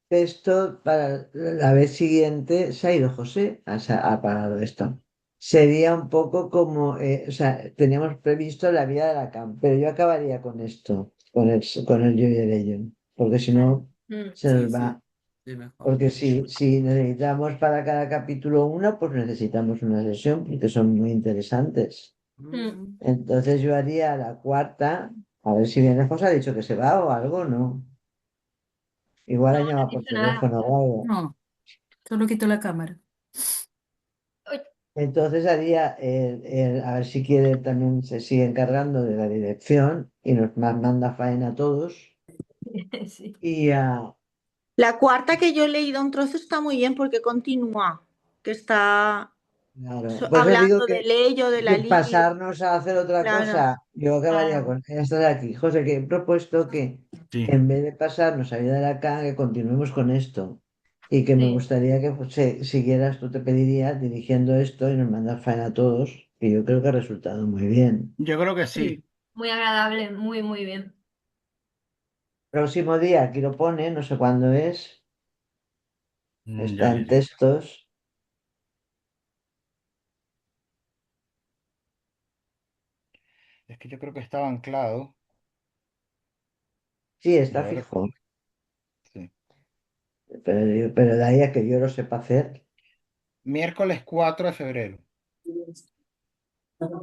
S1: texto para la vez siguiente. Se ha ido José, ha parado esto. Sería un poco como, o sea, teníamos previsto la vida de Lacan, pero yo acabaría con esto, con el Joy de Legend, porque si no
S3: Mm.
S1: se
S7: Sí,
S1: nos
S7: sí,
S1: va.
S7: sí, mejor.
S1: Porque si necesitamos para cada capítulo una, pues necesitamos una sesión, porque son muy interesantes.
S3: Mm.
S7: Mm.
S1: Entonces yo haría la cuarta, a ver si viene José, ha dicho que se va o algo, ¿no? Igual
S3: No,
S1: ha
S3: no
S1: llamado
S3: he
S1: por
S3: dicho nada.
S1: teléfono o algo.
S4: No, solo quito la cámara.
S3: Uy,
S1: Entonces haría, a ver si quiere, también se sigue encargando de la dirección y nos manda faena a todos.
S3: sí.
S1: Y
S6: La cuarta que yo he leído un trozo está muy bien porque continúa, que está
S1: claro, pues os digo
S6: hablando del ello, de
S1: que
S6: la lid,
S1: pasarnos a hacer otra
S6: claro,
S1: cosa, yo acabaría
S6: claro,
S1: con esto de aquí. José, que he propuesto que
S2: Sí.
S1: en vez de pasarnos a vida de acá, que continuemos con esto. Y que me
S3: Sí.
S1: gustaría que siguieras, tú te pediría, dirigiendo esto y nos mandas faena a todos, que yo creo que ha resultado muy bien.
S2: Yo creo que sí.
S3: Sí. Muy agradable, muy, muy bien.
S1: Próximo día, aquí lo pone, no sé cuándo es,
S2: Ya
S1: está en
S2: veré.
S1: textos.
S2: Es que yo creo que estaba anclado.
S1: Sí,
S2: Y
S1: está
S2: ahora
S1: fijo,
S2: sí.
S1: pero de ahí a que yo lo sepa hacer.
S2: Miércoles 4 de febrero.
S1: Pues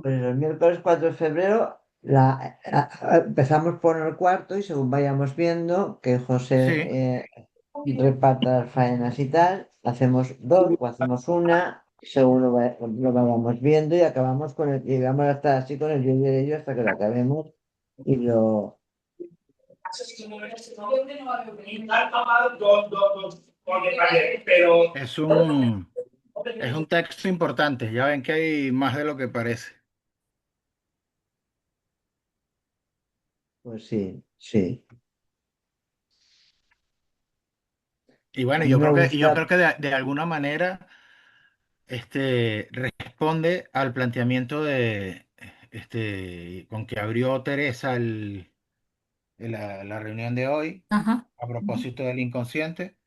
S1: el miércoles 4 de febrero empezamos por el cuarto y según vayamos viendo que José
S2: Sí.
S1: reparta las faenas y tal, hacemos dos o hacemos una, según lo vayamos viendo y acabamos llegamos hasta así con el yo y el ello hasta que lo acabemos y lo...
S2: Es un texto importante. Ya ven que hay más de lo que parece.
S1: Pues sí, sí.
S2: Y
S1: A
S2: bueno,
S1: mí me
S2: yo
S1: gusta,
S2: creo que de alguna manera responde al planteamiento con que abrió Teresa la reunión de hoy
S4: Ajá,
S2: a
S4: ujú,
S2: propósito del inconsciente.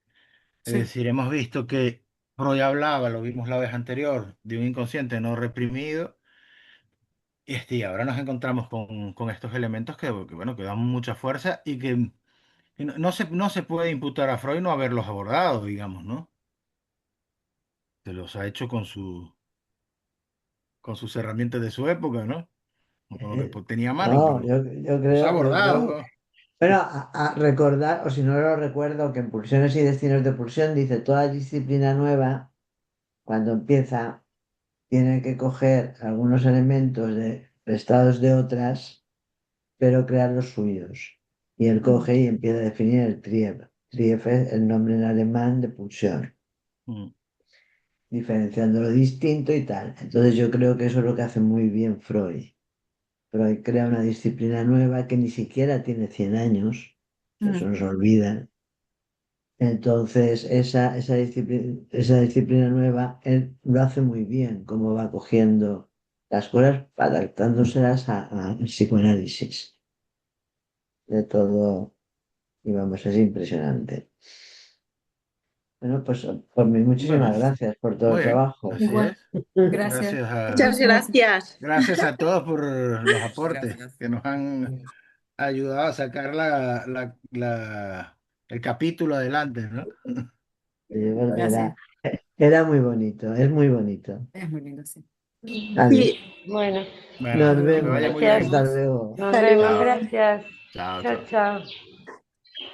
S2: Es
S4: sí.
S2: decir, hemos visto que Freud hablaba, lo vimos la vez anterior, de un inconsciente no reprimido. Y ahora nos encontramos con estos elementos bueno, que dan mucha fuerza y que no se puede imputar a Freud no haberlos abordado, digamos, ¿no? Se los ha hecho con sus herramientas de su época, ¿no? Con lo que tenía a mano,
S1: no,
S2: pero los ha
S1: yo creo,
S2: abordado.
S1: pero a recordar, o si no lo recuerdo, que en Pulsiones y Destinos de Pulsión dice toda disciplina nueva, cuando empieza, tiene que coger algunos elementos prestados de otras pero crear los suyos. Y él coge y empieza a definir el Trieb. Trieb es el nombre en alemán de pulsión,
S2: Mm.
S1: diferenciando lo distinto y tal. Entonces yo creo que eso es lo que hace muy bien Freud. Freud crea una disciplina nueva que ni siquiera tiene 100 años, eso
S4: Mm.
S1: nos olvida. Entonces, esa disciplina nueva, él lo hace muy bien, como va cogiendo las cosas, adaptándoselas al psicoanálisis. De todo, y vamos, es impresionante. Bueno, pues por mí
S2: Bueno,
S1: muchísimas gracias por todo el
S2: muy bien,
S1: trabajo.
S2: así
S4: Igual,
S2: es.
S4: gracias.
S2: Gracias a,
S6: Muchas gracias.
S2: gracias a todos por los aportes
S7: Gracias.
S2: que nos han ayudado a sacar el capítulo adelante, ¿no?
S1: Bueno,
S4: Gracias.
S1: era muy bonito, es muy bonito.
S4: Es muy lindo, sí.
S1: Adiós.
S6: Sí,
S2: Bueno,
S1: Nos
S2: que vaya
S1: vemos.
S2: muy
S8: Gracias.
S2: bien.
S1: Hasta luego.
S8: Nos vemos,
S2: Chao,
S8: gracias.
S2: chao,
S8: Chao,
S2: chao.
S8: chao.